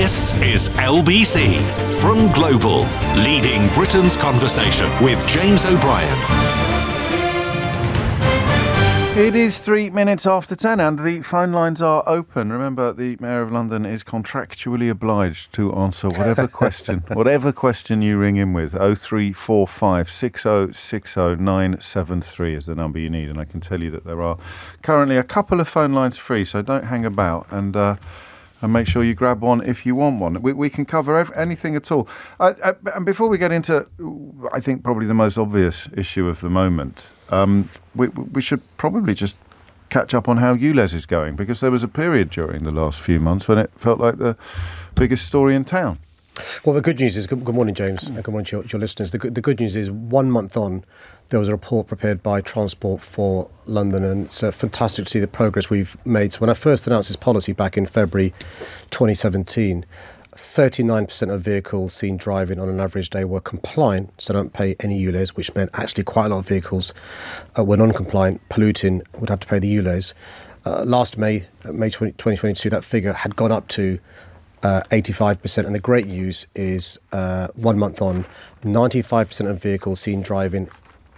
This is LBC from Global, leading Britain's conversation with James O'Brien. It is 3 minutes after 10 and the phone lines are open. Remember, the Mayor of London is contractually obliged to answer whatever question you ring in with. 0345 6060 973 is the number you need. And I can tell you that there are currently a couple of phone lines free, so don't hang about and make sure you grab one if you want one. We can cover anything at all. And before we get into, I think, probably the most obvious issue of the moment, we should probably just catch up on how ULEZ is going, because there was a period during the last few months when it felt like the biggest story in town. Well, the good news is, good morning, James, and good morning to your listeners. The good news is 1 month on, there was a report prepared by Transport for London, and it's fantastic to see the progress we've made. So when I first announced this policy back in February 2017, 39% of vehicles seen driving on an average day were compliant, so don't pay any ULEZ, which meant actually quite a lot of vehicles were non-compliant, polluting, would have to pay the ULEZ. Last May 2022, that figure had gone up to 85%, and the great news is 1 month on, 95% of vehicles seen driving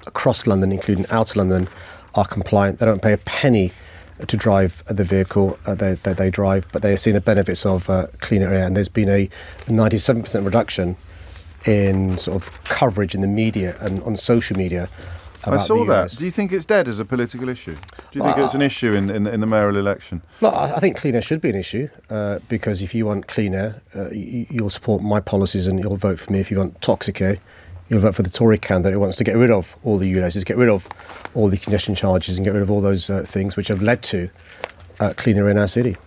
across London, including outer London, are compliant. They don't pay a penny to drive the vehicle that they drive, but they are seeing the benefits of cleaner air. And there's been a 97% reduction in sort of coverage in the media and on social media. I saw that. Do you think it's dead as a political issue? Do you think it's an issue in the mayoral election? Well, I think clean air should be an issue because if you want clean air, you'll support my policies and you'll vote for me. If you want toxic air, you'll vote for the Tory candidate who wants to get rid of all the ULEZs, get rid of all the congestion charges and get rid of all those things which have led to cleaner air in our city.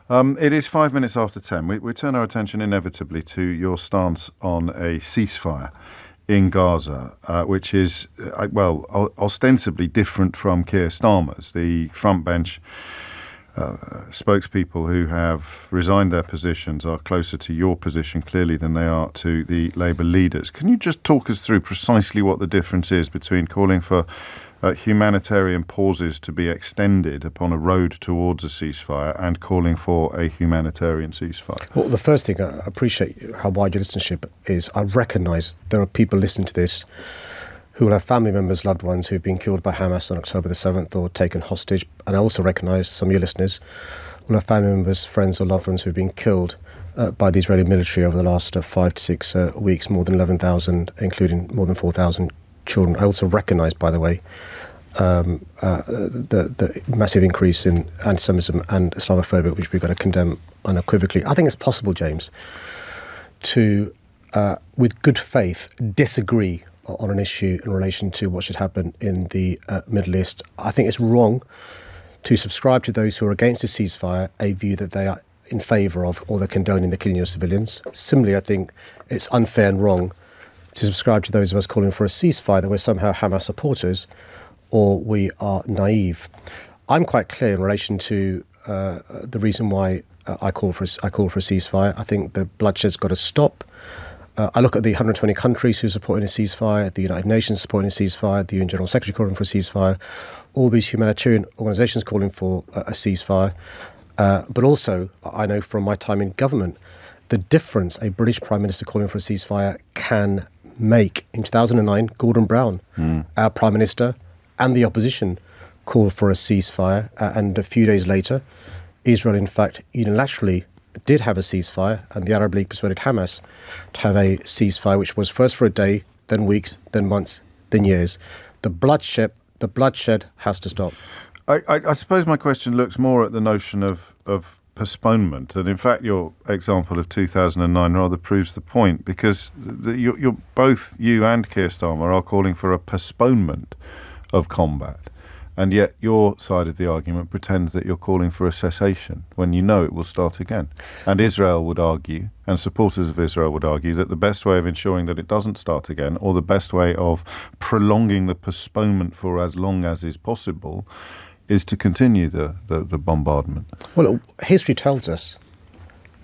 It is 5 minutes after 10. We turn our attention inevitably to your stance on a ceasefire in Gaza, which is, ostensibly different from Keir Starmer's. The front bench spokespeople who have resigned their positions are closer to your position, clearly, than they are to the Labour leaders. Can you just talk us through precisely what the difference is between calling for humanitarian pauses to be extended upon a road towards a ceasefire and calling for a humanitarian ceasefire? Well, the first thing, I appreciate how wide your listenership is. I recognise there are people listening to this who will have family members, loved ones who've been killed by Hamas on October the 7th or taken hostage. And I also recognise some of your listeners will have family members, friends or loved ones who've been killed by the Israeli military over the last 5 to 6 weeks, more than 11,000, including more than 4,000 children. I also recognise, by the way, the massive increase in anti-Semitism and Islamophobia, which we've got to condemn unequivocally. I think it's possible, James, to, with good faith, disagree on an issue in relation to what should happen in the Middle East. I think it's wrong to subscribe to those who are against a ceasefire a view that they are in favour of or they're condoning the killing of civilians. Similarly, I think it's unfair and wrong to subscribe to those of us calling for a ceasefire that we're somehow Hamas supporters or we are naive. I'm quite clear in relation to the reason why I call for a ceasefire. I think the bloodshed's got to stop. I look at the 120 countries who are supporting a ceasefire, the United Nations supporting a ceasefire, the UN General Secretary calling for a ceasefire, all these humanitarian organisations calling for a ceasefire. But also, I know from my time in government, the difference a British Prime Minister calling for a ceasefire can make. In 2009, Gordon Brown, our Prime Minister, and the opposition called for a ceasefire. And a few days later, Israel, in fact, unilaterally did have a ceasefire, and the Arab League persuaded Hamas to have a ceasefire, which was first for a day, then weeks, then months, then years. The bloodshed has to stop. I suppose my question looks more at the notion of postponement, and in fact your example of 2009 rather proves the point, because you're both you and Keir Starmer are calling for a postponement of combat. And yet your side of the argument pretends that you're calling for a cessation when you know it will start again. And Israel would argue, and supporters of Israel would argue, that the best way of ensuring that it doesn't start again, or the best way of prolonging the postponement for as long as is possible, is to continue the bombardment. Well, history tells us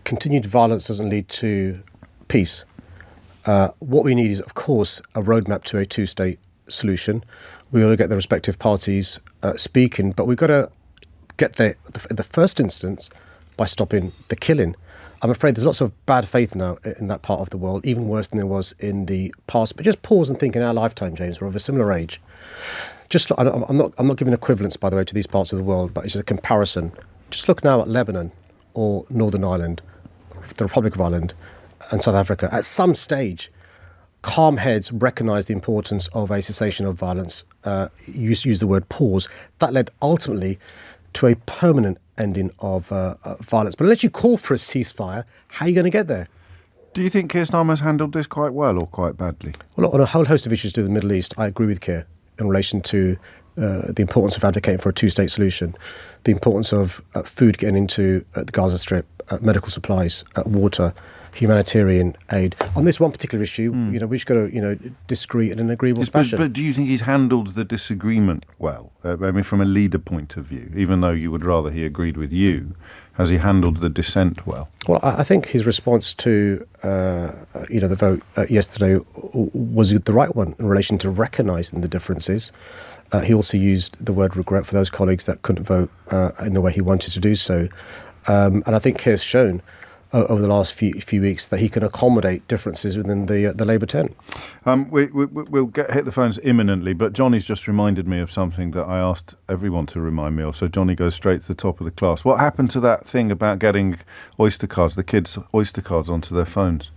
continued violence doesn't lead to peace. What we need is, of course, a roadmap to a two-state solution. We've got to get the respective parties speaking, but we've got to get the first instance, by stopping the killing. I'm afraid there's lots of bad faith now in that part of the world, even worse than there was in the past. But just pause and think in our lifetime, James, we're of a similar age. Just look, I'm not giving equivalence, by the way, to these parts of the world, but it's just a comparison. Just look now at Lebanon or Northern Ireland, the Republic of Ireland and South Africa. At some stage, calm heads recognised the importance of a cessation of violence. Use the word pause. That led ultimately to a permanent ending of violence. But unless you call for a ceasefire, how are you going to get there? Do you think Keir Starmer's handled this quite well or quite badly? Well, on a whole host of issues to the Middle East, I agree with Keir in relation to the importance of advocating for a two-state solution, the importance of food getting into the Gaza Strip, medical supplies, water, humanitarian aid. On this one particular issue, we've got to, disagree in an agreeable fashion. But do you think he's handled the disagreement well? From a leader point of view, even though you would rather he agreed with you, has he handled the dissent well? Well, I think his response to, the vote yesterday was the right one in relation to recognising the differences. He also used the word regret for those colleagues that couldn't vote in the way he wanted to do so. And I think Keir's shown over the last few weeks that he can accommodate differences within the Labour tent. We'll hit the phones imminently, but Johnny's just reminded me of something that I asked everyone to remind me of. So Johnny goes straight to the top of the class. What happened to that thing about getting Oyster cards, the kids' Oyster cards onto their phones?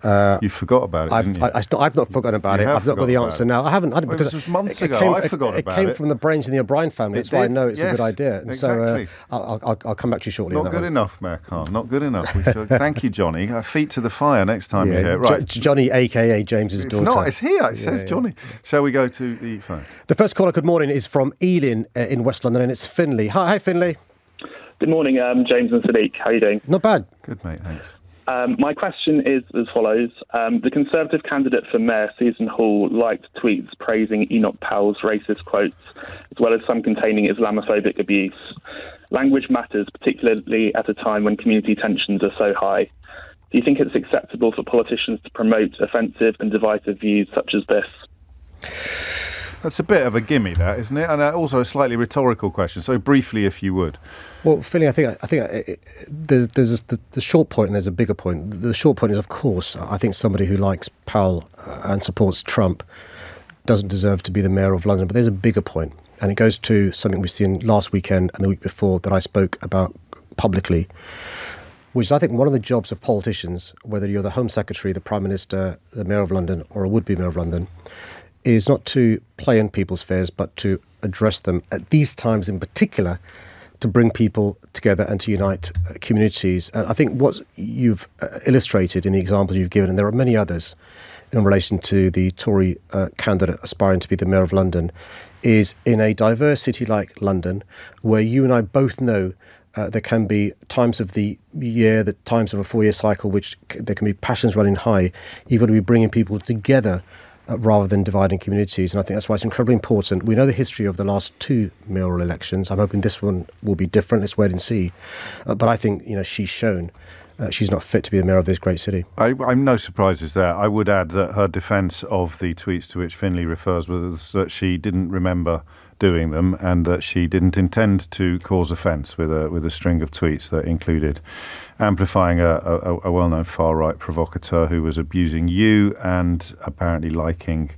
You forgot about it, didn't you? I've not forgotten about it. I've not got the answer now. I haven't. Because this was months ago. I forgot about it. It came from the brains in the O'Brien family. That's why I know it's a good idea. And exactly. So I'll come back to you shortly. Not good enough, Mayor Khan. Not good enough. Thank you, Johnny. Feet to the fire next time you're here. Right. Johnny, a.k.a. James's daughter. It's not. It's here. It says Johnny. Shall we go to the phone? The first caller, good morning, is from Ealing in West London, and it's Finlay. Hi, Finlay. Good morning, James and Sadiq. How are you doing? Not bad. Good, mate. Thanks. My question is as follows. The Conservative candidate for Mayor, Susan Hall, liked tweets praising Enoch Powell's racist quotes, as well as some containing Islamophobic abuse. Language matters, particularly at a time when community tensions are so high. Do you think it's acceptable for politicians to promote offensive and divisive views such as this? That's a bit of a gimme, that, isn't it? And also a slightly rhetorical question. So briefly, if you would. Well, Philly, I think there's the short point and there's a bigger point. The short point is, of course, I think somebody who likes Powell and supports Trump doesn't deserve to be the mayor of London. But there's a bigger point, and it goes to something we've seen last weekend and the week before that I spoke about publicly, which is, I think, one of the jobs of politicians, whether you're the Home Secretary, the Prime Minister, the Mayor of London, or a would-be Mayor of London, is not to play in people's affairs, but to address them at these times in particular, to bring people together and to unite communities. And I think what you've illustrated in the examples you've given, and there are many others in relation to the Tory candidate aspiring to be the Mayor of London, is in a diverse city like London, where you and I both know there can be times of the year, the times of a 4-year cycle, which there can be passions running high. You've got to be bringing people together rather than dividing communities. And I think that's why it's incredibly important. We know the history of the last 2 mayoral elections. I'm hoping this one will be different. Let's wait and see. But I think, she's shown she's not fit to be the mayor of this great city. I'm no surprises there. I would add that her defence of the tweets to which Finlay refers was that she didn't remember doing them and that she didn't intend to cause offence with a string of tweets that included amplifying a well-known far-right provocateur who was abusing you and apparently liking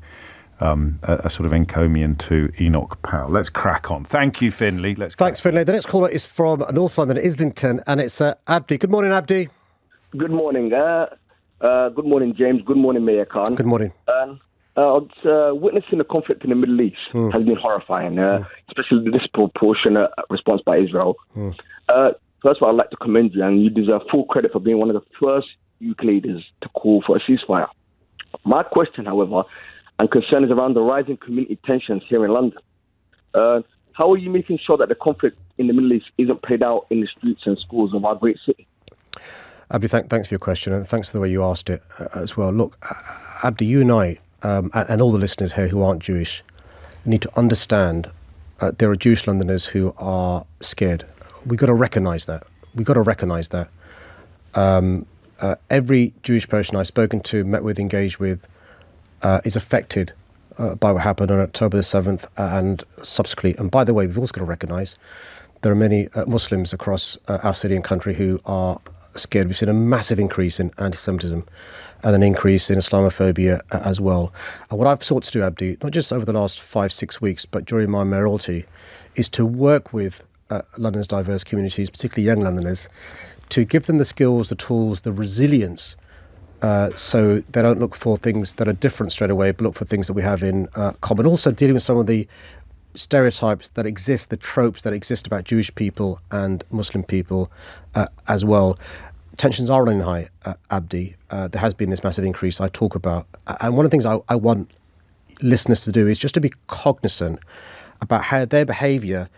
a sort of encomium to Enoch Powell. Let's crack on. Thank you, Finlay. Thanks, Finlay. The next caller is from North London, Islington, and it's Abdi. Good morning, Abdi. Good morning. Good morning, James. Good morning, Mayor Khan. Good morning. Witnessing the conflict in the Middle East has been horrifying, especially the disproportionate response by Israel. First of all, I'd like to commend you, and you deserve full credit for being one of the first UK leaders to call for a ceasefire. My question, however, and concern is around the rising community tensions here in London. How are you making sure that the conflict in the Middle East isn't played out in the streets and schools of our great city? Abdi, thanks for your question, and thanks for the way you asked it as well. Look, Abdi, you and I, and all the listeners here who aren't Jewish, need to understand there are Jewish Londoners who are scared. We've got to recognise that. Every Jewish person I've spoken to, met with, engaged with, is affected by what happened on October the 7th and subsequently. And by the way, we've also got to recognise there are many Muslims across our city and country who are scared. We've seen a massive increase in anti-Semitism and an increase in Islamophobia as well. And what I've sought to do, Abdi, not just over the last 5-6 weeks, but during my mayoralty, is to work with London's diverse communities, particularly young Londoners, to give them the skills, the tools, the resilience, so they don't look for things that are different straight away, but look for things that we have in common. Also dealing with some of the stereotypes that exist, the tropes that exist about Jewish people and Muslim people as well. Tensions are running high, Abdi. There has been this massive increase I talk about. And one of the things I want listeners to do is just to be cognizant about how their behaviour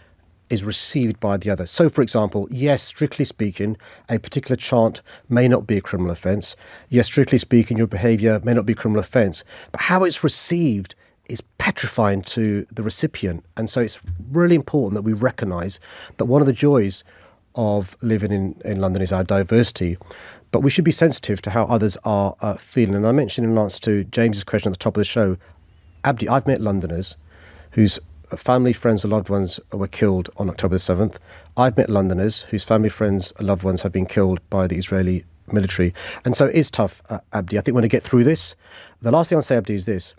is received by the other. So, for example, yes, strictly speaking, a particular chant may not be a criminal offence. Yes, strictly speaking, your behaviour may not be a criminal offence. But how it's received is petrifying to the recipient. And so it's really important that we recognise that one of the joys of living in London is our diversity, but we should be sensitive to how others are feeling. And I mentioned in answer to James's question at the top of the show, Abdi, I've met Londoners whose family, friends or loved ones were killed on October the 7th. I've met Londoners whose family, friends or loved ones have been killed by the Israeli military. And so it is tough, Abdi. I think when we get through this, the last thing I'll say, Abdi, is this.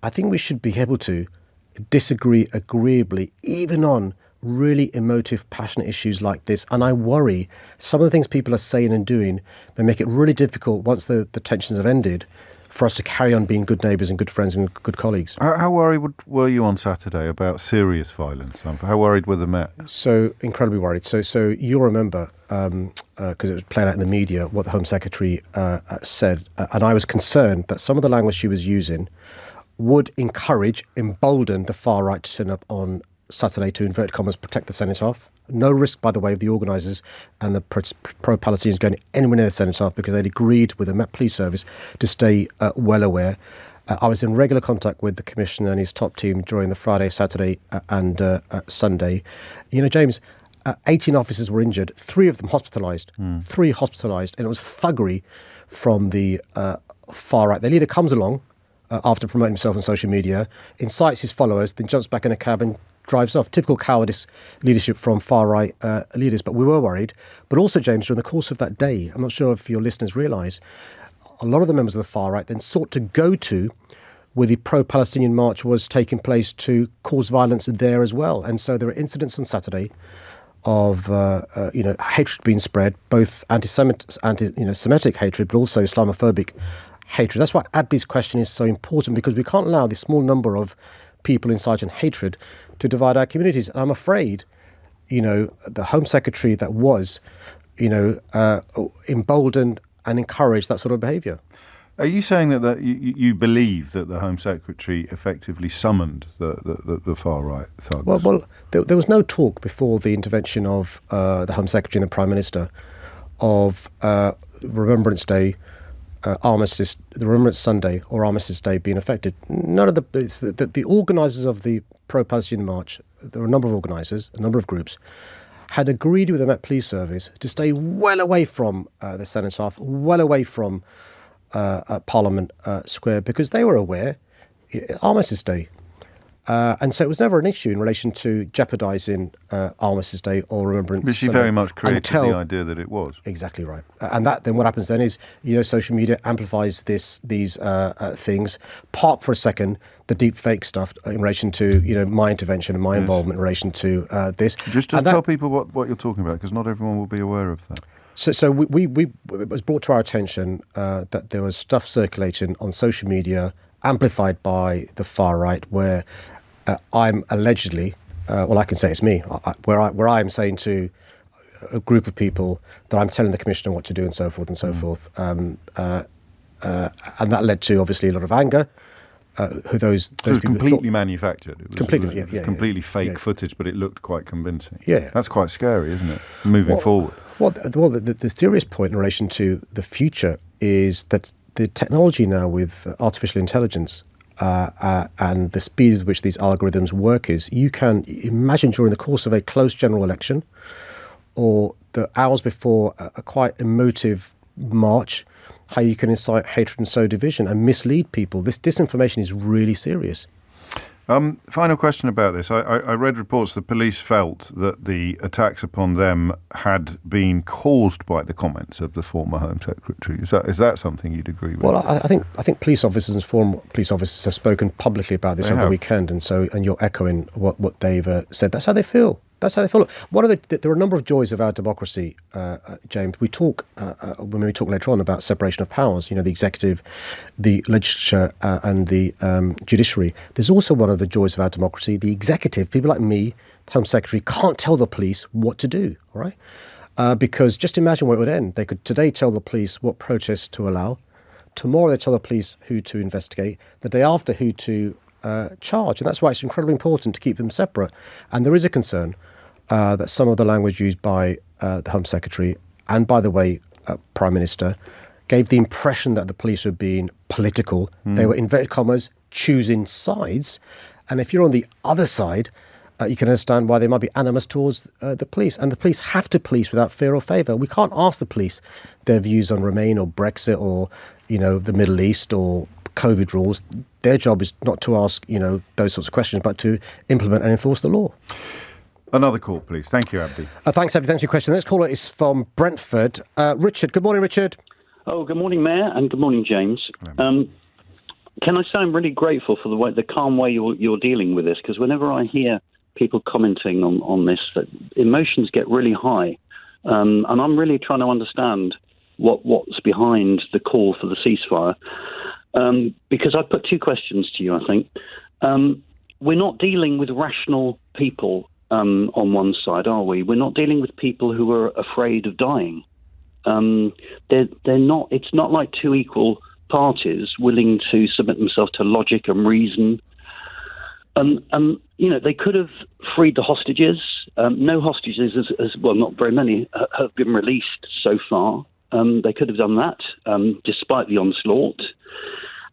I think we should be able to disagree agreeably, even on really emotive, passionate issues like this. And I worry some of the things people are saying and doing may make it really difficult once the tensions have ended for us to carry on being good neighbours and good friends and good colleagues. How worried were you on Saturday about serious violence? How worried were the Met? So incredibly worried. So you'll remember, because it was played out in the media, what the Home Secretary said. And I was concerned that some of the language she was using would embolden the far right to turn up on Saturday to, inverted commas, protect the cenotaph. No risk, by the way, of the organisers and the pro-Palestinians going anywhere near the cenotaph because they'd agreed with the Met Police Service to stay well aware. I was in regular contact with the Commissioner and his top team during the Friday, Saturday and Sunday. You know, James, 18 officers were injured, 3 of them hospitalised, 3 hospitalised, and it was thuggery from the far right. Their leader comes along after promoting himself on social media, incites his followers, then jumps back in a cab and drives off. Typical cowardice leadership from far-right leaders. But we were worried. But also, James, during the course of that day, I'm not sure if your listeners realise, a lot of the members of the far-right then sought to go to where the pro-Palestinian march was taking place to cause violence there as well. And so there were incidents on Saturday of hatred being spread, both Semitic hatred, but also Islamophobic hatred. That's why Abdi's question is so important, because we can't allow this small number of people inciting hatred to divide our communities. And I'm afraid, the Home Secretary that was, emboldened and encouraged that sort of behaviour. Are you saying that you believe that the Home Secretary effectively summoned the far-right thugs? Well, there was no talk before the intervention of the Home Secretary and the Prime Minister of Remembrance Day, Armistice, the Remembrance Sunday or Armistice Day being affected. None of the organisers of the pro-Palestinian march, there were a number of organisers, a number of groups, had agreed with the Met Police Service to stay well away from the cenotaph, well away from Parliament Square, because they were aware, Armistice Day. And so it was never an issue in relation to jeopardising Armistice Day or Remembrance Sunday. But she very much created the idea that it was. Exactly right. And that then what happens then is, social media amplifies these things. Park for a second the deep fake stuff in relation to, my intervention and my involvement in relation to this. Just tell people what you're talking about, because not everyone will be aware of that. So we it was brought to our attention that there was stuff circulating on social media amplified by the far right where I'm allegedly, I can say it's me, where I am saying to a group of people that I'm telling the Commissioner what to do and so forth and so forth. And that led to, obviously, a lot of anger. Those so it was completely manufactured. It was completely fake footage, but it looked quite convincing. Yeah. That's quite scary, isn't it, moving forward? Well, the serious point in relation to the future is that the technology now with artificial intelligence and the speed with which these algorithms work is, you can imagine during the course of a close general election or the hours before a quite emotive march, how you can incite hatred and sow division and mislead people. This disinformation is really serious. Final question about this. I read reports the police felt that the attacks upon them had been caused by the comments of the former Home Secretary. Is that something you'd agree with? Well, I think police officers and former police officers have spoken publicly about this over the weekend, and you're echoing what they've said. That's how they feel. That's how they feel. There are a number of joys of our democracy, James. We talk when we talk later on about separation of powers. The executive, the legislature, and the judiciary. There's also one of the joys of our democracy. The executive, people like me, the Home Secretary, can't tell the police what to do. All right, because just imagine where it would end. They could today tell the police what protests to allow. Tomorrow they tell the police who to investigate. The day after who to charge. And that's why it's incredibly important to keep them separate. And there is a concern that some of the language used by the Home Secretary and, by the way, Prime Minister, gave the impression that the police were being political. They were, inverted commas, choosing sides. And if you're on the other side, you can understand why they might be animus towards the police. And the police have to police without fear or favour. We can't ask the police their views on Remain or Brexit or, the Middle East or COVID rules. Their job is not to ask, those sorts of questions, but to implement and enforce the law. Another call, please. Thank you, Abdi. Thanks, Abdi. Thanks for your question. The next caller is from Brentford. Richard. Good morning, Richard. Oh, good morning, Mayor, and good morning, James. Can I say I'm really grateful for the calm way you're dealing with this, because whenever I hear people commenting on this, that emotions get really high, and I'm really trying to understand what's behind the call for the ceasefire. Because I put two questions to you, I think. We're not dealing with rational people on one side, are we? We're not dealing with people who are afraid of dying. They're not. It's not like two equal parties willing to submit themselves to logic and reason. They could have freed the hostages. No hostages, as well, not very many, have been released so far. They could have done that, despite the onslaught.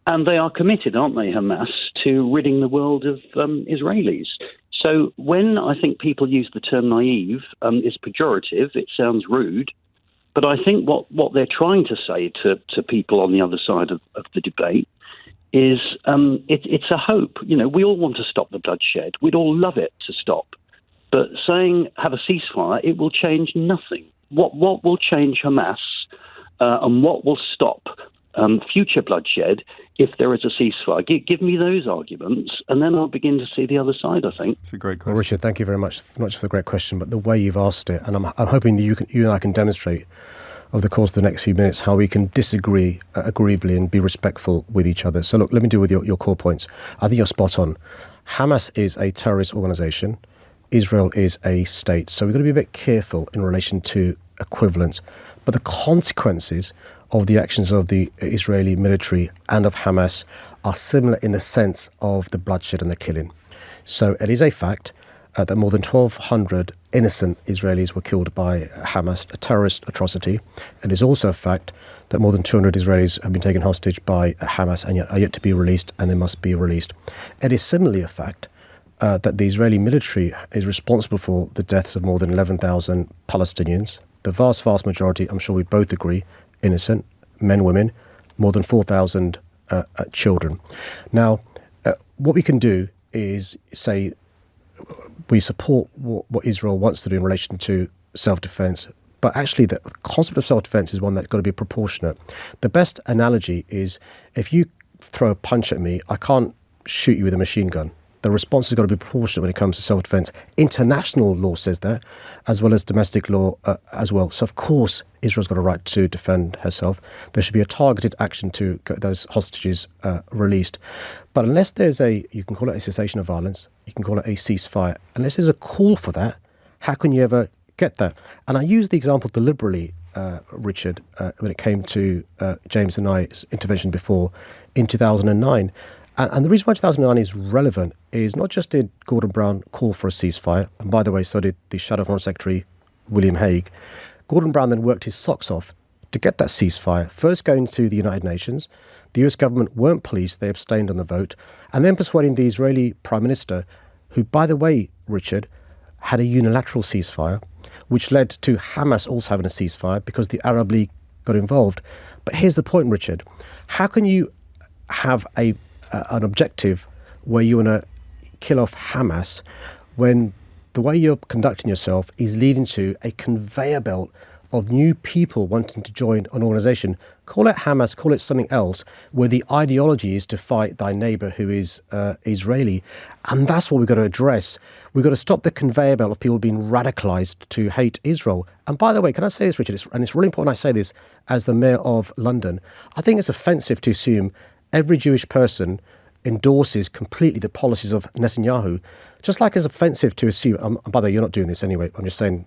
And they are committed, aren't they, Hamas, to ridding the world of Israelis. So when I think people use the term naive, it's pejorative, it sounds rude, but I think what they're trying to say to people on the other side of the debate is it's a hope. We all want to stop the bloodshed. We'd all love it to stop. But saying have a ceasefire, it will change nothing. What will change Hamas and what will stop future bloodshed if there is a ceasefire? Give me those arguments, and then I'll begin to see the other side, I think. It's a great question. Well, Richard, thank you very much, not just for the great question, but the way you've asked it. And I'm hoping that you and I can demonstrate over the course of the next few minutes how we can disagree agreeably and be respectful with each other. So look, let me deal with your core points. I think you're spot on. Hamas is a terrorist organisation. Israel is a state. So we've got to be a bit careful in relation to equivalence. But the consequences of the actions of the Israeli military and of Hamas are similar in the sense of the bloodshed and the killing. So it is a fact that more than 1,200 innocent Israelis were killed by Hamas, a terrorist atrocity. It is also a fact that more than 200 Israelis have been taken hostage by Hamas and are yet to be released, and they must be released. It is similarly a fact that the Israeli military is responsible for the deaths of more than 11,000 Palestinians. The vast majority, I'm sure we both agree, innocent, men, women, more than 4,000 children. Now, what we can do is say we support what Israel wants to do in relation to self-defense, but actually the concept of self-defense is one that's got to be proportionate. The best analogy is if you throw a punch at me, I can't shoot you with a machine gun. The response has got to be proportionate when it comes to self-defense. International law says that, as well as domestic law as well. So, of course, Israel's got a right to defend herself. There should be a targeted action to get those hostages released. But unless there's you can call it a cessation of violence, you can call it a ceasefire, unless there's a call for that, how can you ever get that? And I use the example deliberately, Richard, when it came to James and I's intervention before in 2009. And the reason why 2009 is relevant is not just did Gordon Brown call for a ceasefire, and by the way, so did the Shadow Foreign Secretary William Hague. Gordon Brown then worked his socks off to get that ceasefire, first going to the United Nations. The US government weren't pleased, they abstained on the vote, and then persuading the Israeli Prime Minister, who, by the way, Richard, had a unilateral ceasefire, which led to Hamas also having a ceasefire because the Arab League got involved. But here's the point, Richard. How can you have an objective where you want to kill off Hamas when the way you're conducting yourself is leading to a conveyor belt of new people wanting to join an organisation? Call it Hamas, call it something else, where the ideology is to fight thy neighbour who is Israeli. And that's what we've got to address. We've got to stop the conveyor belt of people being radicalised to hate Israel. And by the way, can I say this, Richard? It's really important I say this as the Mayor of London. I think it's offensive to assume every Jewish person endorses completely the policies of Netanyahu. Just like it's offensive to assume, by the way, you're not doing this anyway, I'm just saying,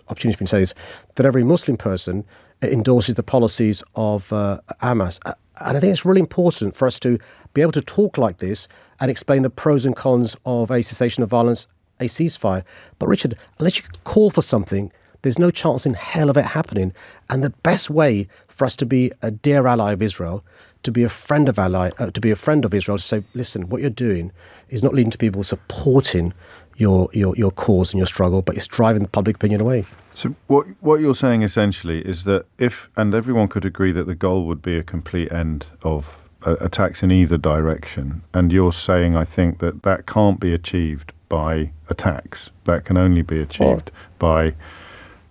opportunity for me to say this, that every Muslim person endorses the policies of Hamas. And I think it's really important for us to be able to talk like this and explain the pros and cons of a cessation of violence, a ceasefire. But Richard, unless you call for something, there's no chance in hell of it happening. And the best way for us to be a dear ally of Israel, to be a friend of Israel, to say, listen, what you're doing is not leading to people supporting your cause and your struggle, but it's driving the public opinion away. So what you're saying essentially is that and everyone could agree that the goal would be a complete end of attacks in either direction, and you're saying, I think, that can't be achieved by attacks. That can only be achieved by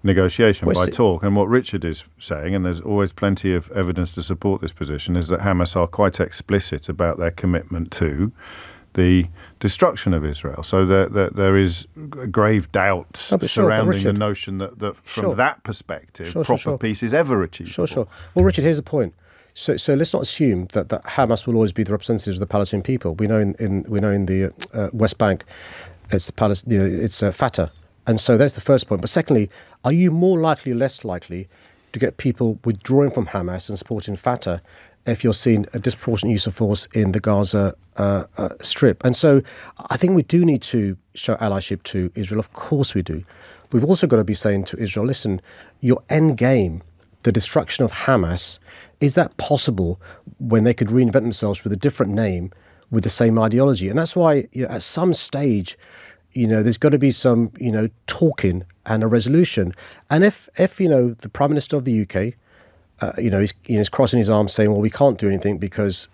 negotiation, by talk. And what Richard is saying, and there's always plenty of evidence to support this position, is that Hamas are quite explicit about their commitment to the destruction of Israel. So there is grave doubt surrounding the notion that from that perspective, proper peace is ever achievable. Sure. Well, Richard, here's the point. So let's not assume that Hamas will always be the representatives of the Palestinian people. We know in the West Bank, it's Fatah. And so that's the first point. But secondly, are you more likely or less likely to get people withdrawing from Hamas and supporting Fatah if you're seeing a disproportionate use of force in the Gaza Strip? And so I think we do need to show allyship to Israel. Of course we do. We've also got to be saying to Israel, listen, your end game, the destruction of Hamas, is that possible when they could reinvent themselves with a different name, with the same ideology? And that's why at some stage, there's got to be some, talking and a resolution. And if the Prime Minister of the UK, is crossing his arms saying, well, we can't do anything because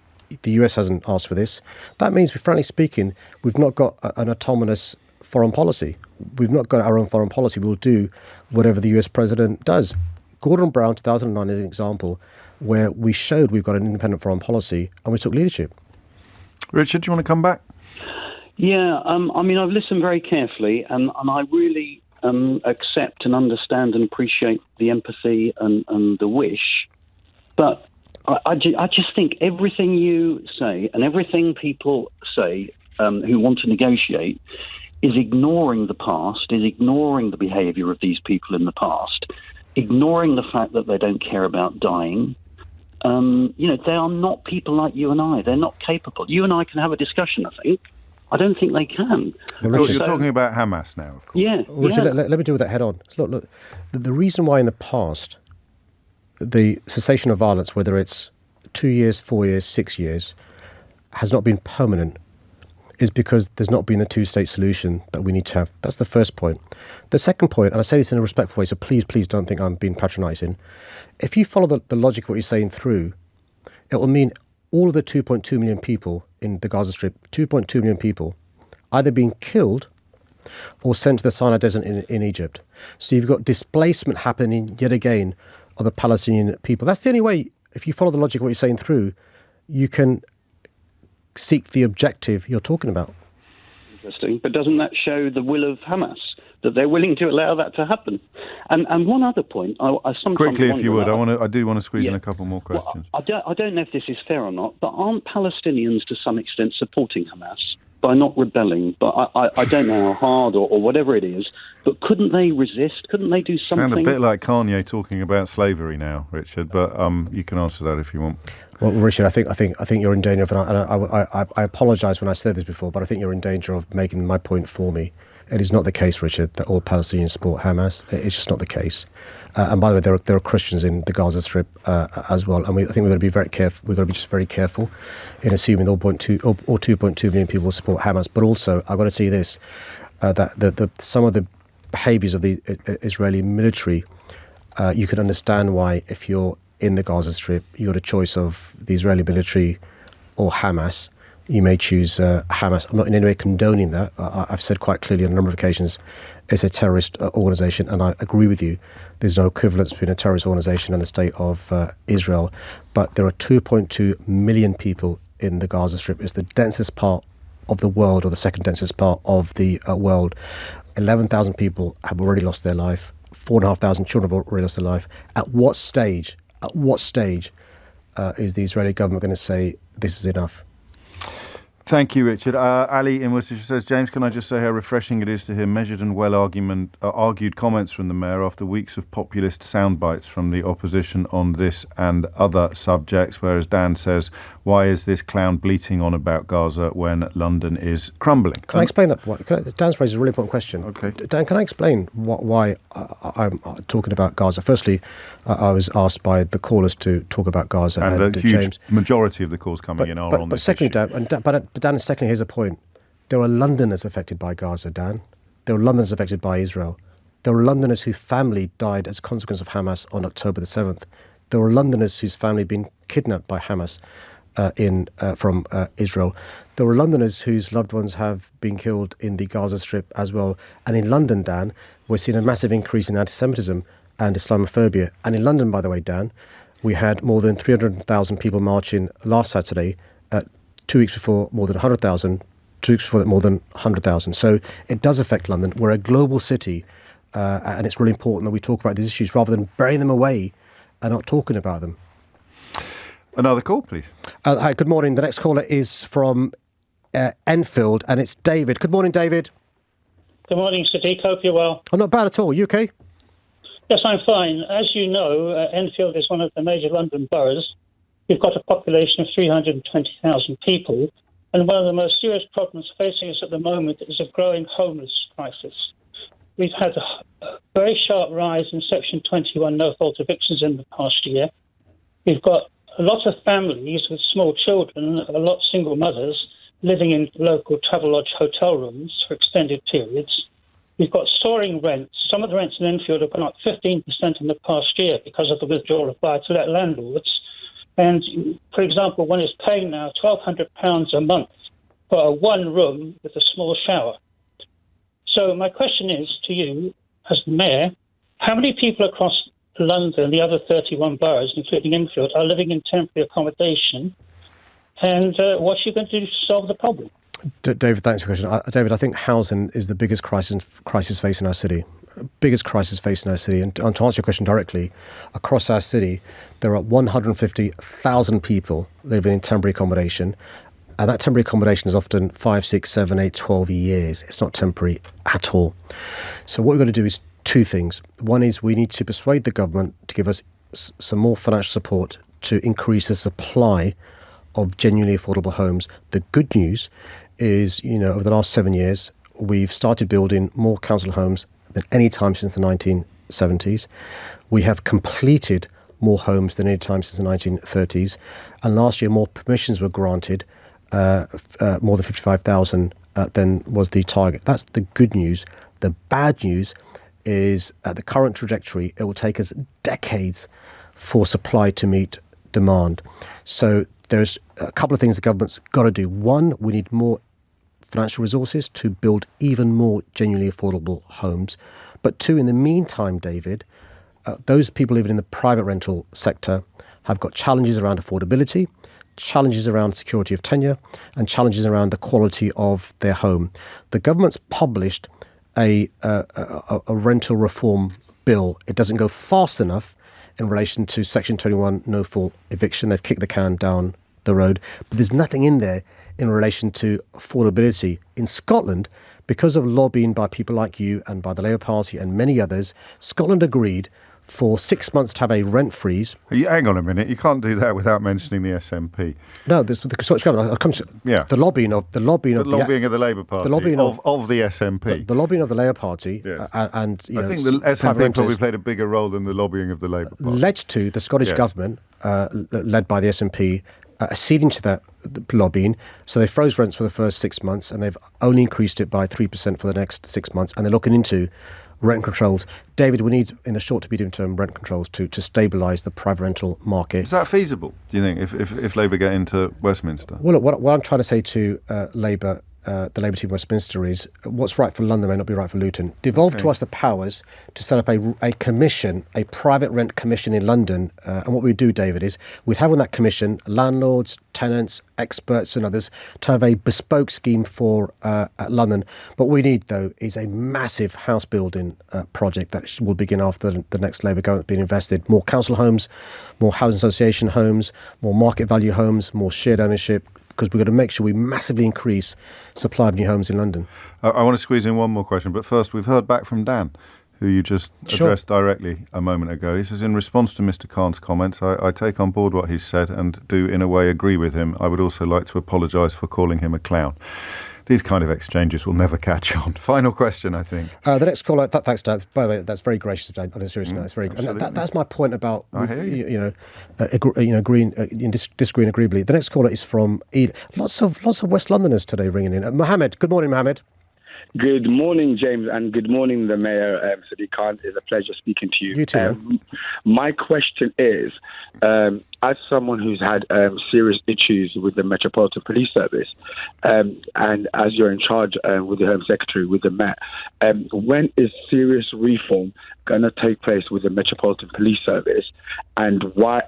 the US hasn't asked for this, that means, frankly speaking, we've not got an autonomous foreign policy. We've not got our own foreign policy. We'll do whatever the US president does. Gordon Brown, 2009, is an example where we showed we've got an independent foreign policy and we took leadership. Richard, do you want to come back? Yeah, I've listened very carefully, and I really accept and understand and appreciate the empathy and the wish. But I just think everything you say and everything people say who want to negotiate is ignoring the past, is ignoring the behaviour of these people in the past, ignoring the fact that they don't care about dying. They are not people like you and I. They're not capable. You and I can have a discussion, I think. I don't think they can. Well, Richard, you're talking about Hamas now, of course. Yeah. Richard, let me deal with that head on. So look, the reason why in the past the cessation of violence, whether it's 2 years, 4 years, 6 years, has not been permanent is because there's not been the two-state solution that we need to have. That's the first point. The second point, and I say this in a respectful way, so please don't think I'm being patronising. If you follow the logic of what you're saying through, it will mean all of the 2.2 million people in the Gaza Strip, 2.2 million people, either being killed or sent to the Sinai Desert in Egypt. So you've got displacement happening yet again of the Palestinian people. That's the only way, if you follow the logic of what you're saying through, you can seek the objective you're talking about. Interesting. But doesn't that show the will of Hamas, that they're willing to allow that to happen? And one other point, I sometimes quickly, if you would, about, I do want to squeeze in a couple more questions. Well, I don't know if this is fair or not, but aren't Palestinians to some extent supporting Hamas by not rebelling? But I don't know how hard or whatever it is. But couldn't they resist? Couldn't they do something? Sound a bit like Kanye talking about slavery now, Richard. But you can answer that if you want. Well, Richard, I think you're in danger of, and I apologise when I said this before, but I think you're in danger of making my point for me. It is not the case, Richard, that all Palestinians support Hamas. It's just not the case. And by the way, there are Christians in the Gaza Strip as well. And I think we've got to be very careful. We've got to be just very careful in assuming all 2.2 million people will support Hamas. But also, I've got to say this: that some of the behaviours of the Israeli military, you can understand why, if you're in the Gaza Strip, you got a choice of the Israeli military or Hamas. You may choose Hamas. I'm not in any way condoning that. I've said quite clearly on a number of occasions it's a terrorist organisation, and I agree with you. There's no equivalence between a terrorist organisation and the state of Israel. But there are 2.2 million people in the Gaza Strip. It's the densest part of the world, or the second densest part of the world. 11,000 people have already lost their life. 4,500 children have already lost their life. At what stage is the Israeli government going to say this is enough? Thank you, Richard. Ali in Worcestershire says, James, can I just say how refreshing it is to hear measured and well-argued comments from the Mayor after weeks of populist soundbites from the opposition on this and other subjects, whereas Dan says, why is this clown bleating on about Gaza when London is crumbling? Can I explain that? Dan's raised a really important question. Okay. Dan, can I explain why I'm talking about Gaza? Firstly, I was asked by the callers to talk about Gaza. And the huge James, majority of the calls coming in are on this secondly, issue. Dan, secondly, here's a point. There are Londoners affected by Gaza, Dan. There are Londoners affected by Israel. There are Londoners whose family died as a consequence of Hamas on October the 7th. There are Londoners whose family been kidnapped by Hamas from Israel. There are Londoners whose loved ones have been killed in the Gaza Strip as well. And in London, Dan, we're seeing a massive increase in anti-Semitism and Islamophobia. And in London, by the way, Dan, we had more than 300,000 people marching last Saturday. 2 weeks before, more than 100,000. 2 weeks before that, more than 100,000. So it does affect London. We're a global city, and it's really important that we talk about these issues rather than burying them away and not talking about them. Another call, please. Hi, good morning. The next caller is from Enfield, and it's David. Good morning, David. Good morning, Sadiq. Hope you're well. I'm not bad at all. You okay? Yes, I'm fine. As you know, Enfield is one of the major London boroughs. We've got a population of 320,000 people, and one of the most serious problems facing us at the moment is a growing homeless crisis. We've had a very sharp rise in Section 21 no-fault evictions in the past year. We've got a lot of families with small children, a lot of single mothers, living in local Travelodge hotel rooms for extended periods. We've got soaring rents. Some of the rents in Enfield have gone up 15% in the past year because of the withdrawal of buy-to-let landlords. And, for example, one is paying now £1,200 a month for a one room with a small shower. So my question is to you, as the Mayor, how many people across London, the other 31 boroughs, including Enfield, are living in temporary accommodation? And what are you going to do to solve the problem? David, thanks for the question. David, I think housing is the biggest crisis facing our city. Biggest crisis facing our city. And to answer your question directly, across our city, there are 150,000 people living in temporary accommodation. And that temporary accommodation is often 5, 6, 7, 8, 12 years. It's not temporary at all. So what we're going to do is two things. One is we need to persuade the government to give us some more financial support to increase the supply of genuinely affordable homes. The good news is, over the last 7 years, we've started building more council homes than any time since the 1970s. We have completed more homes than any time since the 1930s. And last year, more permissions were granted, more than 55,000 than was the target. That's the good news. The bad news is at the current trajectory, it will take us decades for supply to meet demand. So there's a couple of things the government's got to do. One, we need more financial resources to build even more genuinely affordable homes. But two, in the meantime, David, those people living in the private rental sector have got challenges around affordability, challenges around security of tenure, and challenges around the quality of their home. The government's published a rental reform bill. It doesn't go fast enough in relation to Section 21 no-fault eviction. They've kicked the can down the road. But there's nothing in there in relation to affordability. In Scotland, because of lobbying by people like you and by the Labour Party and many others, Scotland agreed for 6 months to have a rent freeze. Hang on a minute. You can't do that without mentioning the SNP. No, this the Scottish government. I'll come to the lobbying of the lobbying of the Labour Party. The lobbying of the SNP. The lobbying of the Labour Party. Yes. And I think the SNP probably played a bigger role than the lobbying of the Labour Party. Led to the Scottish government, led by the SNP, acceding to that lobbying. So they froze rents for the first 6 months, and they've only increased it by 3% for the next 6 months. And they're looking into rent controls. David, we need, in the short to medium term, rent controls to stabilise the private rental market. Is that feasible, do you think, if Labour get into Westminster? Well, look, what I'm trying to say to Labour, the Labour team in Westminster, is what's right for London may not be right for Luton. Devolve to us the powers to set up a commission, a private rent commission in London. And what we do, David, is we'd have on that commission landlords, tenants, experts and others to have a bespoke scheme for London. What we need, though, is a massive house building project that will begin after the next Labour government being invested. More council homes, more housing association homes, more market value homes, more shared ownership, because we've got to make sure we massively increase supply of new homes in London. I want to squeeze in one more question, but first we've heard back from Dan, who you just addressed directly a moment ago. He says, in response to Mr. Khan's comments, I take on board what he's said and do in a way agree with him. I would also like to apologise for calling him a clown. These kind of exchanges will never catch on. Final question, I think. The next caller, thanks, Dan. By the way, that's very gracious of Dan. On a serious note, that's very. And that's my point about disagreeing agreeably. The next caller is from Ed. Lots of West Londoners today ringing in. Mohammed, good morning, Mohammed. Good morning, James, and good morning, the Mayor, Sadiq Khan. It's a pleasure speaking to you. You too, man. My question is, as someone who's had serious issues with the Metropolitan Police Service, and as you're in charge with the Home Secretary, with the Met, when is serious reform going to take place with the Metropolitan Police Service, and why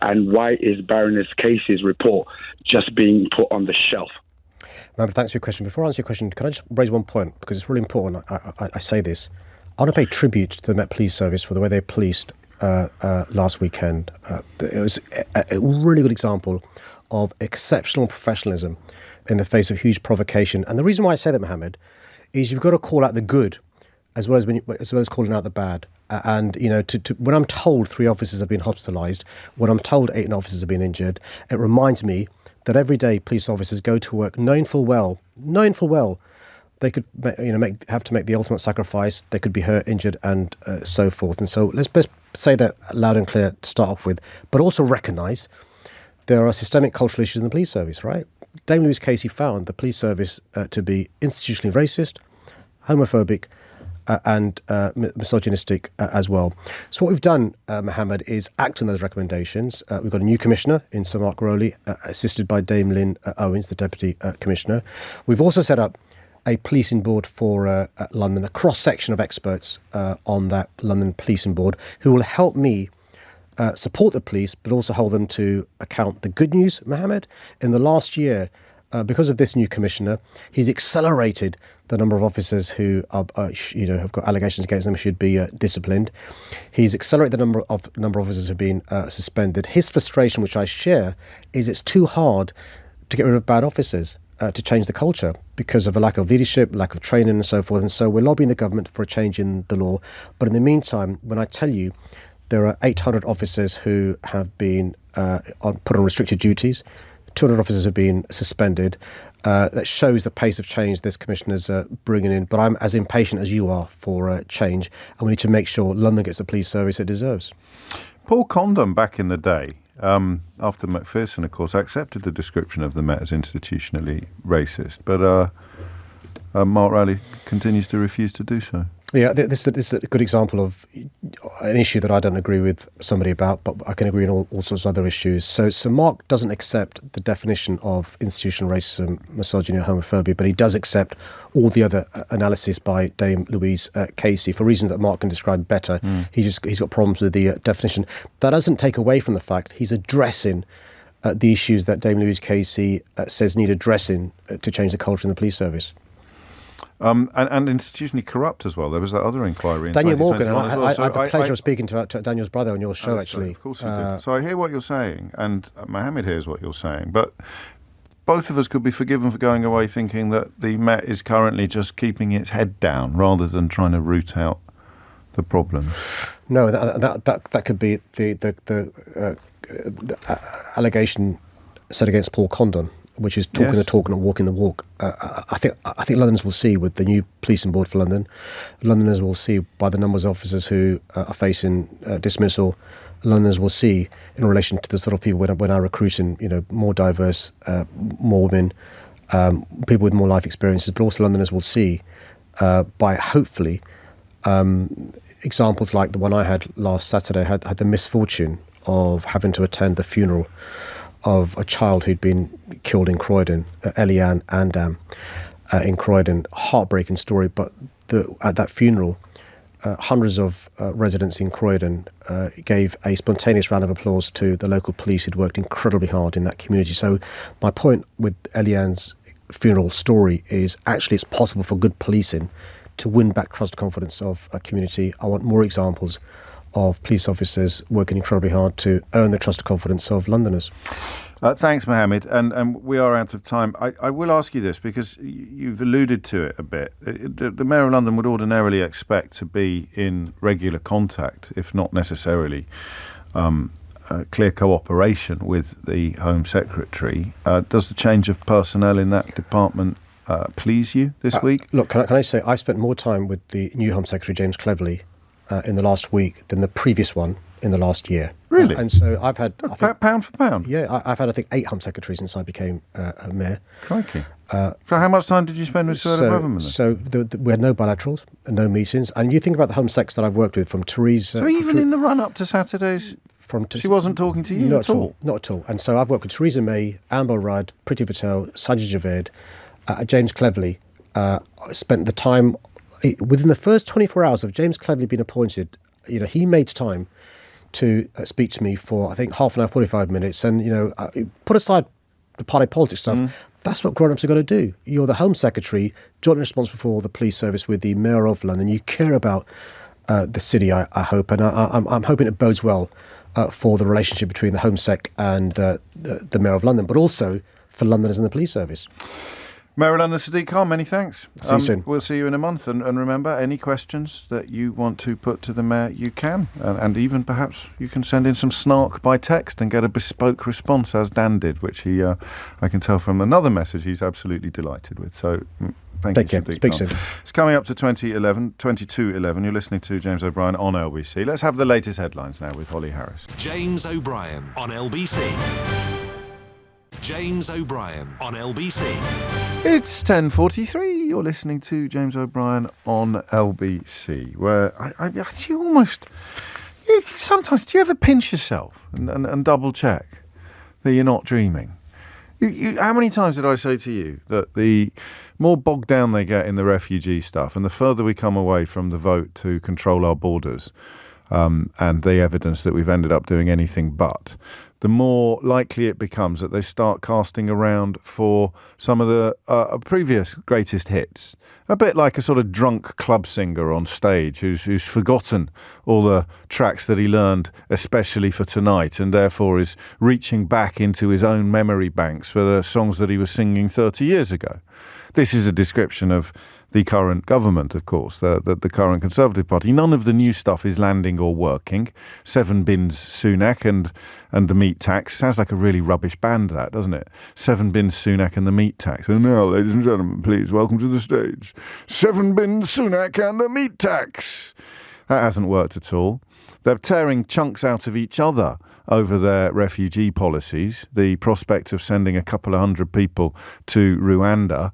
is Baroness Casey's report just being put on the shelf? Mohammed, thanks for your question. Before I answer your question, can I just raise one point? Because it's really important. I say this. I want to pay tribute to the Met Police Service for the way they policed last weekend. It was a really good example of exceptional professionalism in the face of huge provocation. And the reason why I say that, Mohammed, is you've got to call out the good as well as calling out the bad. And, when I'm told 3 officers have been hospitalised, when I'm told 8 officers have been injured, it reminds me that every day police officers go to work knowing full well they could have to make the ultimate sacrifice. They could be hurt, injured and so forth. And so let's say that loud and clear to start off with, but also recognise there are systemic cultural issues in the police service, right? Dame Louise Casey found the police service to be institutionally racist, homophobic and misogynistic as well. So what we've done, Mohammed, is act on those recommendations. We've got a new commissioner in Sir Mark Rowley, assisted by Dame Lynn Owens, the Deputy Commissioner. We've also set up a policing board for London, a cross-section of experts on that London policing board who will help me support the police, but also hold them to account. The good news, Mohammed, in the last year, because of this new commissioner, he's accelerated the number of officers who are, have got allegations against them should be disciplined. He's accelerated the number of officers who've been suspended. His frustration, which I share, is it's too hard to get rid of bad officers, to change the culture because of a lack of leadership, lack of training and so forth. And so we're lobbying the government for a change in the law. But in the meantime, when I tell you there are 800 officers who have been put on restricted duties, 200 officers have been suspended. That shows the pace of change this commissioner's bringing in. But I'm as impatient as you are for change, and we need to make sure London gets the police service it deserves. Paul Condon, back in the day, after Macpherson, of course, accepted the description of the Met as institutionally racist. But Mark Rowley continues to refuse to do so. Yeah, this is a good example of an issue that I don't agree with somebody about, but I can agree on all sorts of other issues. So Mark doesn't accept the definition of institutional racism, misogyny or homophobia, but he does accept all the other analysis by Dame Louise Casey for reasons that Mark can describe better. He's got problems with the definition. That doesn't take away from the fact he's addressing the issues that Dame Louise Casey says need addressing to change the culture in the police service. And institutionally corrupt as well. There was that other inquiry in Daniel Morgan, and I had the pleasure of speaking to Daniel's brother on your show, actually. Of course you did. So I hear what you're saying, and Mohammed hears what you're saying, but both of us could be forgiven for going away thinking that the Met is currently just keeping its head down rather than trying to root out the problem. No, that could be the allegation set against Paul Condon, which is talking the talk, not walking the walk. I think Londoners will see with the new policing board for London. Londoners will see by the numbers of officers who are facing dismissal. Londoners will see in relation to the sort of people when I recruiting, more diverse, more women, people with more life experiences. But also Londoners will see by hopefully examples like the one I had last Saturday had the misfortune of having to attend the funeral of a child who'd been killed in Croydon, Eliane Andam, in Croydon. Heartbreaking story, but at that funeral, hundreds of residents in Croydon gave a spontaneous round of applause to the local police who'd worked incredibly hard in that community. So my point with Eliane's funeral story is actually it's possible for good policing to win back trust confidence of a community. I want more examples of police officers working incredibly hard to earn the trust confidence of Londoners. Thanks, Mohammed. And we are out of time. I will ask you this because you've alluded to it a bit. The Mayor of London would ordinarily expect to be in regular contact, if not necessarily clear cooperation with the Home Secretary. Does the change of personnel in that department please you this week? Look, can I say I spent more time with the new Home Secretary, James Cleverly, in the last week than the previous one in the last year. Really? And so I've had... pound for pound? Yeah, I've had, I think, 8 Home Secretaries since I became a mayor. Crikey. So how much time did you spend with Suella Braverman? So we had no bilaterals, no meetings. And you think about the Home Secs that I've worked with, from Theresa... So even in the run-up to Saturdays, she wasn't talking to you not at all? Not at all. And so I've worked with Theresa May, Amber Rudd, Priti Patel, Sajid Javid, James Cleverly. Spent the time... Within the first 24 hours of James Cleverly being appointed, he made time to speak to me for, I think, half an hour, 45 minutes. And, put aside the party politics stuff, that's what grown-ups are going to do. You're the Home Secretary, jointly responsible for the police service with the Mayor of London. You care about the city, I hope. And I'm hoping it bodes well for the relationship between the Home Sec and the Mayor of London, but also for Londoners in the police service. Mayor of London, Sadiq Khan, many thanks. See you soon. We'll see you in a month. And remember, any questions that you want to put to the Mayor, you can. And even perhaps you can send in some snark by text and get a bespoke response, as Dan did, which he, I can tell from another message, he's absolutely delighted with. So thank you, Sadiq Speak Khan. soon. It's coming up to 22:11. You're listening to James O'Brien on LBC. Let's have the latest headlines now with Holly Harris. James O'Brien on LBC. James O'Brien on LBC. It's 10:43. You're listening to James O'Brien on LBC, where you almost... sometimes, do you ever pinch yourself and double check that you're not dreaming? How many times did I say to you that the more bogged down they get in the refugee stuff and the further we come away from the vote to control our borders and the evidence that we've ended up doing anything but, the more likely it becomes that they start casting around for some of the previous greatest hits. A bit like a sort of drunk club singer on stage who's forgotten all the tracks that he learned especially for tonight and therefore is reaching back into his own memory banks for the songs that he was singing 30 years ago. This is a description of the current government, of course, the current Conservative Party. None of the new stuff is landing or working. 7 bins Sunak and the meat tax. Sounds like a really rubbish band, that, doesn't it? 7 bins Sunak and the meat tax. And now, ladies and gentlemen, please welcome to the stage 7 bins Sunak and the meat tax. That hasn't worked at all. They're tearing chunks out of each other over their refugee policies. The prospect of sending a couple of hundred people to Rwanda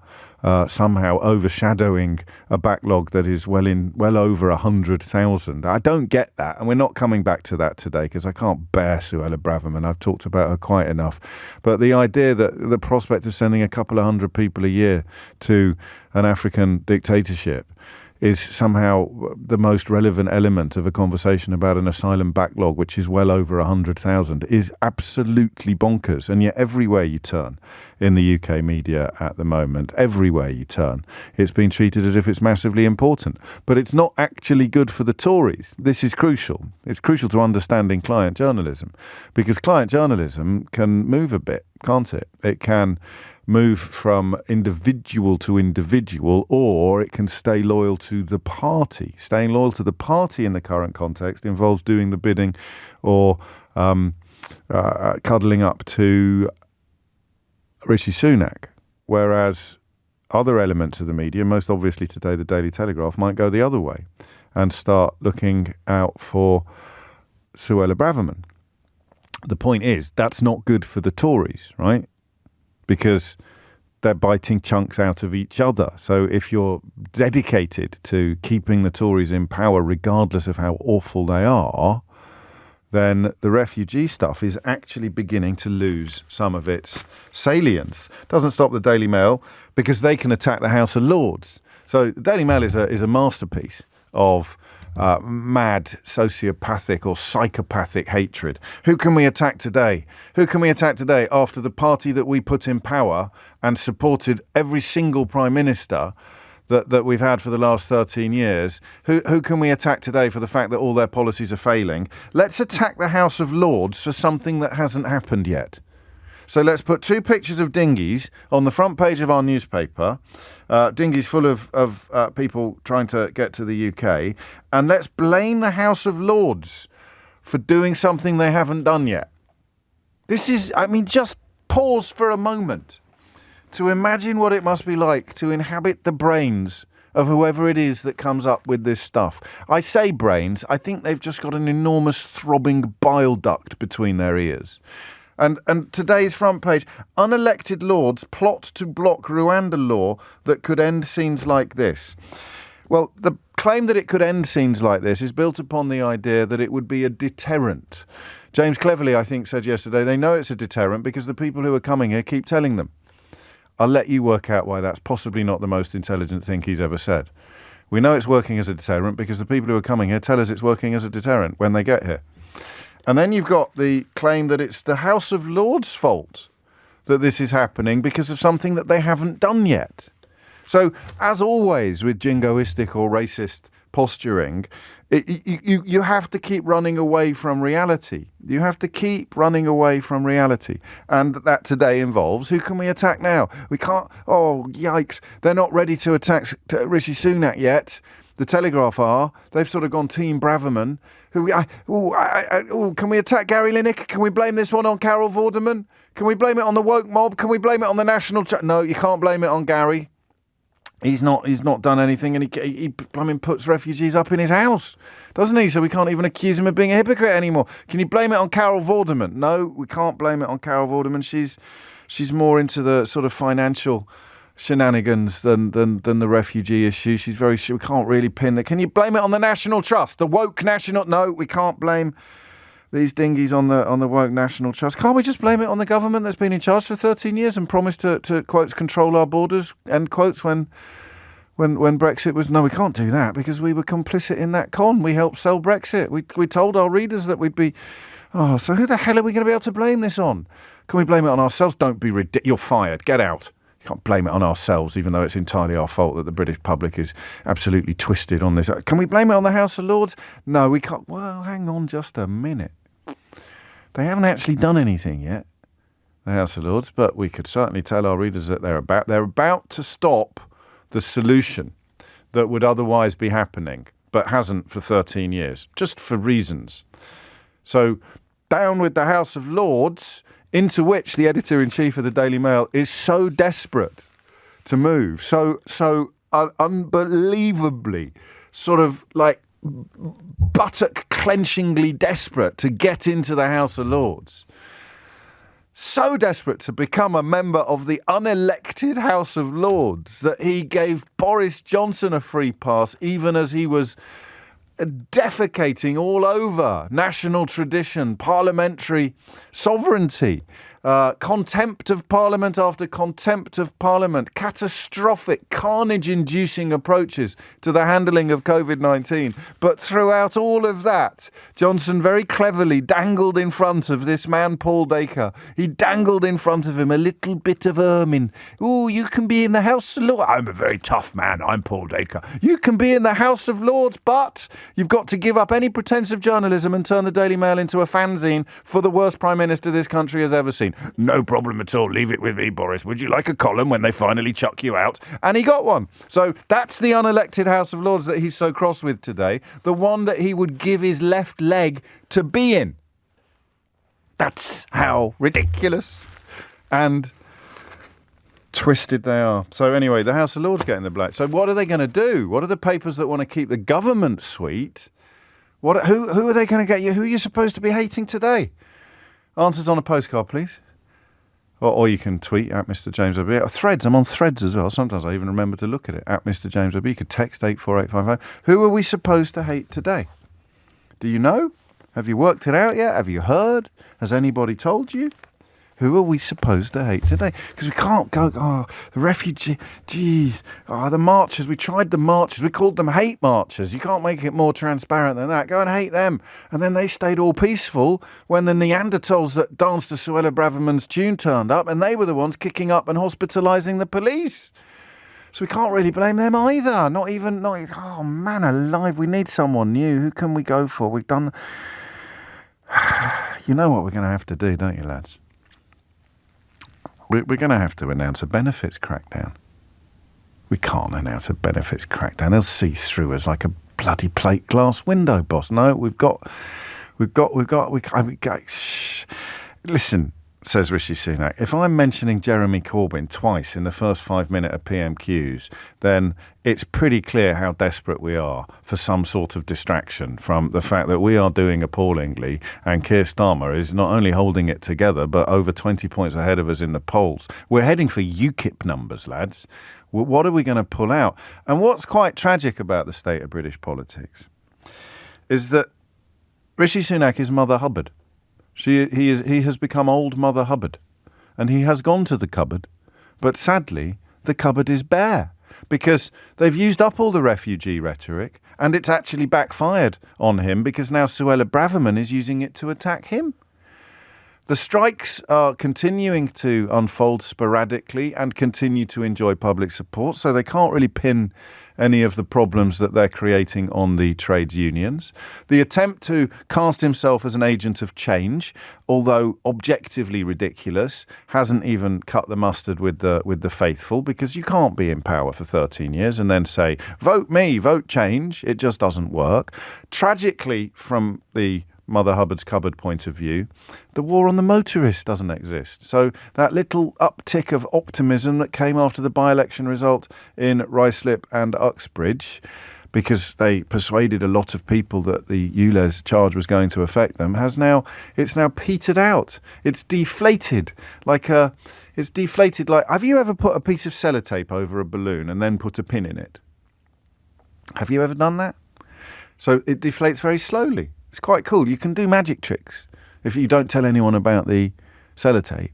somehow overshadowing a backlog that is well over 100,000. I don't get that, and we're not coming back to that today because I can't bear Suella Braverman. I've talked about her quite enough. But the idea that the prospect of sending a couple of hundred people a year to an African dictatorship is somehow the most relevant element of a conversation about an asylum backlog, which is well over 100,000, is absolutely bonkers. And yet everywhere you turn in the UK media at the moment, everywhere you turn, it's been treated as if it's massively important. But it's not actually good for the Tories. This is crucial. It's crucial to understanding client journalism, because client journalism can move a bit, can't it? It can move from individual to individual, or it can stay loyal to the party. Staying loyal to the party in the current context involves doing the bidding or cuddling up to Rishi Sunak, whereas other elements of the media, most obviously today the Daily Telegraph, might go the other way and start looking out for Suella Braverman. The point is, that's not good for the Tories, right? Because they're biting chunks out of each other. So if you're dedicated to keeping the Tories in power, regardless of how awful they are, then the refugee stuff is actually beginning to lose some of its salience. Doesn't stop the Daily Mail, because they can attack the House of Lords. So the Daily Mail is a masterpiece of mad sociopathic or psychopathic hatred. Who can we attack today? Who can we attack today after the party that we put in power and supported every single Prime Minister that we've had for the last 13 years? Who can we attack today for the fact that all their policies are failing? Let's attack the House of Lords for something that hasn't happened yet. So let's put 2 pictures of dinghies on the front page of our newspaper, dinghies full of people trying to get to the UK, and let's blame the House of Lords for doing something they haven't done yet. This is, just pause for a moment to imagine what it must be like to inhabit the brains of whoever it is that comes up with this stuff. I say brains, I think they've just got an enormous throbbing bile duct between their ears. And today's front page, unelected Lords plot to block Rwanda law that could end scenes like this. Well, the claim that it could end scenes like this is built upon the idea that it would be a deterrent. James cleverly, I think, said yesterday, they know it's a deterrent because the people who are coming here keep telling them. I'll let you work out why that's possibly not the most intelligent thing he's ever said. We know it's working as a deterrent because the people who are coming here tell us it's working as a deterrent when they get here. And then you've got the claim that it's the House of Lords' fault that this is happening because of something that they haven't done yet. So, as always with jingoistic or racist posturing, you have to keep running away from reality. You have to keep running away from reality. And that today involves, who can we attack now? We can't, oh, yikes, they're not ready to attack Rishi Sunak yet. The Telegraph are. They've sort of gone Team Braverman. Can we attack Gary Lineker? Can we blame this one on Carol Vorderman? Can we blame it on the woke mob? Can we blame it on the national... No, you can't blame it on Gary. He's not done anything, and he puts refugees up in his house, doesn't he? So we can't even accuse him of being a hypocrite anymore. Can you blame it on Carol Vorderman? No, we can't blame it on Carol Vorderman. She's more into the sort of financial shenanigans than the refugee issue. We can't really pin that. Can you blame it on the National Trust, the woke National? No, we can't blame these dinghies on the woke National Trust. Can't we just blame it on the government that's been in charge for 13 years and promised to quotes control our borders, end quotes, when Brexit was... No, we can't do that because we were complicit in that con. We helped sell Brexit. We told our readers that we'd be... Oh, so who the hell are we going to be able to blame this on? Can we blame it on ourselves? Don't be ridiculous. You're fired. Get out. You can't blame it on ourselves, even though it's entirely our fault that the British public is absolutely twisted on this. Can we blame it on the House of Lords? No, we can't. Well, hang on just a minute. They haven't actually done anything yet, the House of Lords, but we could certainly tell our readers that they're about to stop the solution that would otherwise be happening, but hasn't for 13 years, just for reasons. So down with the House of Lords, into which the editor-in-chief of the Daily Mail is so desperate to move, so unbelievably sort of like buttock-clenchingly desperate to get into the House of Lords. So desperate to become a member of the unelected House of Lords that he gave Boris Johnson a free pass even as he was defecating all over national tradition, parliamentary sovereignty, contempt of Parliament after contempt of Parliament, catastrophic, carnage-inducing approaches to the handling of COVID-19. But throughout all of that, Johnson very cleverly dangled in front of this man, Paul Dacre. He dangled in front of him a little bit of ermine. Oh, you can be in the House of Lords. I'm a very tough man. I'm Paul Dacre. You can be in the House of Lords, but you've got to give up any pretense of journalism and turn the Daily Mail into a fanzine for the worst Prime Minister this country has ever seen. No problem at all. Leave it with me, Boris. Would you like a column when they finally chuck you out? And he got one. So that's the unelected House of Lords that he's so cross with today. The one that he would give his left leg to be in. That's how ridiculous and twisted they are. So anyway, the House of Lords get in the black. So what are they going to do? What are the papers that want to keep the government sweet? Who are they going to get you? Who are you supposed to be hating today? Answers on a postcard, please. Or you can tweet at Mr. James OB. Threads, I'm on Threads as well. Sometimes I even remember to look at it, at Mr. James OB. You could text 84855. Who are we supposed to hate today? Do you know? Have you worked it out yet? Have you heard? Has anybody told you? Who are we supposed to hate today? Because we can't go, the refugee, the marchers. We tried the marchers. We called them hate marchers. You can't make it more transparent than that. Go and hate them. And then they stayed all peaceful when the Neanderthals that danced to Suella Braverman's tune turned up, and they were the ones kicking up and hospitalising the police. So we can't really blame them either. Oh man alive, we need someone new. Who can we go for? We've done... You know what we're going to have to do, don't you, lads? We're going to have to announce a benefits crackdown. We can't announce a benefits crackdown. They'll see through us like a bloody plate glass window, boss. No, we've got. Shh. Listen, says Rishi Sunak, if I'm mentioning Jeremy Corbyn twice in the first 5 minutes of PMQs, then it's pretty clear how desperate we are for some sort of distraction from the fact that we are doing appallingly, and Keir Starmer is not only holding it together, but over 20 points ahead of us in the polls. We're heading for UKIP numbers, lads. What are we going to pull out? And what's quite tragic about the state of British politics is that Rishi Sunak is Mother Hubbard. He has become old Mother Hubbard, and he has gone to the cupboard, but sadly the cupboard is bare because they've used up all the refugee rhetoric, and it's actually backfired on him because now Suella Braverman is using it to attack him. The strikes are continuing to unfold sporadically and continue to enjoy public support, so they can't really pin any of the problems that they're creating on the trades unions. The attempt to cast himself as an agent of change, although objectively ridiculous, hasn't even cut the mustard with the faithful, because you can't be in power for 13 years and then say, vote me, vote change. It just doesn't work. Tragically, from the Mother Hubbard's cupboard point of view, the war on the motorist doesn't exist. So that little uptick of optimism that came after the by-election result in Ruislip and Uxbridge, because they persuaded a lot of people that the ULEZ charge was going to affect them, it's now petered out. It's deflated like have you ever put a piece of sellotape over a balloon and then put a pin in it? Have you ever done that? So it deflates very slowly. It's quite cool. You can do magic tricks if you don't tell anyone about the sellotape.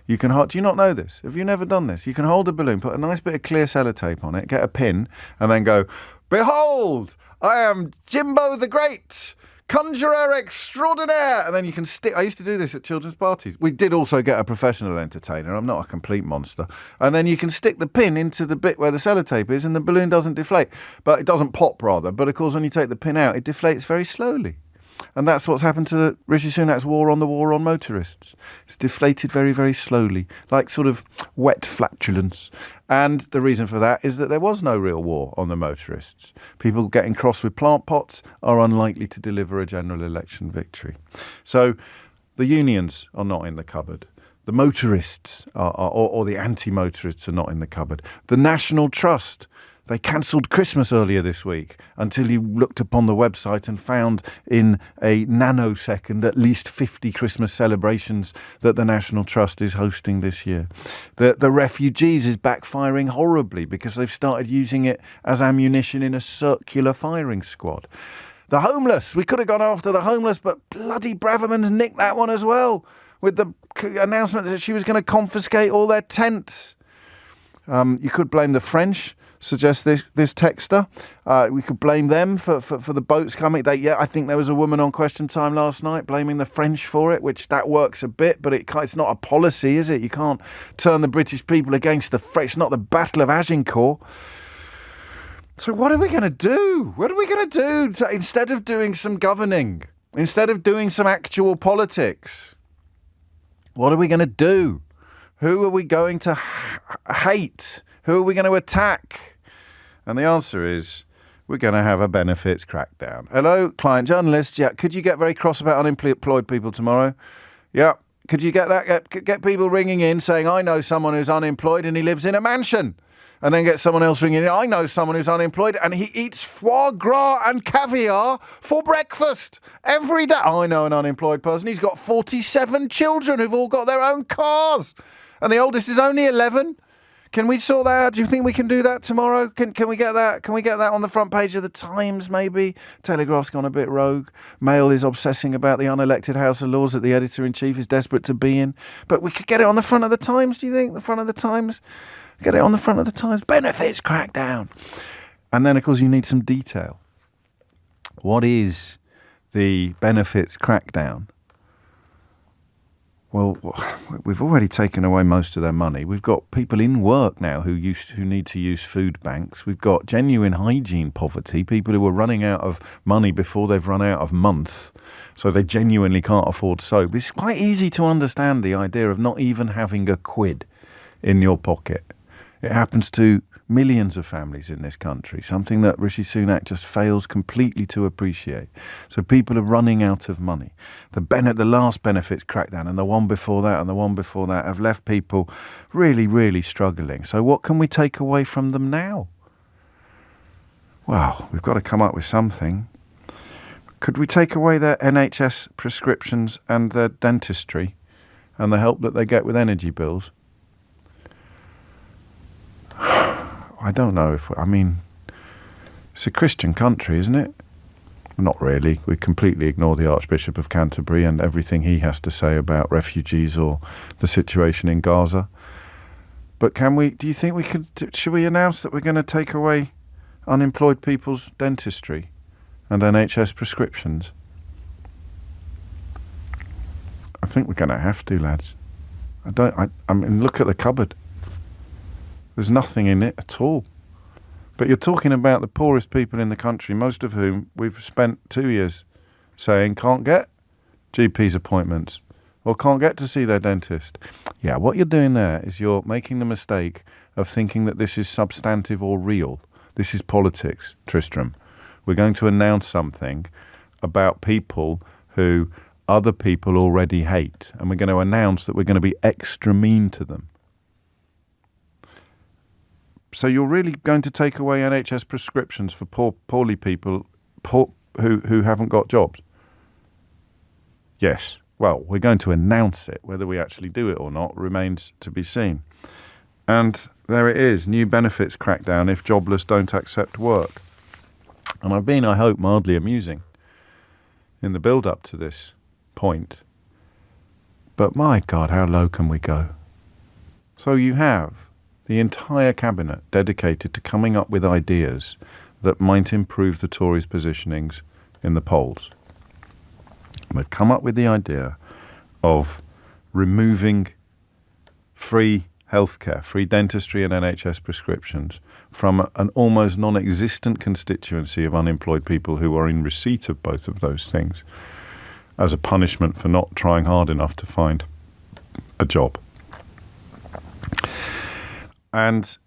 You can do you not know this? Have you never done this? You can hold a balloon, put a nice bit of clear sellotape on it, get a pin, and then go, behold, I am Jimbo the Great, conjurer extraordinaire. And then you can stick. I used to do this at children's parties. We did also get a professional entertainer. I'm not a complete monster. And then you can stick the pin into the bit where the sellotape is, and the balloon doesn't deflate. But it doesn't pop, rather. But of course, when you take the pin out, it deflates very slowly. And that's what's happened to Rishi Sunak's war on motorists. It's deflated very, very slowly, like sort of wet flatulence. And the reason for that is that there was no real war on the motorists. People getting cross with plant pots are unlikely to deliver a general election victory. So the unions are not in the cupboard. The motorists or the anti-motorists are not in the cupboard. The National Trust, they cancelled Christmas earlier this week until you looked upon the website and found in a nanosecond at least 50 Christmas celebrations that the National Trust is hosting this year. The refugees is backfiring horribly because they've started using it as ammunition in a circular firing squad. The homeless, we could have gone after the homeless, but bloody Braverman's nicked that one as well with the announcement that she was going to confiscate all their tents. You could blame the French, suggests this texter. We could blame them for the boats coming. I think there was a woman on Question Time last night blaming the French for it, which that works a bit, but it's not a policy, is it? You can't turn the British people against the French. It's not the Battle of Agincourt. So what are we going to do? What are we going to do instead of doing some governing? Instead of doing some actual politics? What are we going to do? Who are we going to hate? Who are we going to attack? And the answer is, we're going to have a benefits crackdown. Hello, client journalists. Yeah, could you get very cross about unemployed people tomorrow? Yeah, could you get that? Get people ringing in saying, I know someone who's unemployed and he lives in a mansion. And then get someone else ringing in, I know someone who's unemployed and he eats foie gras and caviar for breakfast every day. I know an unemployed person. He's got 47 children who've all got their own cars. And the oldest is only 11. Can we sort that out? Do you think we can do that tomorrow? Can we get that? Can we get that on the front page of the Times, maybe? Telegraph's gone a bit rogue. Mail is obsessing about the unelected House of Lords that the editor-in-chief is desperate to be in. But we could get it on the front of the Times, do you think? The front of the Times? Get it on the front of the Times. Benefits crackdown. And then, of course, you need some detail. What is the benefits crackdown? Well, we've already taken away most of their money. We've got people in work now who need to use food banks. We've got genuine hygiene poverty, people who are running out of money before they've run out of months, so they genuinely can't afford soap. It's quite easy to understand the idea of not even having a quid in your pocket. It happens to millions of families in this country, something that Rishi Sunak just fails completely to appreciate. So people are running out of money. The last benefits crackdown and the one before that and the one before that have left people really, really struggling. So what can we take away from them now? Well, we've got to come up with something. Could we take away their NHS prescriptions and their dentistry and the help that they get with energy bills? I don't know it's a Christian country, isn't it? Not really. We completely ignore the Archbishop of Canterbury and everything he has to say about refugees or the situation in Gaza. But do you think should we announce that we're going to take away unemployed people's dentistry and NHS prescriptions? I think we're going to have to, lads. Look at the cupboard. There's nothing in it at all. But you're talking about the poorest people in the country, most of whom we've spent 2 years saying can't get GP's appointments or can't get to see their dentist. Yeah, what you're doing there is you're making the mistake of thinking that this is substantive or real. This is politics, Tristram. We're going to announce something about people who other people already hate, and we're going to announce that we're going to be extra mean to them. So you're really going to take away NHS prescriptions for poorly people who haven't got jobs? Yes. Well, we're going to announce it. Whether we actually do it or not remains to be seen. And there it is, new benefits crackdown if jobless don't accept work. And I've been, I hope, mildly amusing in the build-up to this point. But my God, how low can we go? So you have the entire cabinet dedicated to coming up with ideas that might improve the Tories' positionings in the polls. And they've come up with the idea of removing free healthcare, free dentistry and NHS prescriptions from an almost non-existent constituency of unemployed people who are in receipt of both of those things as a punishment for not trying hard enough to find a job. And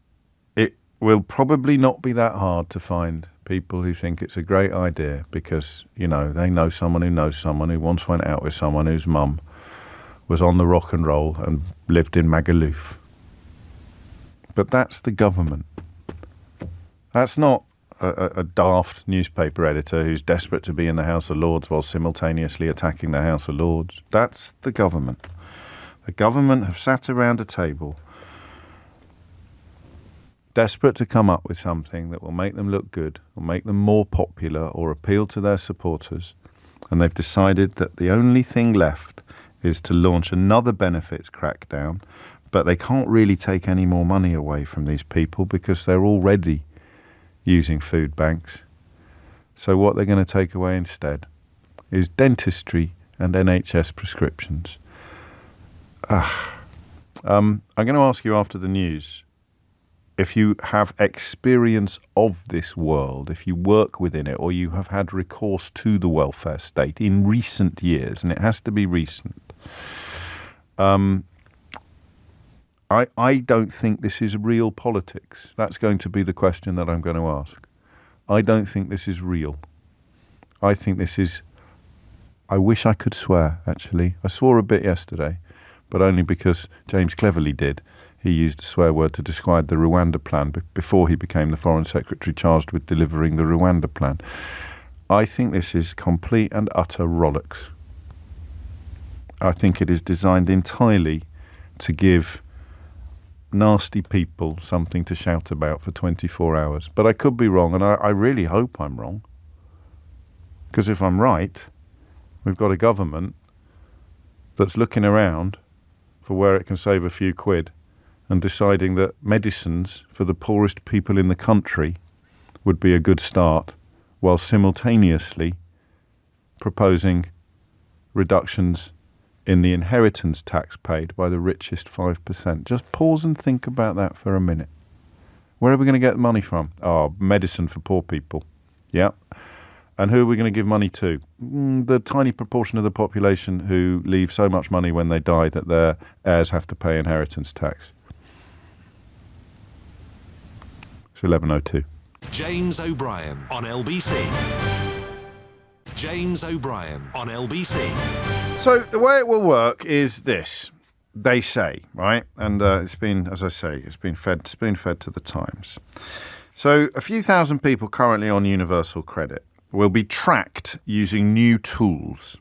it will probably not be that hard to find people who think it's a great idea because, they know someone who once went out with someone whose mum was on the rock and roll and lived in Magaluf. But that's the government. That's not a daft newspaper editor who's desperate to be in the House of Lords while simultaneously attacking the House of Lords. That's the government. The government have sat around a table desperate to come up with something that will make them look good, or make them more popular, or appeal to their supporters. And they've decided that the only thing left is to launch another benefits crackdown, but they can't really take any more money away from these people because they're already using food banks. So what they're going to take away instead is dentistry and NHS prescriptions. I'm going to ask you after the news if you have experience of this world, if you work within it, or you have had recourse to the welfare state in recent years, and it has to be recent. I don't think this is real politics. That's going to be the question that I'm going to ask. I don't think this is real. I think this is... I wish I could swear, actually. I swore a bit yesterday, but only because James Cleverly did. He used a swear word to describe the Rwanda plan before he became the Foreign Secretary charged with delivering the Rwanda plan. I think this is complete and utter rollocks. I think it is designed entirely to give nasty people something to shout about for 24 hours. But I could be wrong, and I really hope I'm wrong. Because if I'm right, we've got a government that's looking around for where it can save a few quid and deciding that medicines for the poorest people in the country would be a good start, while simultaneously proposing reductions in the inheritance tax paid by the richest 5%. Just pause and think about that for a minute. Where are we going to get the money from? Oh, medicine for poor people. Yeah. And who are we going to give money to? The tiny proportion of the population who leave so much money when they die that their heirs have to pay inheritance tax. It's 11:02. James O'Brien on LBC. James O'Brien on LBC. So the way it will work is this. They say, right? And it's been, as I say, it's been fed to the Times. So a few thousand people currently on universal credit will be tracked using new tools.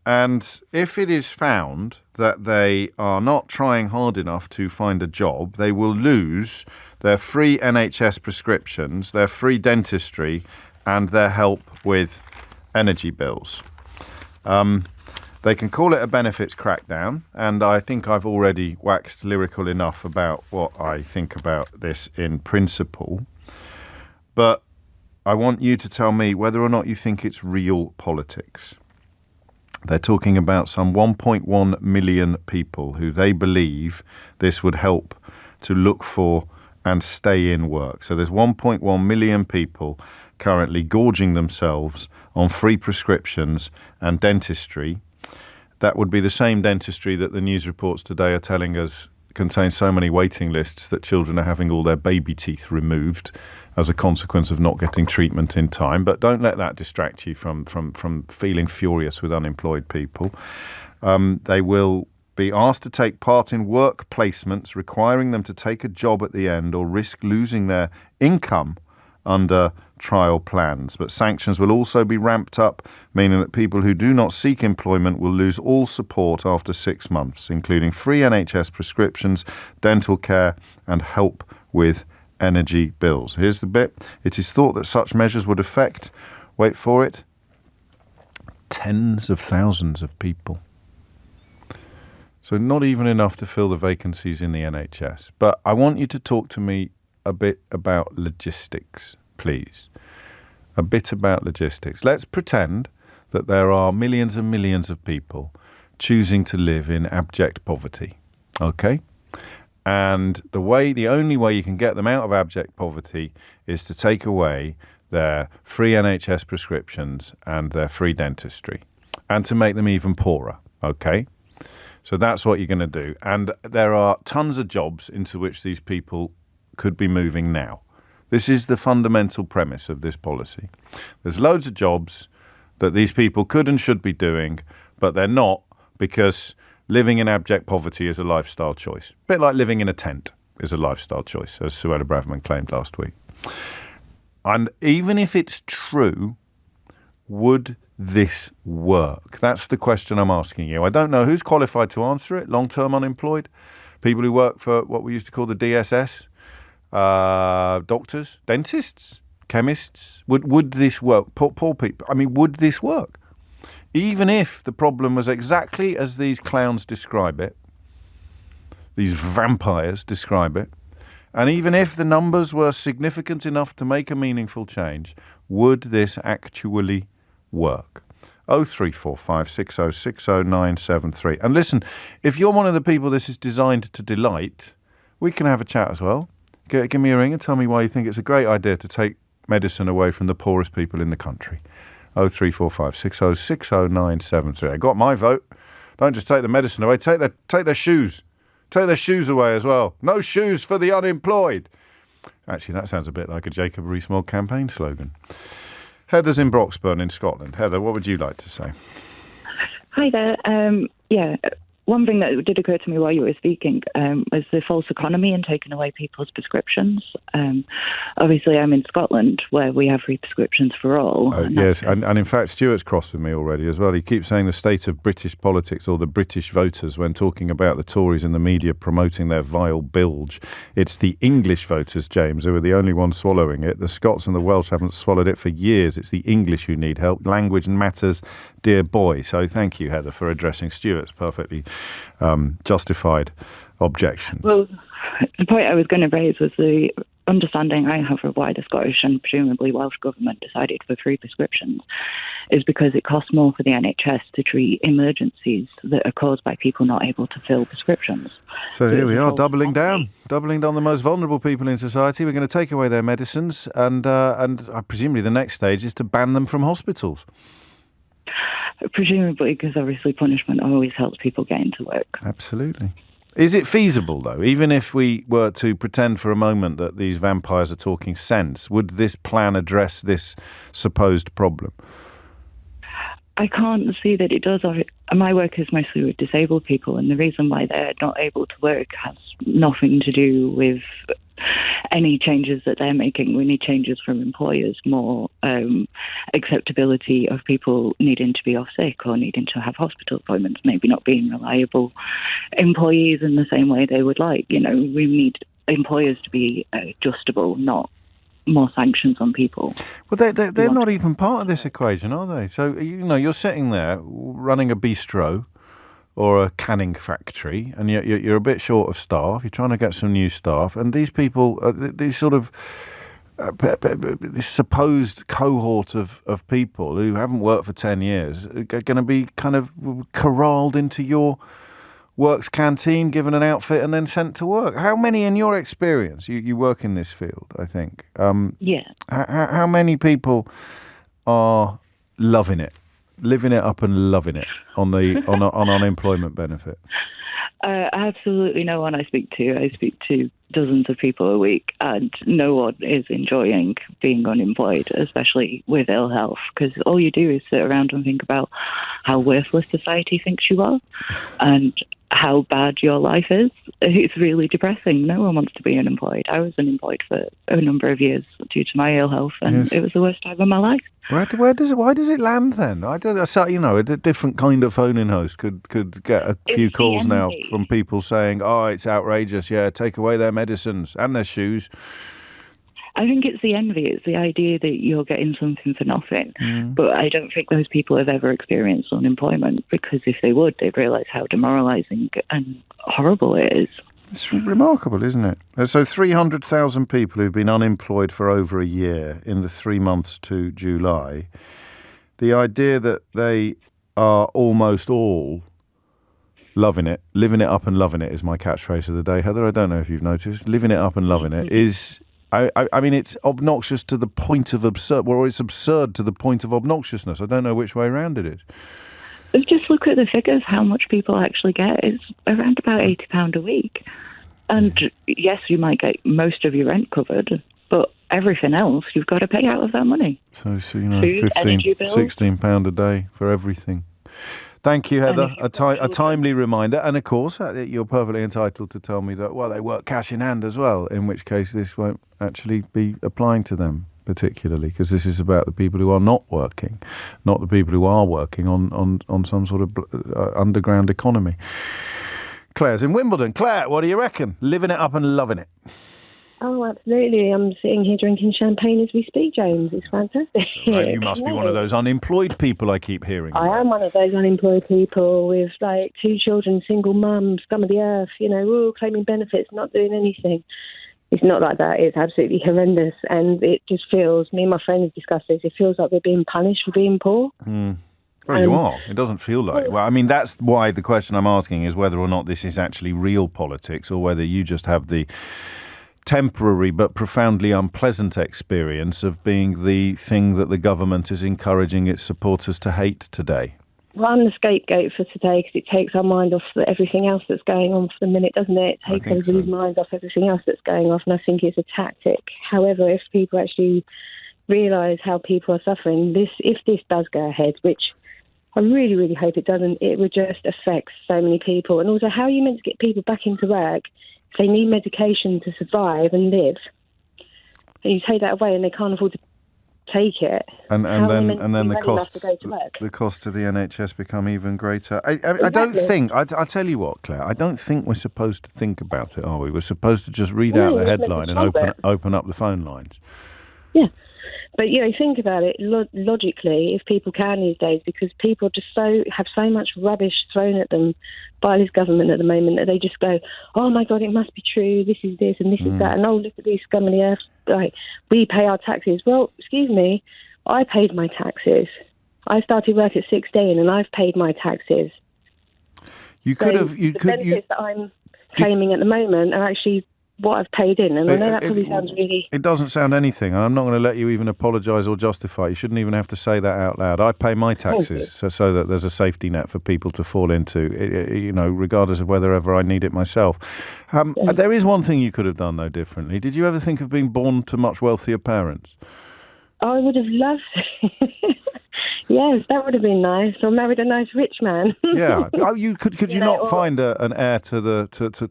And if it is found that they are not trying hard enough to find a job, they will lose their free NHS prescriptions, their free dentistry, and their help with energy bills. They can call it a benefits crackdown, and I think I've already waxed lyrical enough about what I think about this in principle. But I want you to tell me whether or not you think it's real politics. They're talking about some 1.1 million people who they believe this would help to look for and stay in work. So there's 1.1 million people currently gorging themselves on free prescriptions and dentistry. That would be the same dentistry that the news reports today are telling us contains so many waiting lists that children are having all their baby teeth removed as a consequence of not getting treatment in time. But don't let that distract you from feeling furious with unemployed people. They will be asked to take part in work placements, requiring them to take a job at the end or risk losing their income under trial plans. But sanctions will also be ramped up, meaning that people who do not seek employment will lose all support after 6 months, including free NHS prescriptions, dental care, and help with energy bills. Here's the bit. It is thought that such measures would affect, wait for it, tens of thousands of people. So not even enough to fill the vacancies in the NHS. But I want you to talk to me a bit about logistics, please. A bit about logistics. Let's pretend that there are millions and millions of people choosing to live in abject poverty, okay? And the only way you can get them out of abject poverty is to take away their free NHS prescriptions and their free dentistry, and to make them even poorer, okay? So that's what you're going to do. And there are tons of jobs into which these people could be moving now. This is the fundamental premise of this policy. There's loads of jobs that these people could and should be doing, but they're not, because living in abject poverty is a lifestyle choice. A bit like living in a tent is a lifestyle choice, as Suella Braverman claimed last week. And even if it's true, would this work? That's the question I'm asking you. I don't know who's qualified to answer it. Long-term unemployed, people who work for what we used to call the DSS, doctors, dentists, chemists. Would this work? Poor people. I mean, would this work? Even if the problem was exactly as these clowns describe it, these vampires describe it, and even if the numbers were significant enough to make a meaningful change, would this actually work? 0345 60 60 973. And listen, if you're one of the people this is designed to delight, we can have a chat as well. Give me a ring and tell me why you think it's a great idea to take medicine away from the poorest people in the country. 0345 60 60 973. I got my vote. Don't just take the medicine away. Take their shoes. Take their shoes away as well. No shoes for the unemployed. Actually, that sounds a bit like a Jacob Rees-Mogg campaign slogan. Heather's in Broxburn in Scotland. Heather, what would you like to say? Hi there. one thing that did occur to me while you were speaking was the false economy and taking away people's prescriptions. Obviously, I'm in Scotland, where we have free prescriptions for all. Yes, and in fact, Stuart's crossed with me already as well. He keeps saying the state of British politics or the British voters when talking about the Tories in the media promoting their vile bilge. It's the English voters, James, who are the only ones swallowing it. The Scots and the Welsh haven't swallowed it for years. It's the English who need help. Language matters, dear boy. So thank you, Heather, for addressing Stuart's perfectly justified objections. Well, the point I was going to raise was the understanding I have of why the Scottish and presumably Welsh government decided for free prescriptions is because it costs more for the NHS to treat emergencies that are caused by people not able to fill prescriptions. So here we are, doubling down the most vulnerable people in society. We're going to take away their medicines, and presumably the next stage is to ban them from hospitals. Presumably, because obviously punishment always helps people get into work. Absolutely. Is it feasible, though, even if we were to pretend for a moment that these vampires are talking sense, would this plan address this supposed problem? I can't see that it does. My work is mostly with disabled people, and the reason why they're not able to work has nothing to do with any changes that they're making. We need changes from employers, more acceptability of people needing to be off sick or needing to have hospital appointments, maybe not being reliable employees in the same way they would like. You know, we need employers to be adjustable, not more sanctions on people. Well, they're not even part of this equation, are they? So, you know, you're sitting there running a bistro or a canning factory, and you're a bit short of staff. You're trying to get some new staff, and these people, these sort of this supposed cohort of people who haven't worked for 10 years are going to be kind of corralled into your works canteen, given an outfit, and then sent to work. How many, in your experience, you work in this field, I think. Yeah. How many people are loving it? Living it up and loving it on unemployment benefit? Absolutely no one I speak to. I speak to dozens of people a week, and no one is enjoying being unemployed, especially with ill health, because all you do is sit around and think about how worthless society thinks you are and how bad your life is. It's really depressing. No one wants to be unemployed. I was unemployed for a number of years due to my ill health, and It was the worst time of my life. Why does it land then? A different kind of phoning host could get a few calls now from people saying, "Oh, it's outrageous. Yeah, take away their medicines and their shoes." I think it's the envy. It's the idea that you're getting something for nothing. But I don't think those people have ever experienced unemployment, because if they would, they'd realise how demoralising and horrible it is. It's remarkable, isn't it? So 300,000 people who've been unemployed for over a year in the 3 months to July. The idea that they are almost all loving it, living it up and loving it is my catchphrase of the day, Heather. I don't know if you've noticed. Living it up and loving it is... I mean, it's obnoxious to the point of absurd, or it's absurd to the point of obnoxiousness. I don't know which way around it is. Just look at the figures, how much people actually get. It's around about £80 a week. And yes, you might get most of your rent covered, but everything else, you've got to pay out of that money. So you know, food, £16 a day for everything. Thank you, Heather. A timely reminder. And of course, you're perfectly entitled to tell me that, well, they work cash in hand as well, in which case this won't actually be applying to them particularly, because this is about the people who are not working, not the people who are working on some sort of underground economy. Claire's in Wimbledon. Claire, what do you reckon? Living it up and loving it. Oh, absolutely. I'm sitting here drinking champagne as we speak, James. It's fantastic. Right, you must be one of those unemployed people I keep hearing about. I am one of those unemployed people with, 2 children, single mum, scum of the earth, all claiming benefits, not doing anything. It's not like that. It's absolutely horrendous. And it just feels, me and my friend have discussed this, it feels like we're being punished for being poor. Well, you are. It doesn't feel like it. Well, I mean, that's why the question I'm asking is whether or not this is actually real politics, or whether you just have the temporary but profoundly unpleasant experience of being the thing that the government is encouraging its supporters to hate today. Well, I'm the scapegoat for today, because it takes our mind off everything else that's going on for the minute, doesn't it? It takes everybody's mind off everything else that's going off, and I think it's a tactic. However, if people actually realise how people are suffering, if this does go ahead, which I really, really hope it doesn't. It would just affect so many people. And also, how are you meant to get people back into work if they need medication to survive and live? And you take that away and they can't afford to take it. And then the costs to the NHS become even greater. I don't think, I'll tell you what, Claire, I don't think we're supposed to think about it, are we? We're supposed to just read out the headline and open up the phone lines. Yeah. But, think about it logically, if people can these days, because people just have so much rubbish thrown at them by this government at the moment that they just go, oh, my God, it must be true, this is this and this is that, and oh, look at these scum of the earth, like, we pay our taxes. Well, excuse me, I paid my taxes. I started work at 16 and I've paid my taxes. The benefits that I'm claiming at the moment are actually what I've paid in, and I know that probably sounds really... It doesn't sound anything, and I'm not going to let you even apologise or justify. You shouldn't even have to say that out loud. I pay my taxes so that there's a safety net for people to fall into, regardless of whether ever I need it myself. There is one thing you could have done, though, differently. Did you ever think of being born to much wealthier parents? I would have loved it. Yes, that would have been nice. Or married a nice rich man. Yeah. Oh, could you not find an heir to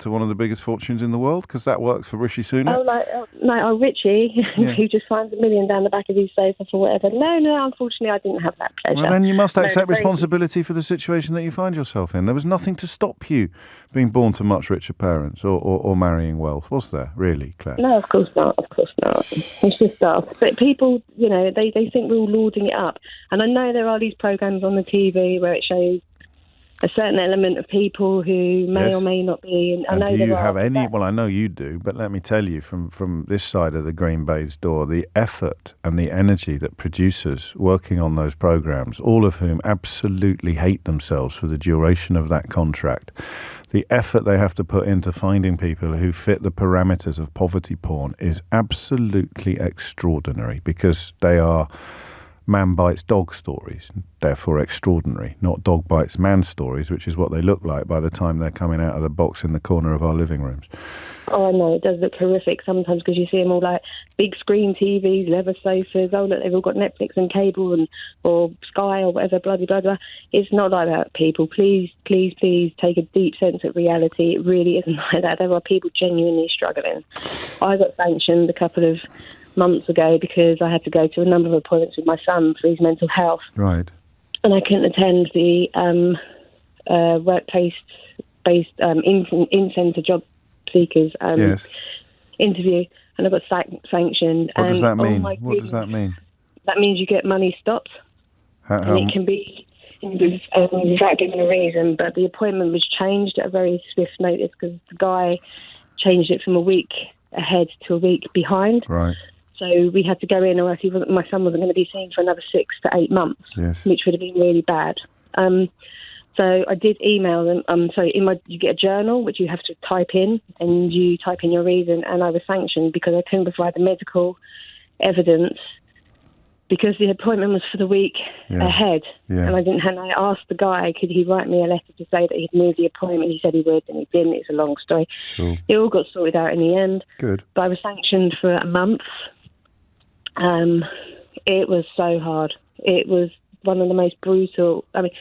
one of the biggest fortunes in the world? Because that works for Rishi Sunak. Richie, who just finds $1 million down the back of his sofa for whatever. No, unfortunately, I didn't have that pleasure. Well, then you must accept responsibility for the situation that you find yourself in. There was nothing to stop you being born to much richer parents or marrying wealth, was there, really, Claire? No, of course not. It's just stuff. But people, they think we're all lording it up. And I know there are these programmes on the TV where it shows a certain element of people who may or may not be. And I know do you have any? Well, I know you do, but let me tell you, from this side of the green baize door, the effort and the energy that producers working on those programmes, all of whom absolutely hate themselves for the duration of that contract, the effort they have to put into finding people who fit the parameters of poverty porn is absolutely extraordinary, because they are man bites dog stories, therefore extraordinary, not dog bites man stories, which is what they look like by the time they're coming out of the box in the corner of our living rooms. Oh, I know, it does look horrific sometimes, because you see them all like big screen TVs, leather sofas, oh look, they've all got Netflix and cable or Sky or whatever, blah, blah, blah, blah. It's not like that, people. Please, please, please take a deep sense of reality. It really isn't like that. There are people genuinely struggling. I got sanctioned a couple of months ago because I had to go to a number of appointments with my son for his mental health. Right. And I couldn't attend the workplace-based in-centre job seekers interview, and I got sanctioned. What does that mean? What does that mean? That means you get money stopped. And it can be without giving a reason, but the appointment was changed at a very swift notice because the guy changed it from a week ahead to a week behind. Right. So we had to go in, or else my son wasn't going to be seen for another 6 to 8 months, which would have been really bad. So I did email them. You get a journal, which you have to type in, and you type in your reason, and I was sanctioned because I couldn't provide the medical evidence because the appointment was for the week ahead. Yeah. And I asked the guy, could he write me a letter to say that he'd moved the appointment? He said he would, and he didn't. It's a long story. Sure. It all got sorted out in the end. Good. But I was sanctioned for a month. It was so hard. It was one of the most brutal. I mean,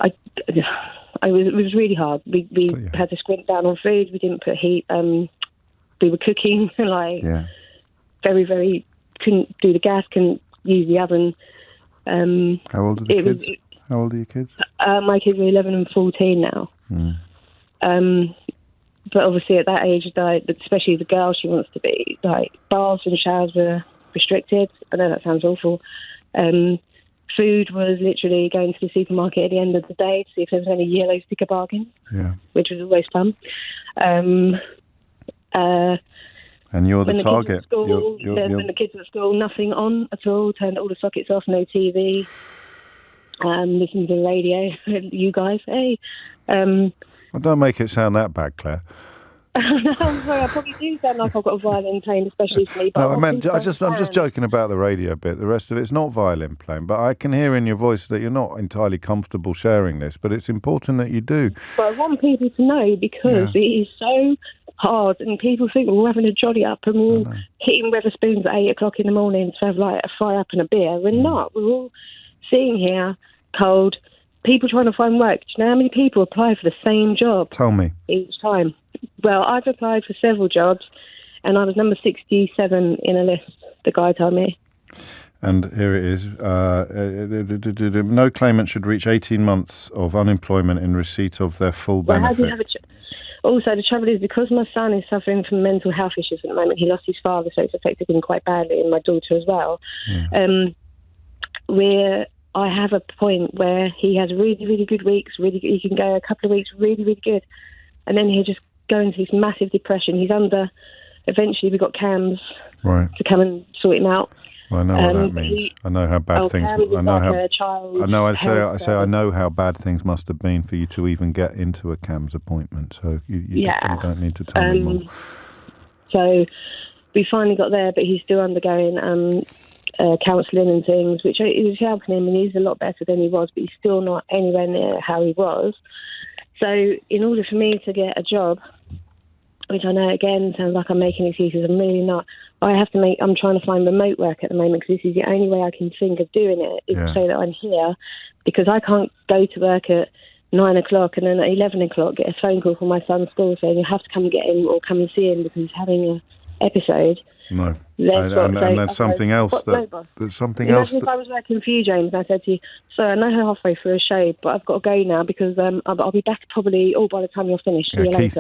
it was really hard. We had to squint down on food. We didn't put heat. We were cooking very, very. Couldn't do the gas. Couldn't use the oven. How old are the kids? How old are your kids? My kids are 11 and 14 now. But obviously at that age, especially the girl she wants to be, baths and showers were restricted. I know that sounds awful. Food was literally going to the supermarket at the end of the day to see if there was any yellow sticker bargain, which was always fun. And you're the target. When the kids at school, nothing on at all, turned all the sockets off, no TV, listening to the radio, you guys, hey. Well, don't make it sound that bad, Claire. No, I'm sorry, I probably do sound like I've got a violin playing, especially for me. But I'm just joking about the radio bit. The rest of it's not violin playing, but I can hear in your voice that you're not entirely comfortable sharing this, but it's important that you do. But I want people to know, because it is so hard, and people think we're all having a jolly up and we're all hitting Wetherspoons at 8 o'clock in the morning to have like a fry up and a beer. We're not. We're all sitting here cold, people trying to find work. Do you know how many people apply for the same job? Tell me. Each time. Well, I've applied for several jobs, and I was number 67 in a list, the guy told me. And here it is. No claimant should reach 18 months of unemployment in receipt of their full benefit. Also, the trouble is, because my son is suffering from mental health issues at the moment, he lost his father, so it's affected him quite badly, and my daughter as well. Yeah. I have a point where he has really, really good weeks. He can go a couple of weeks really, really good, and then he'll just go into this massive depression. He's under. Eventually, we got CAMS to come and sort him out. Well, I know what that means. I know how bad things. I know how bad things must have been for you to even get into a CAMS appointment. So you don't need to tell me more. So we finally got there, but he's still undergoing counselling and things, which is helping him, and he's a lot better than he was, but he's still not anywhere near how he was. So in order for me to get a job, which I know again sounds like I'm making excuses, I'm really not. I'm trying to find remote work at the moment, because this is the only way I can think of doing it, is so that I'm here, because I can't go to work at 9 o'clock and then at 11 o'clock get a phone call from my son's school saying you have to come and get him or come and see him because he's having an episode. No. And that's something else. That's something else. If I was working for you, James, and I said to you, so I know her halfway through a show, but I've got to go now because I'll be back probably by the time you're finished. Yeah, Keith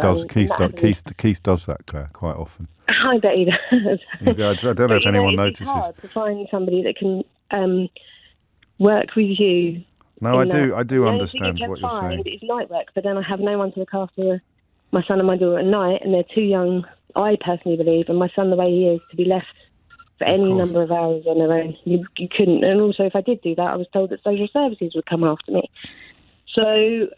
does that, Claire, quite often. I bet he does. I don't know if anyone notices. It's hard to find somebody that can work with you. No, I do understand what you're saying. It's night work, but then I have no one to look after my son and my daughter at night, and they're too young, I personally believe, and my son, the way he is, to be left for any number of hours on their own. You couldn't. And also, if I did do that, I was told that social services would come after me. So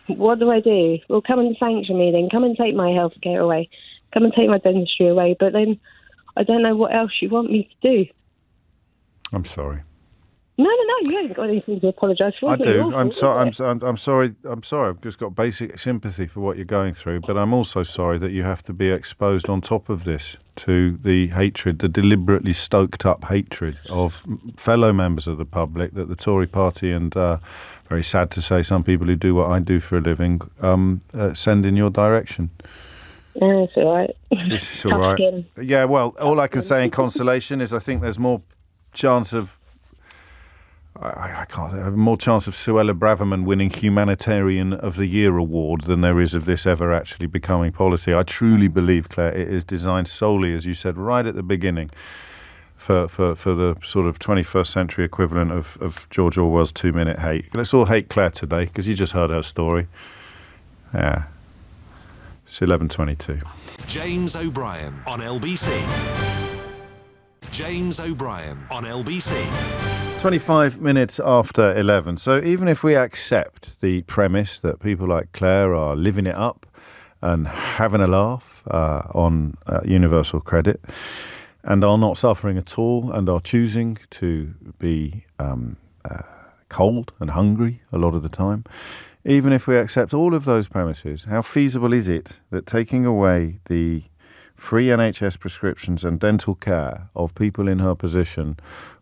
what do I do? Well, come and sanction me then. Come and take my healthcare away. Come and take my dentistry away. But then I don't know what else you want me to do. I'm sorry. No, you haven't got anything to apologise for. I do. I'm sorry. I've just got basic sympathy for what you're going through, but I'm also sorry that you have to be exposed on top of this to the hatred, the deliberately stoked up hatred of fellow members of the public that the Tory party and, very sad to say, some people who do what I do for a living send in your direction. Yeah, it's all right. This is all right. Skin. Yeah, well, all I can say in consolation is I think there's more chance of more chance of Suella Braverman winning Humanitarian of the Year award than there is of this ever actually becoming policy. I truly believe, Claire, it is designed solely, as you said right at the beginning, for the sort of 21st century equivalent of George Orwell's 2-minute hate. Let's all hate Claire today, because you just heard her story. Yeah. It's 11:22. James O'Brien on LBC. James O'Brien on LBC. 25 minutes after 11. So even if we accept the premise that people like Claire are living it up and having a laugh on universal credit and are not suffering at all and are choosing to be cold and hungry a lot of the time, even if we accept all of those premises, how feasible is it that taking away the free NHS prescriptions and dental care of people in her position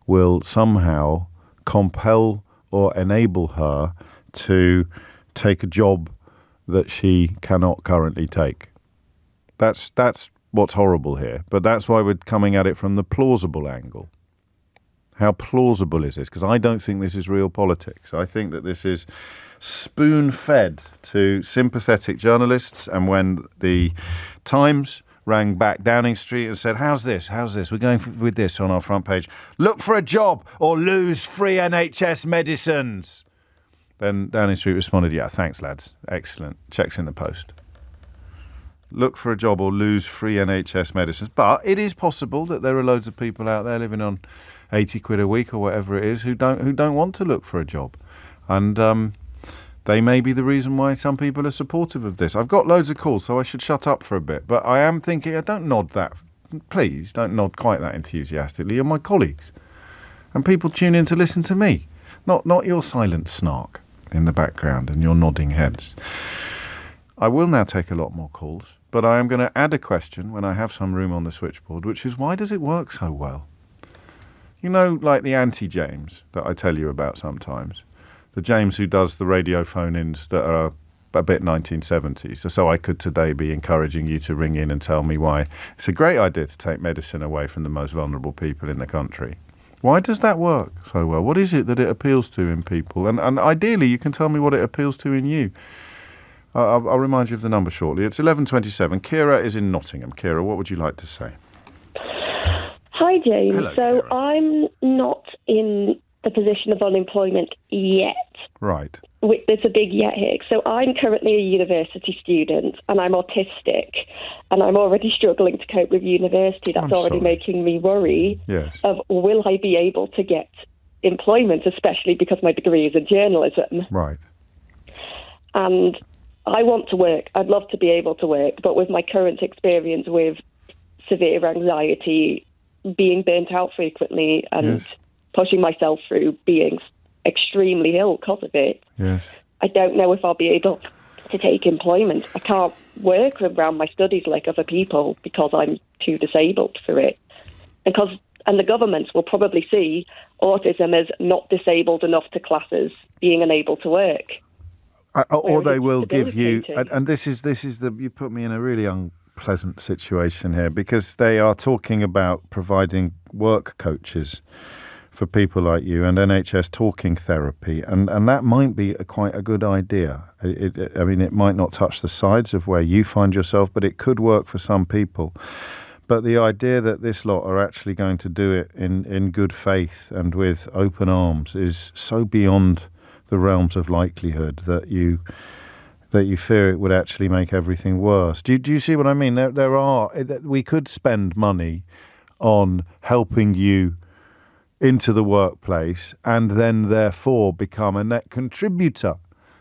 will somehow compel or enable her to take a job that she cannot currently take? That's what's horrible here. But that's why we're coming at it from the plausible angle. How plausible is this? Because I don't think this is real politics. I think that this is spoon-fed to sympathetic journalists, and when the Times rang back Downing Street and said, how's this? We're going with this on our front page. Look for a job or lose free NHS medicines. Then Downing Street responded, yeah, thanks, lads. Excellent. Checks in the post. Look for a job or lose free NHS medicines. But it is possible that there are loads of people out there living on 80 quid a week or whatever it is who don't want to look for a job. And they may be the reason why some people are supportive of this. I've got loads of calls, so I should shut up for a bit. But I am thinking, don't nod that. Please, don't nod quite that enthusiastically. You're my colleagues. And people tune in to listen to me. Not your silent snark in the background and your nodding heads. I will now take a lot more calls, but I am going to add a question when I have some room on the switchboard, which is, why does it work so well? You know, like the anti-James that I tell you about sometimes. The James who does the radio phone-ins that are a bit 1970s. So I could today be encouraging you to ring in and tell me why it's a great idea to take medicine away from the most vulnerable people in the country. Why does that work so well? What is it that it appeals to in people? And ideally, you can tell me what it appeals to in you. I'll remind you of the number shortly. It's 11:27. Kira is in Nottingham. Kira, what would you like to say? Hi, James. Hello, so Kira. I'm not in the position of unemployment yet. Right. There's a big yet here. So I'm currently a university student and I'm autistic and I'm already struggling to cope with university. That's already making me worry of will I be able to get employment, especially because my degree is in journalism. Right. And I want to work. I'd love to be able to work, but with my current experience with severe anxiety, being burnt out frequently and pushing myself through being extremely ill because of it, I don't know if I'll be able to take employment. I can't work around my studies like other people because I'm too disabled for it. And the government will probably see autism as not disabled enough to class as being unable to work. Or they will give you, and this is you put me in a really unpleasant situation here, because they are talking about providing work coaches for people like you and NHS talking therapy, and that might be quite a good idea. I mean, it might not touch the sides of where you find yourself, but it could work for some people. But the idea that this lot are actually going to do it in good faith and with open arms is so beyond the realms of likelihood that you fear it would actually make everything worse. Do you see what I mean? We could spend money on helping you into the workplace and then therefore become a net contributor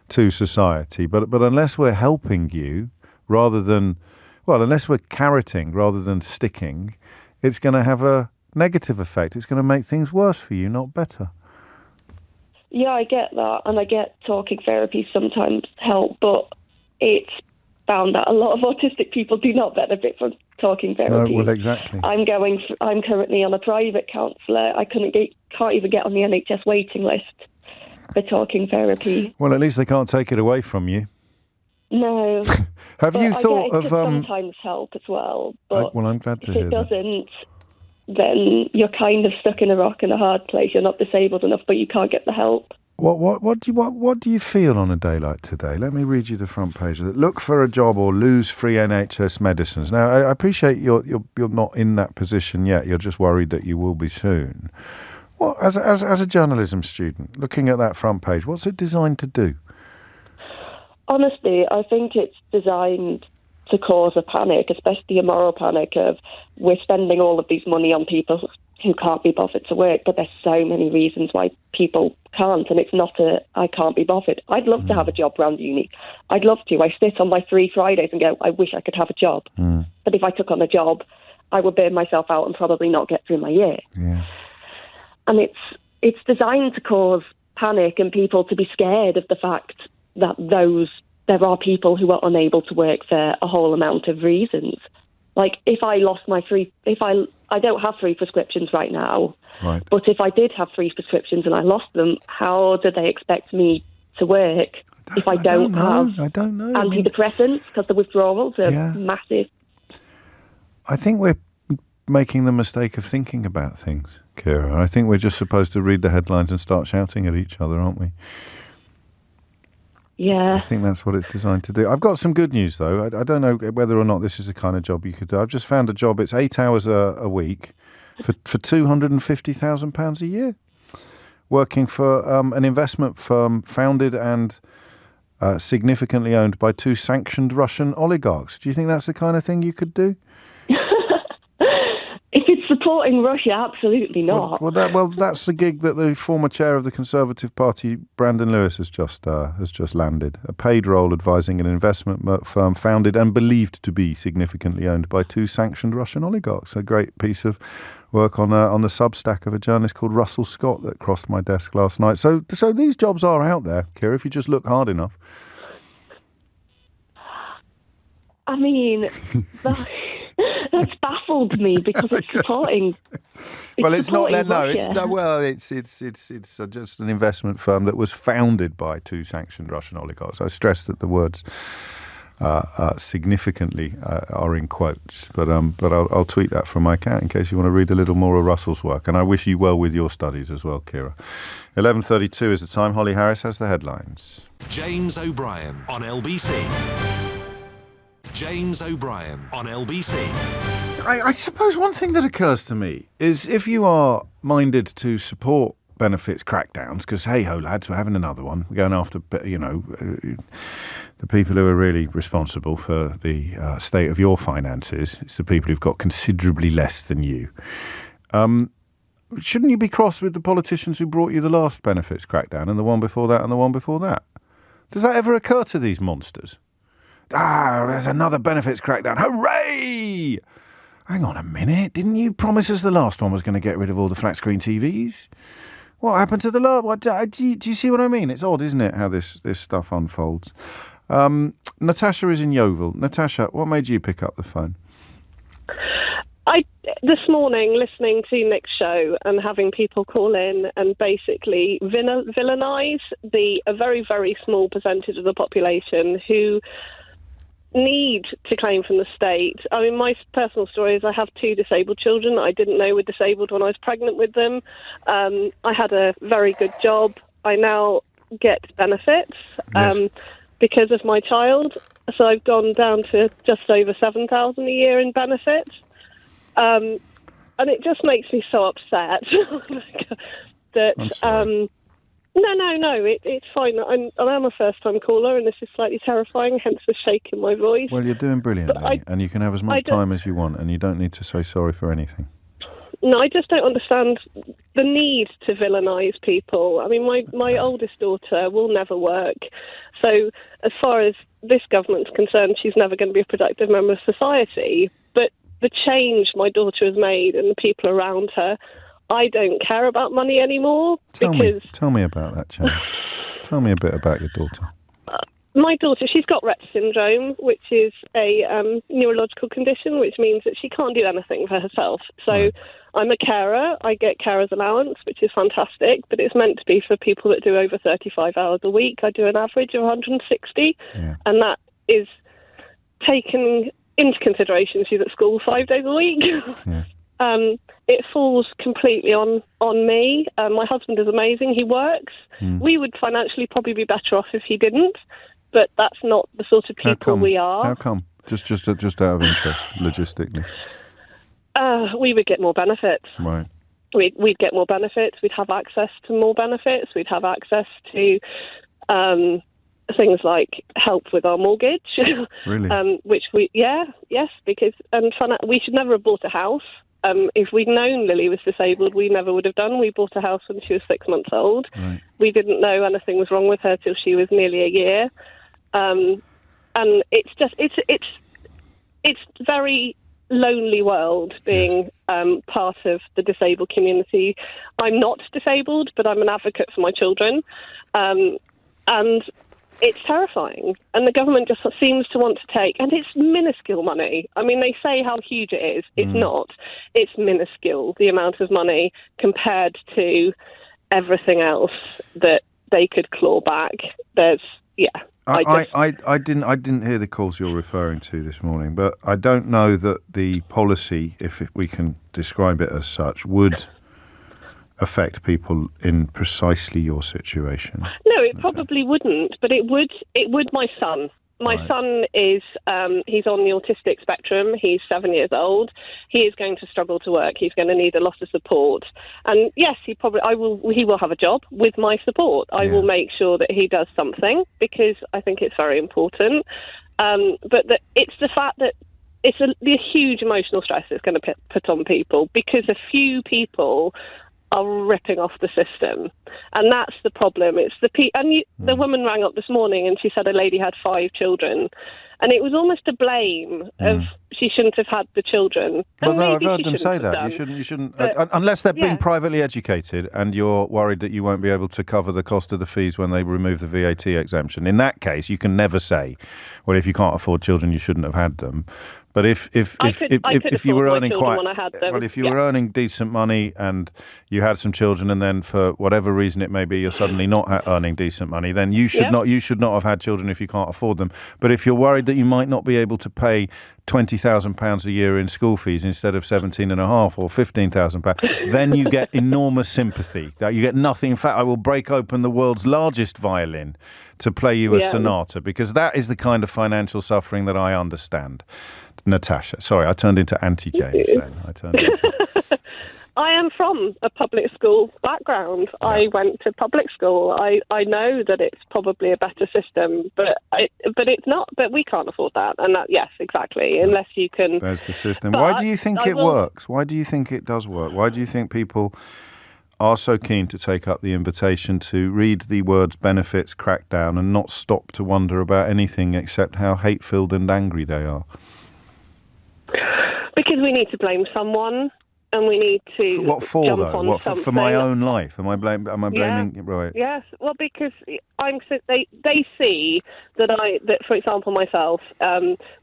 to society. But unless we're helping you unless we're carroting rather than sticking, it's going to have a negative effect. It's going to make things worse for you, not better. Yeah, I get that, and I get talking therapy sometimes help, but it's found that a lot of autistic people do not benefit from talking therapy. No, well, exactly. I'm currently on a private counsellor. I can't even get on the NHS waiting list for talking therapy. Well, at least they can't take it away from you. No. Have you thought of... sometimes help as well, but I'm glad to hear if it that. doesn't, then you're kind of stuck in a rock and a hard place. You're not disabled enough, but you can't get the help. What do you feel on a day like today? Let me read you the front page. Look for a job or lose free NHS medicines. Now, I appreciate you're not in that position yet. You're just worried that you will be soon. Well, as a journalism student, looking at that front page, what's it designed to do? Honestly, I think it's designed to cause a panic, especially a moral panic of we're spending all of these money on people who can't be bothered to work, but there's so many reasons why people can't, and it's not I can't be bothered. I'd love to have a job around uni. I'd love to. I sit on my free Fridays and go, I wish I could have a job. But if I took on a job, I would burn myself out and probably not get through my year. Yeah. And it's designed to cause panic and people to be scared of the fact that there are people who are unable to work for a whole amount of reasons. Like if I lost my I don't have free prescriptions right now, right. But if I did have free prescriptions and I lost them, how do they expect me to work if I don't have antidepressants, because the withdrawals are massive? I think we're making the mistake of thinking about things, Kira. I think we're just supposed to read the headlines and start shouting at each other, aren't we? Yeah. I think that's what it's designed to do. I've got some good news, though. I don't know whether or not this is the kind of job you could do. I've just found a job. It's 8 hours a week for £250,000 a year, working for an investment firm founded and significantly owned by 2 sanctioned Russian oligarchs. Do you think that's the kind of thing you could do? If it's supporting Russia, absolutely not. Well, that's the gig that the former chair of the Conservative Party, Brandon Lewis, has just landed. A paid role advising an investment firm founded and believed to be significantly owned by 2 sanctioned Russian oligarchs. A great piece of work on the Substack of a journalist called Russell Scott that crossed my desk last night. So these jobs are out there, Kira, if you just look hard enough. I mean, That's baffled me because it's supporting. Well, it's not. No, Russia. it's no. Well, it's just an investment firm that was founded by two sanctioned Russian oligarchs. I stress that the words significantly are in quotes, but I'll tweet that from my account in case you want to read a little more of Russell's work. And I wish you well with your studies as well, Kira. 11:32 is the time. Holly Harris has the headlines. James O'Brien on LBC. James O'Brien on LBC. I suppose one thing that occurs to me is if you are minded to support benefits crackdowns, because hey ho lads, we're having another one. We're going after, the people who are really responsible for the state of your finances. It's the people who've got considerably less than you. Shouldn't you be cross with the politicians who brought you the last benefits crackdown and the one before that and the one before that? Does that ever occur to these monsters? There's another benefits crackdown. Hooray! Hang on a minute. Didn't you promise us the last one was going to get rid of all the flat screen TVs? What happened to the last? Do you see what I mean? It's odd, isn't it, how this stuff unfolds? Natasha is in Yeovil. Natasha, what made you pick up the phone? This morning, listening to Nick's show and having people call in and basically villainise a very, very small percentage of the population who need to claim from the state. I mean, my personal story is I have two disabled children that I didn't know were disabled when I was pregnant with them. I had a very good job. I now get benefits because of my child. So I've gone down to just over $7,000 a year in benefits. And it just makes me so upset that... No, it's fine. I am a first-time caller, and this is slightly terrifying, hence the shake in my voice. Well, you're doing brilliantly, and you can have as much time as you want, and you don't need to say sorry for anything. No, I just don't understand the need to villainise people. I mean, my oldest daughter will never work, so as far as this government's concerned, she's never going to be a productive member of society. But the change my daughter has made and the people around her, I don't care about money anymore. Tell me about that, James. Tell me a bit about your daughter. My daughter, she's got Rett syndrome, which is a neurological condition, which means that she can't do anything for herself. So I'm a carer. I get carer's allowance, which is fantastic, but it's meant to be for people that do over 35 hours a week. I do an average of 160, and that is taken into consideration. She's at school 5 days a week. It falls completely on me. My husband is amazing. He works. We would financially probably be better off if he didn't, but that's not the sort of people we are. How come? Just out of interest, logistically. We would get more benefits. Right. We'd get more benefits. We'd have access to more benefits. We'd have access to things like help with our mortgage. Really? Which because we should never have bought a house. If we'd known Lily was disabled, we never would have done. We bought a house when she was 6 months old. Right. We didn't know anything was wrong with her till she was nearly a year. And it's just it's very lonely world being part of the disabled community. I'm not disabled, but I'm an advocate for my children, and it's terrifying. And the government just seems to want to take, and it's minuscule money. I mean, they say how huge it is. It's not. It's minuscule, the amount of money compared to everything else that they could claw back. I didn't hear the calls you're referring to this morning, but I don't know that the policy, if we can describe it as such, would affect people in precisely your situation. No, it probably wouldn't, but it would my son. My son is, he's on the autistic spectrum. He's 7 years old. He is going to struggle to work. He's going to need a lot of support. And yes, he will have a job with my support. I will make sure that he does something because I think it's very important. But it's the fact that it's the huge emotional stress it's going to put on people because a few people are ripping off the system, and that's the problem. It's the woman rang up this morning and she said a lady had 5 children, and it was almost a blame of she shouldn't have had the children. Well, no, I've heard them say that. You shouldn't, unless they're being privately educated and you're worried that you won't be able to cover the cost of the fees when they remove the VAT exemption. In that case, you can never say, well, if you can't afford children, you shouldn't have had them. But if you were earning were earning decent money and you had some children, and then for whatever reason it may be, you're suddenly not earning decent money, then you should not have had children if you can't afford them. But if you're worried that you might not be able to pay £20,000 a year in school fees instead of £17,500 or £15,000, then you get enormous sympathy. You get nothing. In fact, I will break open the world's largest violin to play you a sonata, because that is the kind of financial suffering that I understand. Natasha, sorry, I turned into Anti-James then. I am from a public school background. Yeah. I went to public school. I know that it's probably a better system, but it's not. But we can't afford that. And that, yes, exactly. Unless you can. There's the system. Why do you think it works? Why do you think it does work? Why do you think people are so keen to take up the invitation to read the words benefits crackdown and not stop to wonder about anything except how hate-filled and angry they are? Because we need to blame someone, and we need to jump on something. For my own life? Am I blaming? Right. Yes. Well, because they see that for example, myself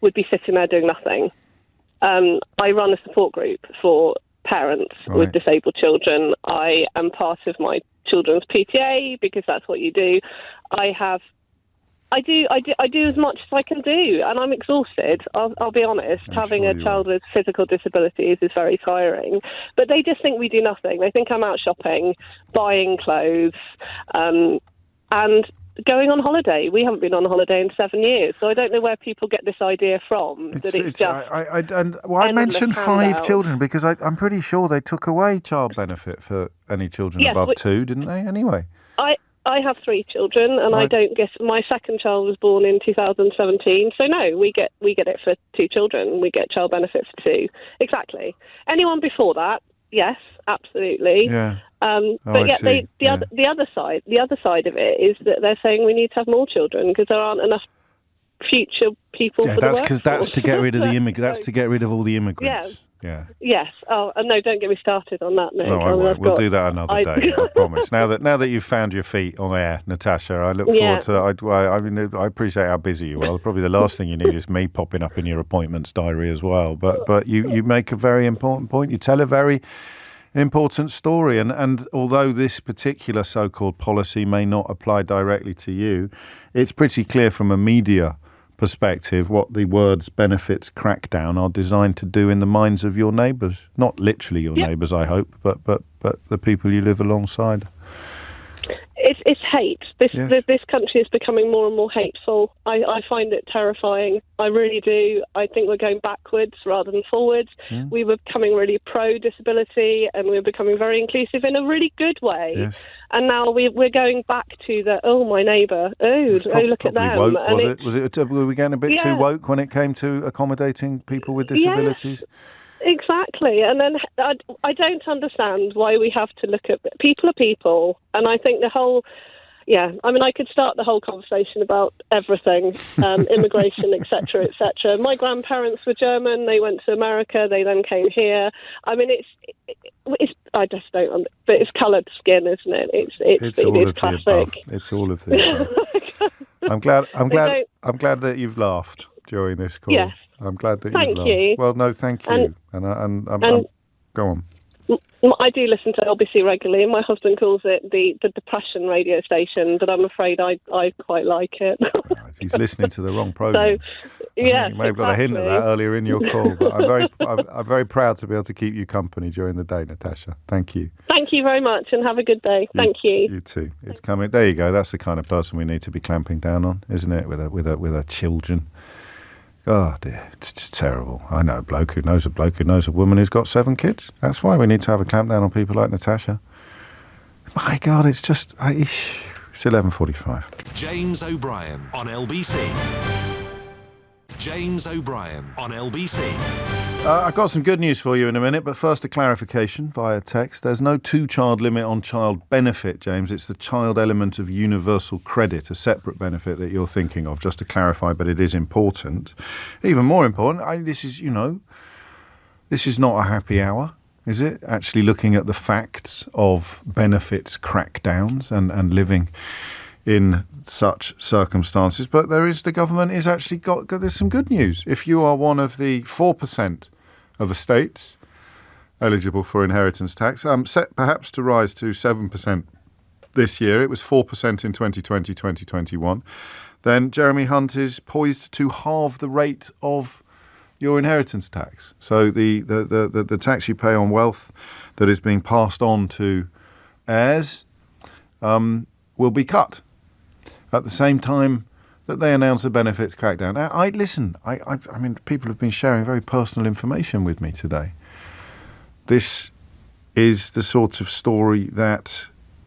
would be sitting there doing nothing. I run a support group for parents with disabled children. I am part of my children's PTA because that's what you do. I do as much as I can do, and I'm exhausted. I'll be honest. Having a child with physical disabilities is very tiring. But they just think we do nothing. They think I'm out shopping, buying clothes, and going on holiday. We haven't been on holiday in 7 years, so I don't know where people get this idea from. I mentioned 5 children because I'm pretty sure they took away child benefit for any children above 2, didn't they? Anyway. I have 3 children, and I don't get. My second child was born in 2017, so no, we get it for 2 children. We get child benefit for 2, exactly. Anyone before that, yes, absolutely. Yeah. The other side of it is that they're saying we need to have more children because there aren't enough future people for the workforce. That's to get rid of the That's to get rid of all the immigrants. Yeah. Yes. Oh, no! Don't get me started on that. No, I won't. We'll do that another day. I promise. Now that you've found your feet on air, Natasha, I look forward to. I appreciate how busy you are. Probably the last thing you need is me popping up in your appointments diary as well. But you make a very important point. You tell a very important story, and although this particular so-called policy may not apply directly to you, it's pretty clear from a media perspective what the words benefits crackdown are designed to do in the minds of your neighbours. Not literally your neighbours, I hope, but the people you live alongside. It's hate. This country is becoming more and more hateful. I find it terrifying. I really do. I think we're going backwards rather than forwards. We were becoming really pro-disability, and we're becoming very inclusive in a really good way. Yes. And now we're going back to my neighbour. Look at them. Woke, were we getting a bit too woke when it came to accommodating people with disabilities? Yes. Exactly. And then I don't understand why we have to look at people are people. And I think I could start the whole conversation about everything, immigration, etc., etc. My grandparents were German. They went to America. They then came here. I mean, I just don't. But it's coloured skin, isn't it? It's classic. It's all of the above. I'm glad that you've laughed during this call. Yes. I'm glad that Thank you. Well, no, thank you. And go on. I do listen to LBC regularly. My husband calls it the depression radio station, but I'm afraid I quite like it. He's listening to the wrong programme. You may have got a hint of that earlier in your call, but I'm very proud to be able to keep you company during the day, Natasha. Thank you. Thank you very much, and have a good day. Thank you. You too. It's coming. There you go. That's the kind of person we need to be clamping down on, isn't it? With our children. Oh dear, it's just terrible. I know a bloke who knows a woman who's got 7 kids. That's why we need to have a clampdown on people like Natasha. My God, it's 11:45. James O'Brien on LBC. James O'Brien on LBC. I've got some good news for you in a minute, but first a clarification via text. There's no 2-child limit on child benefit, James. It's the child element of universal credit, a separate benefit that you're thinking of, just to clarify, but it is important. Even more important, this is not a happy hour, is it? Actually looking at the facts of benefits crackdowns and living in such circumstances. But the government is actually there's some good news. If you are one of the 4% of estates eligible for inheritance tax, set perhaps to rise to 7% this year. It was 4% in 2020, 2021. Then Jeremy Hunt is poised to halve the rate of your inheritance tax. So the tax you pay on wealth that is being passed on to heirs will be cut at the same time that they announce a benefits crackdown. Now, I mean, people have been sharing very personal information with me today. This is the sort of story that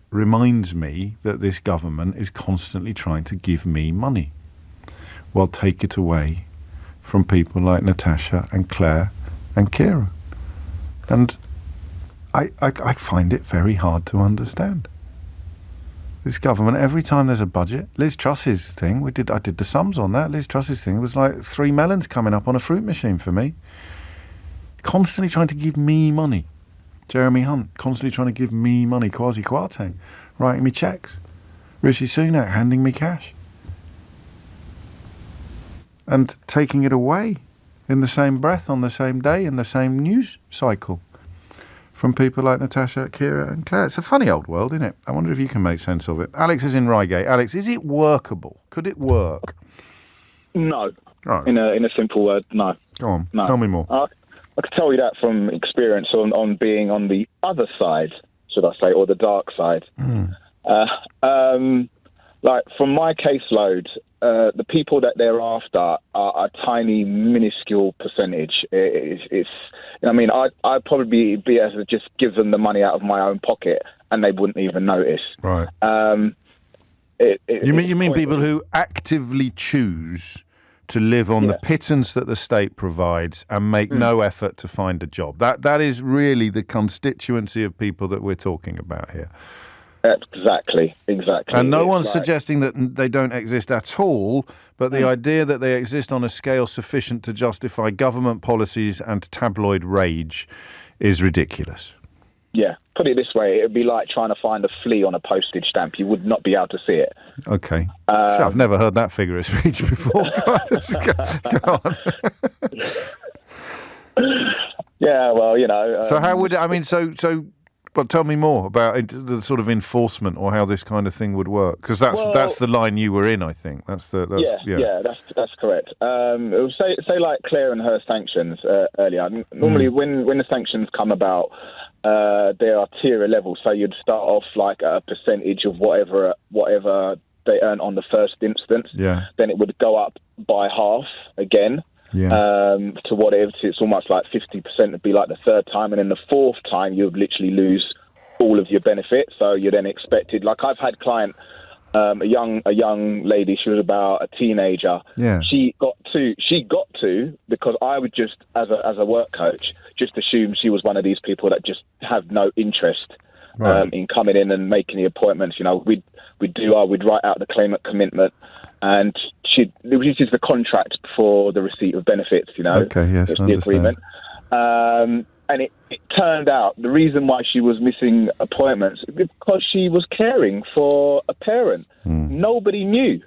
reminds me that this government is constantly trying to give me money while take it away from people like Natasha and Claire and Kieran. And I find it very hard to understand. This government, every time there's a budget, Liz Truss's thing, I did the sums on that. Liz Truss's thing was like 3 melons coming up on a fruit machine for me. Constantly trying to give me money. Jeremy Hunt, constantly trying to give me money. Kwasi Kwarteng, writing me cheques. Rishi Sunak, handing me cash. And taking it away in the same breath, on the same day, in the same news cycle from people like Natasha, Kira and Claire. It's a funny old world, isn't it? I wonder if you can make sense of it. Alex is in Reigate. Alex, is it workable? Could it work? No. Oh. In a simple word, no. Go on, no. Tell me more. I can tell you that from experience on being on the other side, should I say, or the dark side. Like from my caseload, the people that they're after are a tiny, minuscule percentage. It's I mean, I'd probably be able to just give them the money out of my own pocket and they wouldn't even notice. Right. You mean people who actively choose to live on the pittance that the state provides and make no effort to find a job. That is really the constituency of people that we're talking about here. Exactly. And no one's suggesting that they don't exist at all, but the idea that they exist on a scale sufficient to justify government policies and tabloid rage is ridiculous. Yeah, put it this way, it would be like trying to find a flea on a postage stamp. You would not be able to see it. Okay. So I've never heard that figure of speech before. Go on. Yeah, well, you know. So how would it, I mean, but tell me more about the sort of enforcement or how this kind of thing would work, because that's the line you were in, I think. That's correct. It would say like Claire and her sanctions earlier. Normally, when the sanctions come about, there are tier levels. So you'd start off like a percentage of whatever they earn on the first instance. Yeah. Then it would go up by half again. Yeah. To whatever, it's almost like 50% would be like the third time, and then the fourth time you would literally lose all of your benefits. So you're then expected. Like I've had client, a young lady. She was about a teenager. Yeah. She got to because I would just as a work coach just assume she was one of these people that just have no interest in coming in and making the appointments. You know, we'd write out the claimant commitment. And this is the contract for the receipt of benefits, you know. Okay, yes, it's I the understand. Agreement. And it turned out the reason why she was missing appointments is because she was caring for a parent. Nobody knew.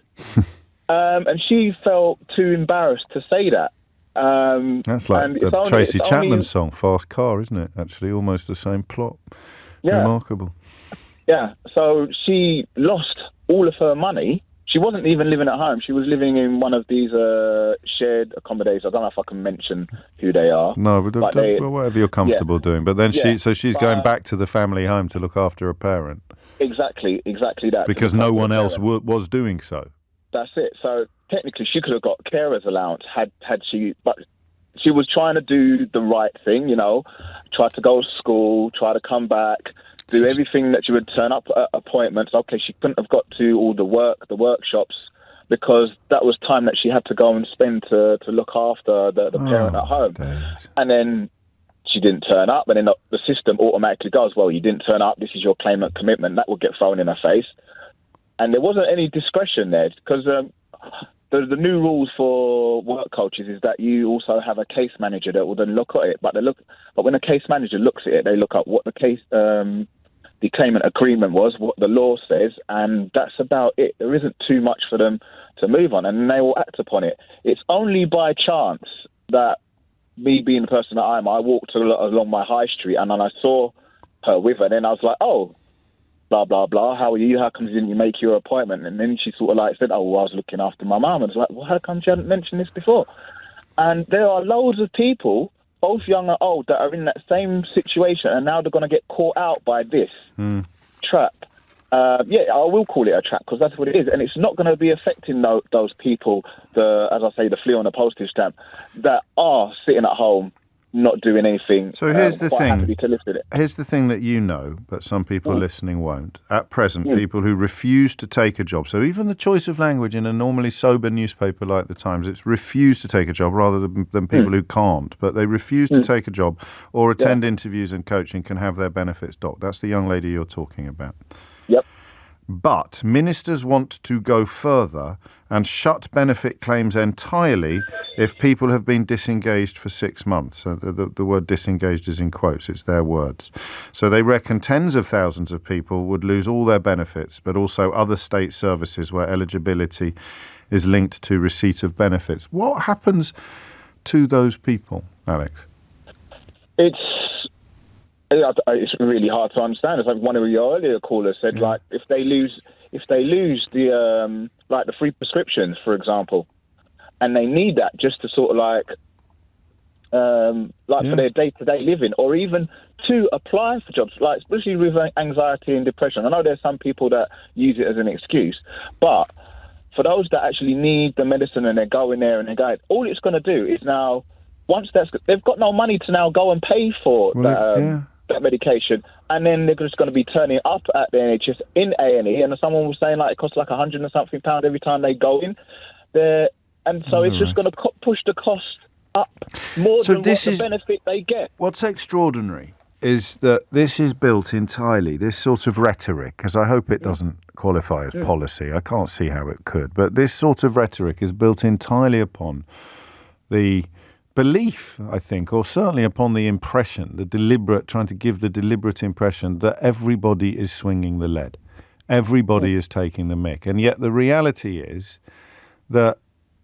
And she felt too embarrassed to say that. That's like the Tracy Chapman song, Fast Car, isn't it? Actually, almost the same plot. Yeah. Remarkable. Yeah, so she lost all of her money. She wasn't even living at home. She was living in one of these shared accommodations. I don't know if I can mention who they are. No, but whatever you're comfortable doing. But then she's going back to the family home to look after a parent. Exactly that. Because no one else was doing so. That's it. So technically she could have got carer's allowance had she... But she was trying to do the right thing, you know, try to go to school, try to come back... do everything that she would turn up at appointments. Okay, she couldn't have got to all the workshops, because that was time that she had to go and spend to look after the parent at home. Days. And then she didn't turn up, and then the system automatically goes, well, you didn't turn up, this is your claimant commitment. That would get thrown in her face. And there wasn't any discretion there, because the new rules for work coaches is that you also have a case manager that will then look at it. But when a case manager looks at it, they look at what the the claimant agreement was, what the law says, and that's about it. There isn't too much for them to move on, and they will act upon it. It's only by chance that, me being the person that I am, I walked along my high street and then I saw her with her, and then I was like, oh, blah, blah, blah, how are you? How come didn't you make your appointment? And then she sort of like said, oh, well, I was looking after my mum. And I was like, well, how come you hadn't mentioned this before? And there are loads of people, both young and old, that are in that same situation, and now they're going to get caught out by this trap. I will call it a trap because that's what it is, and it's not going to be affecting those people, as I say, the flea on the postage stamp, that are sitting at home not doing anything. So here's the thing. Happy to lift it. Here's the thing that you know, but some people listening won't. At present, people who refuse to take a job. So even the choice of language in a normally sober newspaper like the Times, it's refuse to take a job rather than people who can't. But they refuse to take a job or attend interviews and coaching can have their benefits docked. That's the young lady you're talking about. Yep. But ministers want to go further and shut benefit claims entirely if people have been disengaged for 6 months. So the word disengaged is in quotes, it's their words. So they reckon tens of thousands of people would lose all their benefits, but also other state services where eligibility is linked to receipt of benefits. What happens to those people, Alex? It's really hard to understand. It's like one of your earlier callers said, like if they lose the like the free prescriptions, for example, and they need that just to sort of for their day-to-day living, or even to apply for jobs, like especially with anxiety and depression. I know there's some people that use it as an excuse, but for those that actually need the medicine and they go in there and they go, all it's going to do is now, once they've got no money to now go and pay for that medication, and then they're just going to be turning up at the NHS in A&E, and someone was saying like it costs like £100 and something every time they go in there, and so it's just going to push the cost up more than the benefit they get. What's extraordinary is that this is built entirely, this sort of rhetoric, because I hope it doesn't qualify as policy. I can't see how it could, but this sort of rhetoric is built entirely upon the belief, I think, or certainly upon the impression, trying to give the deliberate impression that everybody is swinging the lead. Everybody is taking the mick. And yet the reality is that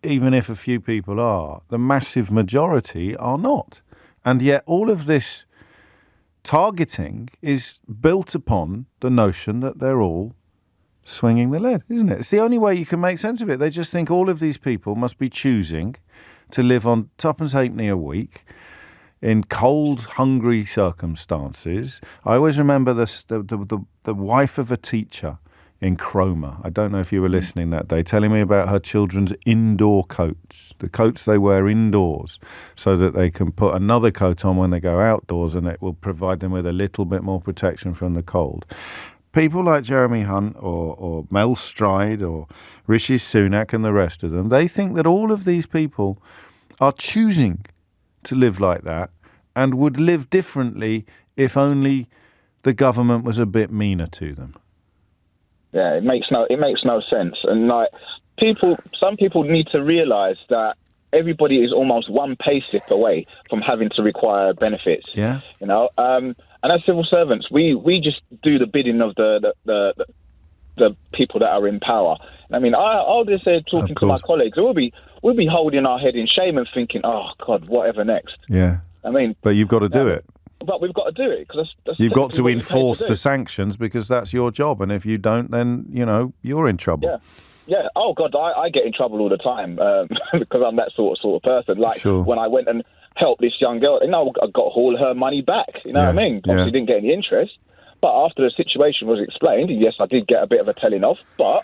even if a few people are, the massive majority are not. And yet all of this targeting is built upon the notion that they're all swinging the lead, isn't it? It's the only way you can make sense of it. They just think all of these people must be choosing to live on twopence halfpenny a week in cold, hungry circumstances. I always remember the wife of a teacher in Cromer. I don't know if you were listening that day, telling me about her children's indoor coats, the coats they wear indoors, so that they can put another coat on when they go outdoors, and it will provide them with a little bit more protection from the cold. People like Jeremy Hunt or Mel Stride or Rishi Sunak and the rest of them, they think that all of these people are choosing to live like that and would live differently if only the government was a bit meaner to them. Yeah, it makes no sense. And like some people need to realise that everybody is almost one pay slip away from having to require benefits. Yeah. You know, and as civil servants, we just do the bidding of the people that are in power. I mean, I'll just say, talking to my colleagues, we'll be holding our head in shame and thinking, oh God, whatever next. Yeah. I mean, but you've got to do it. But we've got to do it because you've got to enforce the sanctions because that's your job, and if you don't, then you're in trouble. Yeah. Yeah. Oh God, I get in trouble all the time because I'm that sort of person. Like when I went and helped this young girl, I got all her money back. You know what I mean? Obviously, didn't get any interest, but after the situation was explained, yes, I did get a bit of a telling off, but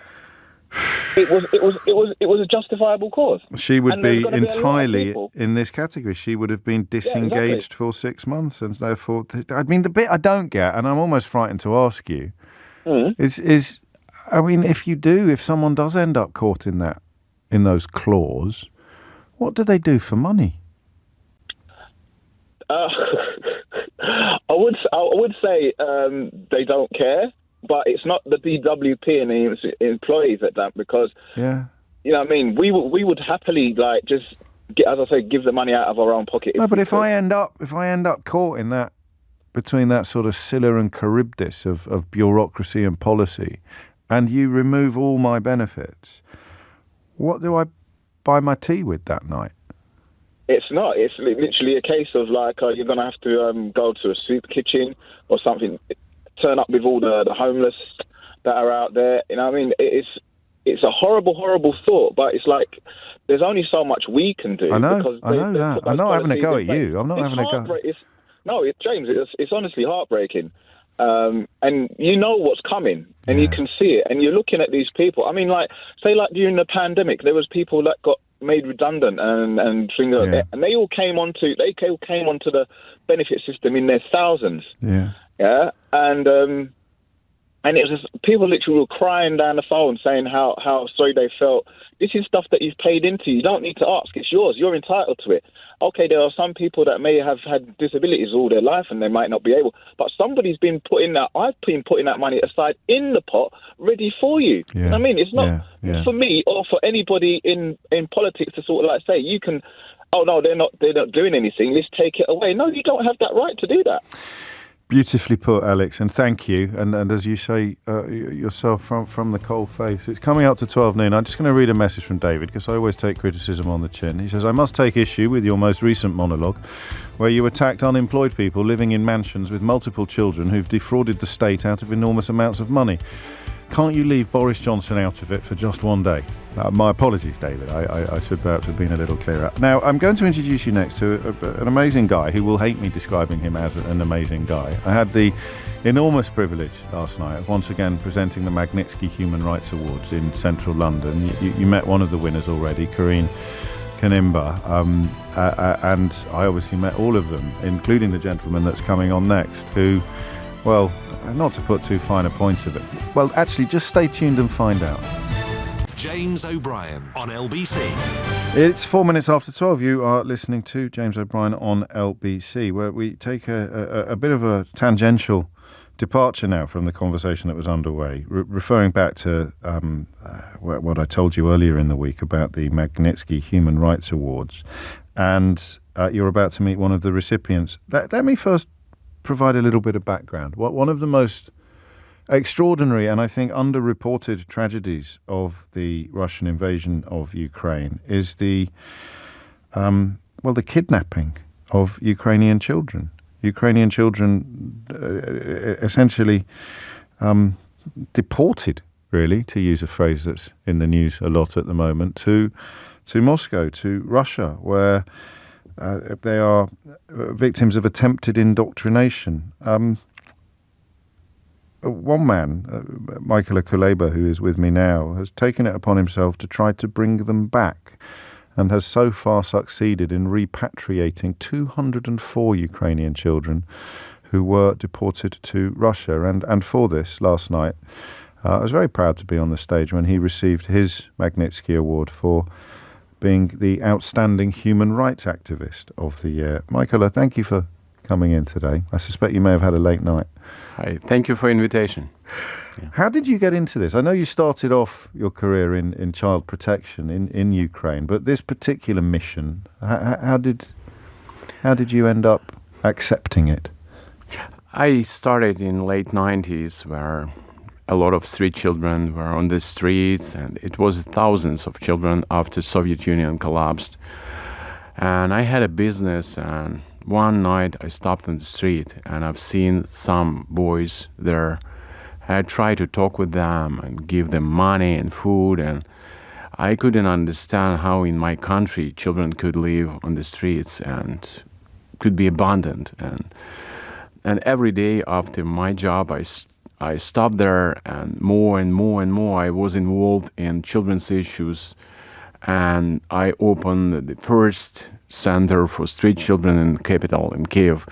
it was a justifiable cause. She would be entirely in this category. She would have been disengaged for 6 months, and therefore, I mean, the bit I don't get, and I'm almost frightened to ask you, is. I mean, if someone does end up caught in those claws, what do they do for money? I would say they don't care, but it's not the DWP and the employees that don't, because you know what I mean. We would happily give the money out of our own pocket. No, but if I end up caught in that between that sort of Scylla and Charybdis of bureaucracy and policy, and you remove all my benefits, what do I buy my tea with that night? It's not. It's literally a case of like you're going to have to go to a soup kitchen or something, turn up with all the homeless that are out there. You know what I mean? It's a horrible, horrible thought, but it's like there's only so much we can do. I know because that. I'm not having a go at you. I'm not having a go. James, it's honestly heartbreaking. And you know what's coming, and you can see it, and you're looking at these people. I mean, like, say, like during the pandemic, there was people that got made redundant and things like that, and they all came onto the benefit system in their thousands. Yeah, and it was just, people literally were crying down the phone saying how sorry they felt. This is stuff that you've paid into. You don't need to ask. It's yours. You're entitled to it. Okay, there are some people that may have had disabilities all their life and they might not be able, but somebody's been putting that money aside in the pot ready for you. Yeah. You know what I mean? It's not for me or for anybody in politics to sort of like say, you can, oh no, they're not doing anything, let's take it away. No, you don't have that right to do that. Beautifully put, Alex, and thank you. And as you say yourself from the cold face, it's coming up to 12 noon. I'm just going to read a message from David because I always take criticism on the chin. He says, I must take issue with your most recent monologue where you attacked unemployed people living in mansions with multiple children who've defrauded the state out of enormous amounts of money. Can't you leave Boris Johnson out of it for just one day? My apologies, David. I should perhaps have been a little clearer. Now, I'm going to introduce you next to an amazing guy who will hate me describing him as an amazing guy. I had the enormous privilege last night of once again presenting the Magnitsky Human Rights Awards in central London. You met one of the winners already, Karine Kanimba, and I obviously met all of them, including the gentleman that's coming on next, who, well, not to put too fine a point of it. Well, actually, just stay tuned and find out. James O'Brien on LBC. It's 4 minutes after 12. You are listening to James O'Brien on LBC, where we take a bit of a tangential departure now from the conversation that was underway, referring back to what I told you earlier in the week about the Magnitsky Human Rights Awards. And you're about to meet one of the recipients. Let me first provide a little bit of background. One of the most extraordinary and I think underreported tragedies of the Russian invasion of Ukraine is the kidnapping of Ukrainian children. Ukrainian children essentially deported, really, to use a phrase that's in the news a lot at the moment, to Moscow, to Russia, where they are victims of attempted indoctrination. One man, Michael Kuleba, who is with me now, has taken it upon himself to try to bring them back and has so far succeeded in repatriating 204 Ukrainian children who were deported to Russia. And for this, last night, I was very proud to be on the stage when he received his Magnitsky Award for being the outstanding human rights activist of the year. Michael, thank you for coming in today. I suspect you may have had a late night. Hi, thank you for the invitation. Yeah. How did you get into this? I know you started off your career in child protection in Ukraine, but this particular mission, how did you end up accepting it? I started in late 90s where a lot of street children were on the streets, and it was thousands of children after Soviet Union collapsed. And I had a business, and one night I stopped on the street and I've seen some boys there. I tried to talk with them and give them money and food, and I couldn't understand how in my country children could live on the streets and could be abandoned. And every day after my job I stopped there, and more I was involved in children's issues, and I opened the first center for street children in the capital, in Kiev,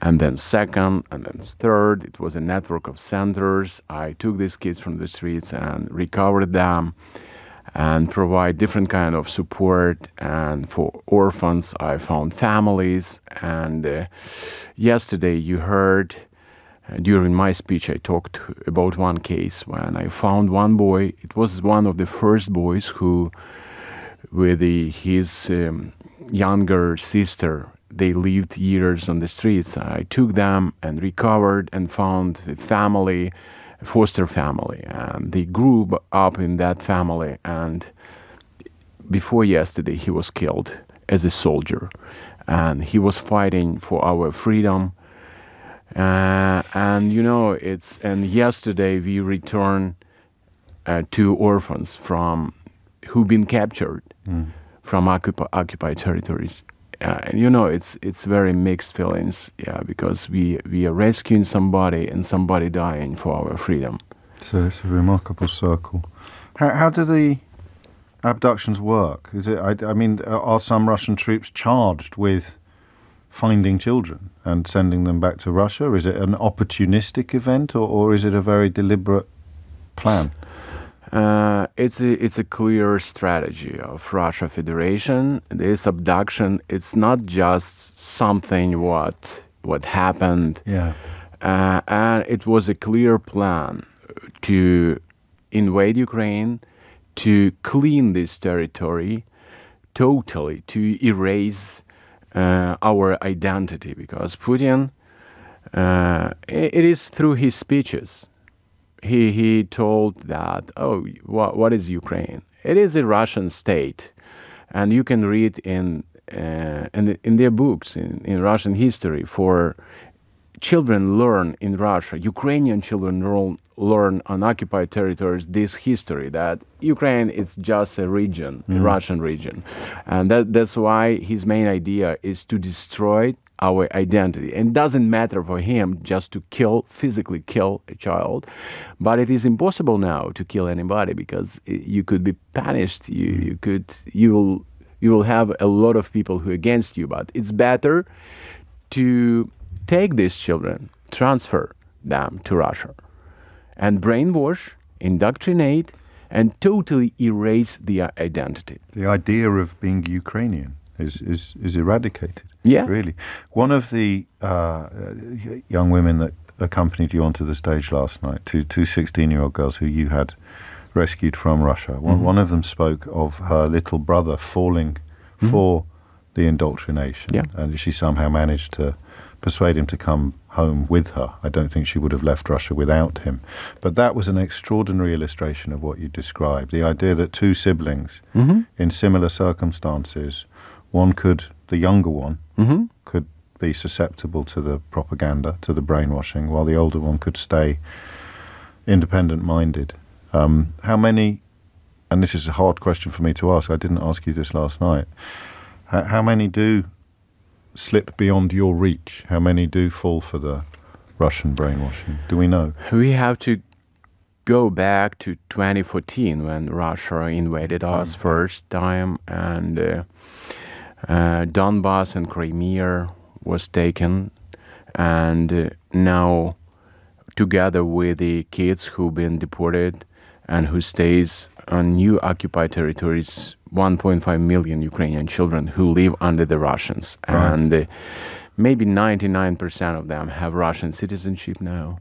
and then second, and then third. It was a network of centers. I took these kids from the streets and recovered them and provide different kind of support. And for orphans, I found families. And yesterday you heard, during my speech, I talked about one case when I found one boy. It was one of the first boys who, with his younger sister, they lived years on the streets. I took them and recovered and found a family, a foster family, and they grew up in that family. And before yesterday, he was killed as a soldier, and he was fighting for our freedom. And yesterday we returned 2 orphans who've been captured from occupied territories. It's very mixed feelings, because we are rescuing somebody and somebody dying for our freedom. So it's a remarkable circle. How do the abductions work? Is it? Are some Russian troops charged with finding children and sending them back to Russia? Is it an opportunistic event, or is it a very deliberate plan? It's a clear strategy of Russia Federation. This abduction, it's not just something what happened. Yeah. And it was a clear plan to invade Ukraine, to clean this territory totally, to erase our identity, because Putin, it is through his speeches. He told that, what is Ukraine? It is a Russian state, and you can read in their books in Russian history. For children learn in Russia, Ukrainian children learn on occupied territories this history that Ukraine is just a region, a Russian region, and that's why his main idea is to destroy our identity. And it doesn't matter for him just to physically kill a child, but it is impossible now to kill anybody because you could be punished. You will have a lot of people who are against you. But it's better to take these children, transfer them to Russia, and brainwash, indoctrinate, and totally erase their identity. The idea of being Ukrainian is eradicated. Yeah. Really. One of the young women that accompanied you onto the stage last night, two 16-year-old girls who you had rescued from Russia, one of them spoke of her little brother falling for the indoctrination. Yeah. And she somehow managed to persuade him to come home with her. I don't think she would have left Russia without him. But that was an extraordinary illustration of what you described. The idea that 2 siblings in similar circumstances, the younger one, could be susceptible to the propaganda, to the brainwashing, while the older one could stay independent-minded. How many, and this is a hard question for me to ask, I didn't ask you this last night, how many do slip beyond your reach? How many do fall for the Russian brainwashing? Do we know? We have to go back to 2014 when Russia invaded us first time, and Donbass and Crimea was taken, and now together with the kids who've been deported and who stays on new occupied territories, 1.5 million Ukrainian children who live under the Russians. Right. And maybe 99% of them have Russian citizenship now.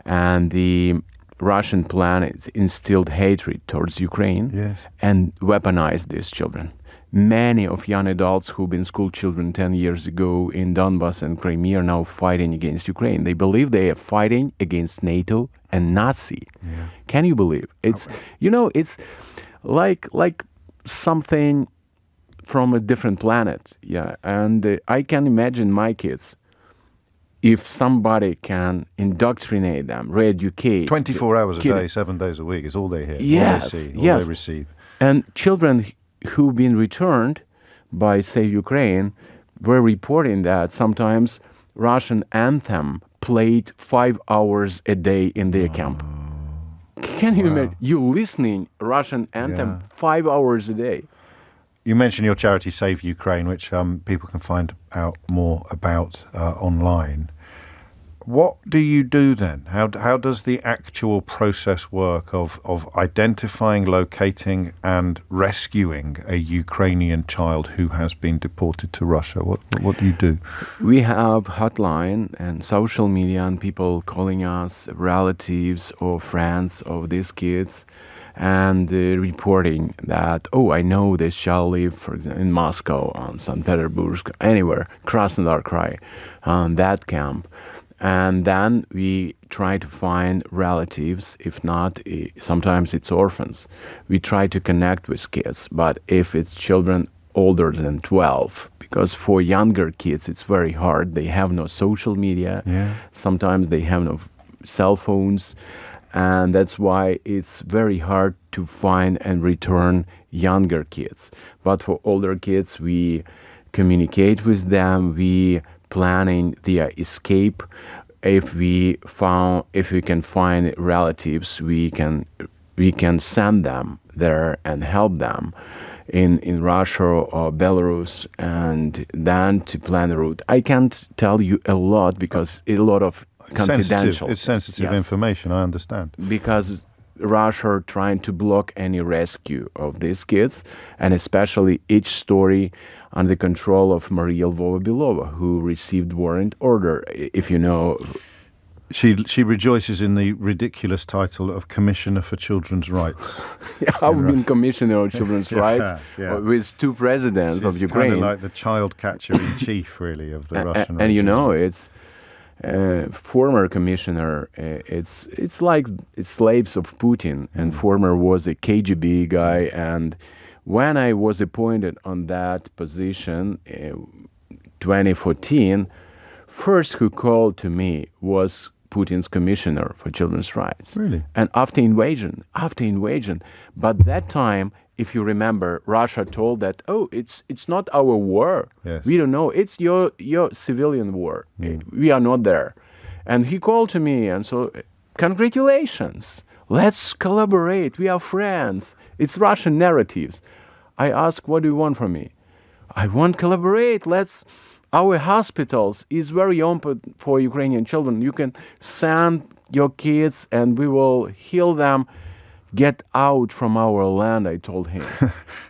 And the Russian plan is instilled hatred towards Ukraine and weaponized these children. Many of young adults who've been school children 10 years ago in Donbass and Crimea are now fighting against Ukraine. They believe they are fighting against NATO and Nazi. Yeah. Can you believe? It's it's like something from a different planet. Yeah, and I can imagine my kids, if somebody can indoctrinate them, re-educate. 24 hours a day, 7 days a week is all they hear, yes, all they see, all they receive. And children who've been returned by Save Ukraine were reporting that sometimes Russian anthem played 5 hours a day in their camp. Can you imagine? You listening Russian anthem 5 hours a day. You mentioned your charity Save Ukraine, which people can find out more about online. What do you do then? How does the actual process work of identifying, locating and rescuing a Ukrainian child who has been deported to Russia? What do you do? We have hotline and social media and people calling us, relatives or friends of these kids. and reporting that, oh, I know this child lived, for example, in Moscow, on St. Petersburg, anywhere, Krasnodar Krai, on that camp. And then we try to find relatives. If not, sometimes it's orphans. We try to connect with kids, but if it's children older than 12, because for younger kids it's very hard. They have no social media. Yeah. Sometimes they have no cell phones, and that's why it's very hard to find and return younger kids. But for older kids, we communicate with them. We planning their escape. If we can find relatives, we can send them there and help them in Russia or Belarus, and then to plan a route. I can't tell you a lot because a lot of confidential. It's sensitive Yes. information, I understand. Because Russia are trying to block any rescue of these kids, and especially each story under the control of Maria Lvova-Belova, who received warrant order. If you know, she rejoices in the ridiculous title of Commissioner for Children's Rights. I've been Commissioner of Children's Rights with two presidents of Ukraine. Kind of like the child catcher in chief, really, of the Russian. And you know, it's former commissioner. It's like slaves of Putin, and former was a KGB guy. And when I was appointed on that position, 2014, first who called to me was Putin's commissioner for children's rights. Really? And after invasion. But that time, if you remember, Russia told that, oh, it's not our war. Yes. We don't know. It's your civilian war. We are not there. And he called to me and so, congratulations. Let's collaborate. We are friends. It's Russian narratives. I asked, what do you want from me? I want collaborate. Our hospitals is very open for Ukrainian children. You can send your kids and we will heal them. Get out from our land, I told him.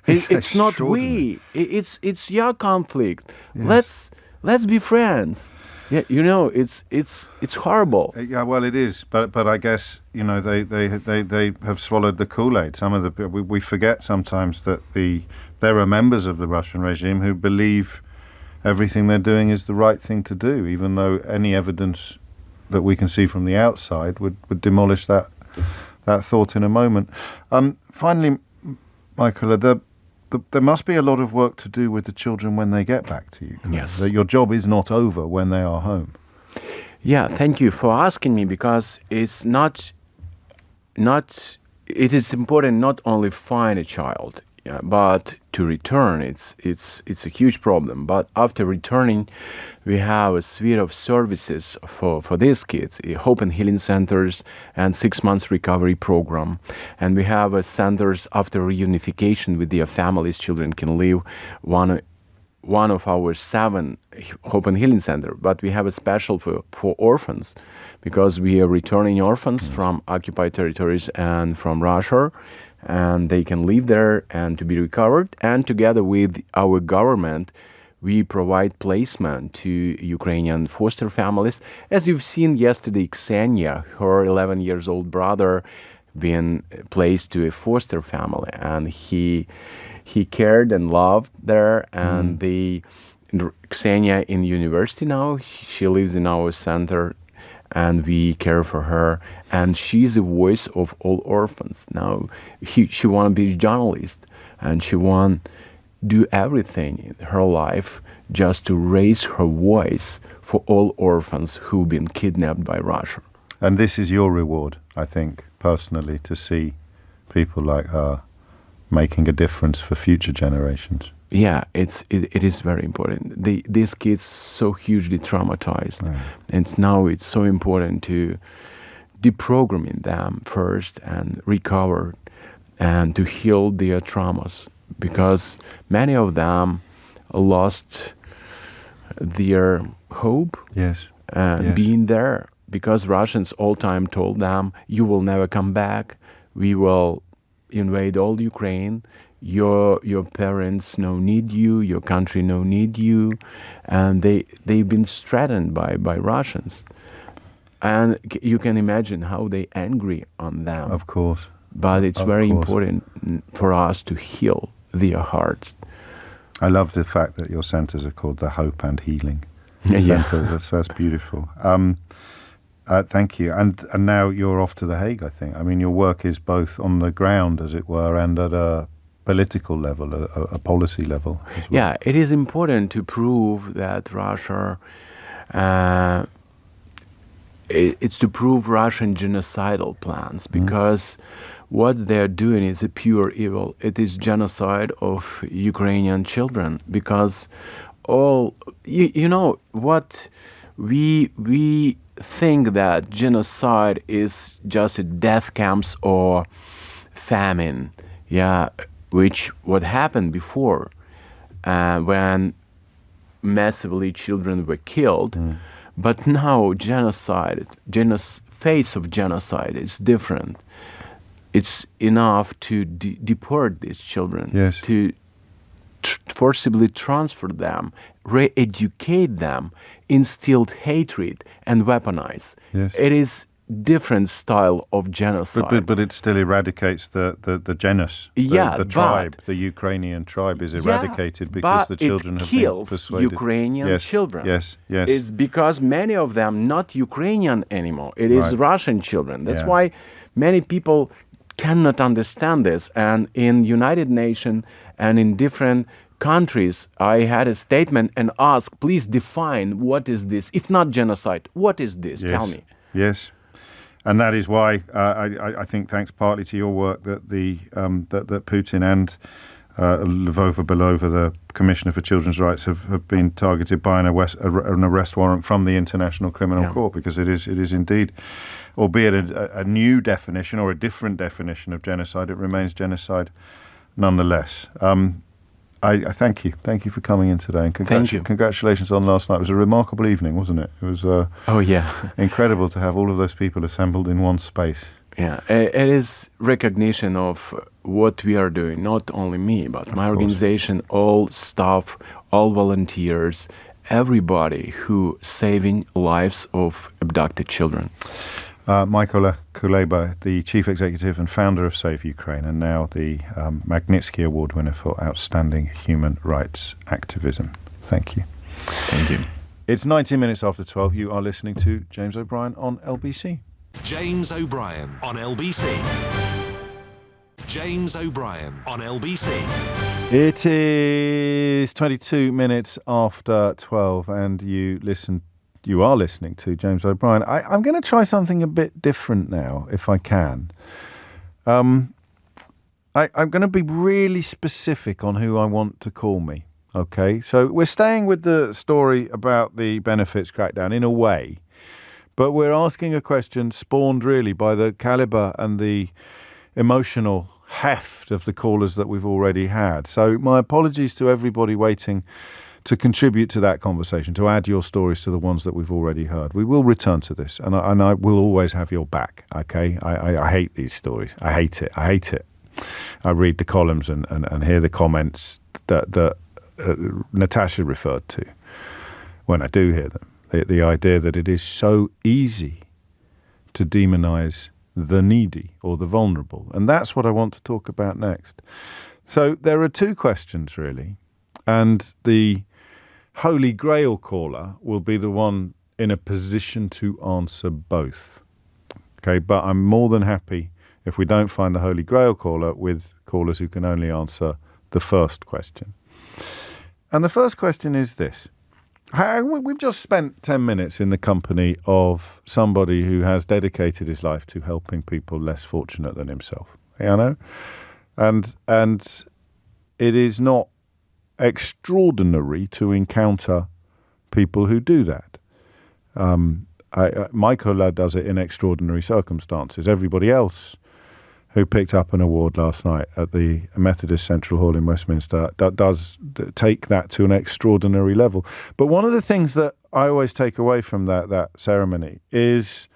It's not we. It's your conflict. Yes. Let's be friends. Yeah, you know, it's horrible. Yeah, well, it is. But I guess, you know, they have swallowed the Kool-Aid. We forget sometimes that there are members of the Russian regime who believe everything they're doing is the right thing to do, even though any evidence that we can see from the outside would demolish that thought in a moment. Finally, Michael, there must be a lot of work to do with the children when they get back to you. Yes. That your job is not over when they are home. Yeah, thank you for asking me, because it's not. It is important not only find a child, but to return. It's a huge problem. But after returning, we have a suite of services for these kids: hope and healing centers and 6 months recovery program. And we have centers after reunification with their families. Children can live one of our 7 hope and healing center. But we have a special for orphans, because we are returning orphans from occupied territories and from Russia. And they can live there and to be recovered. And together with our government, we provide placement to Ukrainian foster families. As you've seen yesterday, Ksenia, her 11 years old brother, been placed to a foster family, and he cared and loved there. And Ksenia in university now, she lives in our center, and we care for her. And she's a voice of all orphans. Now, she want to be a journalist, and she want to do everything in her life just to raise her voice for all orphans who've been kidnapped by Russia. And this is your reward, I think, personally, to see people like her making a difference for future generations. Yeah, it is very important. These kids so hugely traumatized, Right. and now it's so important to deprogramming them first and recover and to heal their traumas, because many of them lost their hope. Yes. Being there, because Russians all time told them, you will never come back, we will invade all Ukraine, your parents no need you, your country no need you, and they've been threatened by Russians. And you can imagine how they angry on them. Of course. but it's very important for us to heal their hearts. I love the fact that your centres are called the Hope and Healing Centres. That's beautiful. Thank you. And now you're off to The Hague, I think. I mean, your work is both on the ground, as it were, and at a political level, a policy level as well. Yeah, it is important to prove that Russia, it's to prove Russian genocidal plans, because what they're doing is a pure evil. It is genocide of Ukrainian children, because you know what, we think that genocide is just death camps or famine, which what happened before when massively children were killed. But now face of genocide is different. It's enough to deport these children, to forcibly transfer them, re-educate them, instill hatred, and weaponize. It is different style of genocide. But it still eradicates the genus. The tribe, the Ukrainian tribe is eradicated because the children have been persuaded. Ukrainian children. Yes. It's because many of them not Ukrainian anymore. It is Russian children. That's why many people cannot understand this. And in United Nations and in different countries, I had a statement and asked, please define what is this? If not genocide, what is this? Tell me. Yes. And that is why I think, thanks partly to your work, that that Putin and Lvova Belova, the Commissioner for Children's Rights, have been targeted by an arrest warrant from the International Criminal Court, because it is indeed, albeit a new definition or a different definition of genocide, it remains genocide nonetheless. I thank you. Thank you for coming in today. And congratulations on last night. It was a remarkable evening, wasn't it? It was incredible to have all of those people assembled in one space. Yeah, it is recognition of what we are doing, not only me, but my organization, all staff, all volunteers, everybody who saving lives of abducted children. Mykola Kuleba, the Chief Executive and founder of Save Ukraine, and now the Magnitsky Award winner for outstanding human rights activism. Thank you. Thank you. It's 19 minutes after 12. You are listening to James O'Brien on LBC. James O'Brien on LBC. James O'Brien on LBC. It is 22 minutes after 12, and you are listening to James O'Brien. I'm going to try something a bit different now, if I can. I'm going to be really specific on who I want to call me, okay? So we're staying with the story about the benefits crackdown in a way, but we're asking a question spawned really by the calibre and the emotional heft of the callers that we've already had. So my apologies to everybody waiting to contribute to that conversation, to add your stories to the ones that we've already heard. We will return to this, and I will always have your back, okay? I hate these stories. I hate it. I read the columns and hear the comments that Natasha referred to when I do hear them. The idea that it is so easy to demonize the needy or the vulnerable. And that's what I want to talk about next. So there are two questions, really. And the Holy Grail caller will be the one in a position to answer both. Okay, but I'm more than happy if we don't find the Holy Grail caller with callers who can only answer the first question. And the first question is this. We've just spent 10 minutes in the company of somebody who has dedicated his life to helping people less fortunate than himself. You know? And it is not extraordinary to encounter people who do that. Mykola does it in extraordinary circumstances. Everybody else who picked up an award last night at the Methodist Central Hall in Westminster does take that to an extraordinary level. But one of the things that I always take away from that ceremony is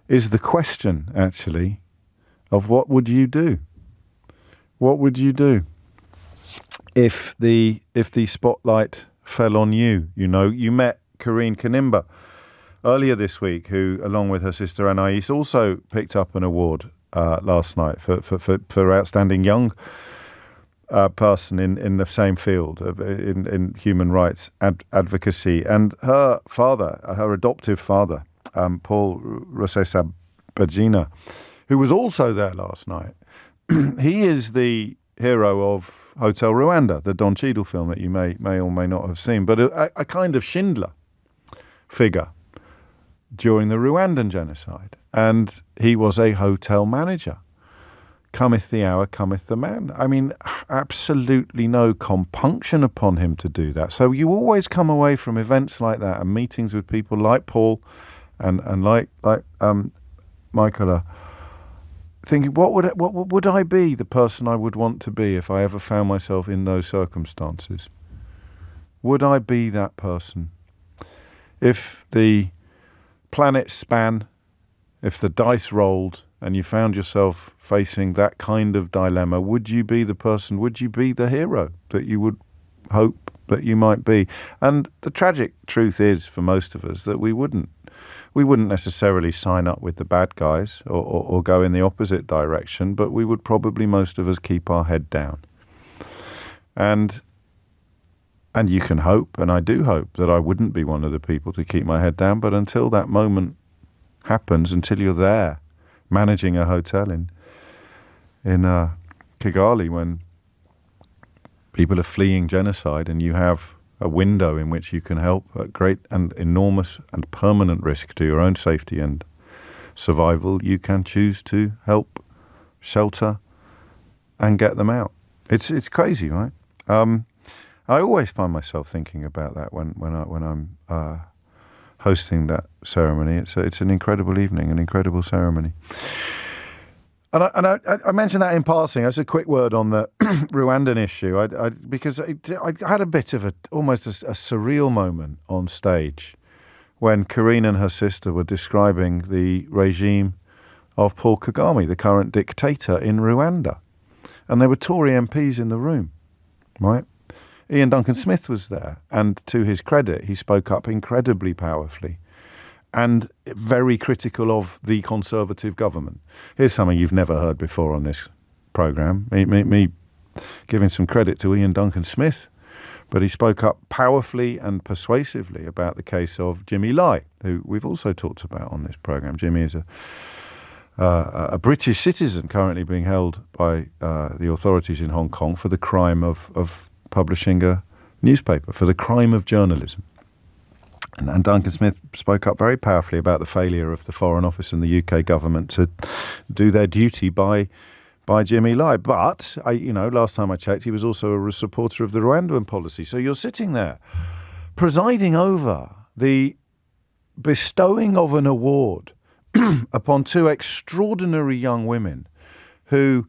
the question, actually, of what would you do? What would you do if the spotlight fell on you? You know, you met Karine Kanimba earlier this week, who, along with her sister Anais, also picked up an award last night for outstanding young person in the same field in human rights advocacy. And her father, her adoptive father, Paul Rusesabagina, who was also there last night, he is the hero of Hotel Rwanda, the Don Cheadle film that you may or may not have seen, but a kind of Schindler figure during the Rwandan genocide. And he was a hotel manager. Cometh the hour, cometh the man. I mean, absolutely no compunction upon him to do that. So you always come away from events like that and meetings with people like Paul and like Michaela, thinking, what would I be the person I would want to be if I ever found myself in those circumstances? Would I be that person? If the planet span, if the dice rolled and you found yourself facing that kind of dilemma, would you be the person, would you be the hero that you would hope that you might be? And the tragic truth is, for most of us, that we wouldn't. We wouldn't necessarily sign up with the bad guys or go in the opposite direction, but we would probably, most of us, keep our head down. And you can hope, and I do hope, that I wouldn't be one of the people to keep my head down, but until that moment happens, until you're there managing a hotel in Kigali when people are fleeing genocide and you have a window in which you can help at great and enormous and permanent risk to your own safety and survival, you can choose to help, shelter, and get them out. It's crazy, right? I always find myself thinking about that when I'm hosting that ceremony. It's an incredible evening, an incredible ceremony. And I mentioned that in passing. As a quick word on the Rwandan issue, because I had a bit of almost a surreal moment on stage when Karine and her sister were describing the regime of Paul Kagame, the current dictator in Rwanda. And there were Tory MPs in the room, right? Ian Duncan Smith was there, and to his credit, he spoke up incredibly powerfully and very critical of the Conservative government. Here's something you've never heard before on this programme. Me giving some credit to Ian Duncan Smith, but he spoke up powerfully and persuasively about the case of Jimmy Lai, who we've also talked about on this programme. Jimmy is a British citizen currently being held by the authorities in Hong Kong for the crime of publishing a newspaper, for the crime of journalism. And Duncan Smith spoke up very powerfully about the failure of the Foreign Office and the UK government to do their duty by Jimmy Lai. But, last time I checked, he was also a supporter of the Rwandan policy. So you're sitting there presiding over the bestowing of an award upon two extraordinary young women who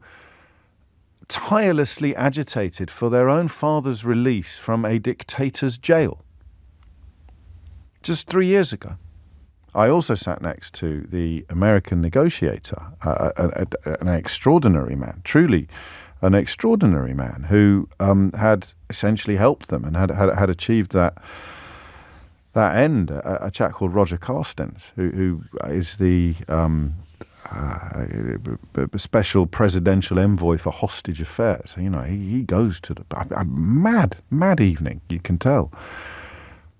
tirelessly agitated for their own father's release from a dictator's jail. Just 3 years ago. I also sat next to the American negotiator, an extraordinary man, truly an extraordinary man, who had essentially helped them and had achieved that end. A chap called Roger Carstens, who is the special presidential envoy for hostage affairs. He goes to a mad evening, you can tell.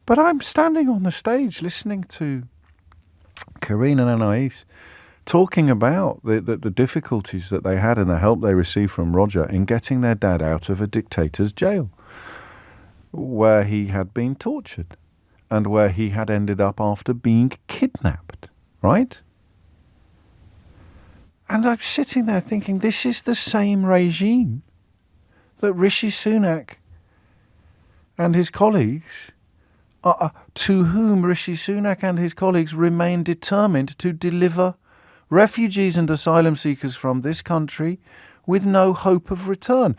But I'm standing on the stage listening to Karine and Anais talking about the difficulties that they had and the help they received from Roger in getting their dad out of a dictator's jail, where he had been tortured and where he had ended up after being kidnapped, right? And I'm sitting there thinking, this is the same regime that Rishi Sunak and his colleagues, to whom Rishi Sunak and his colleagues remain determined to deliver refugees and asylum seekers from this country with no hope of return.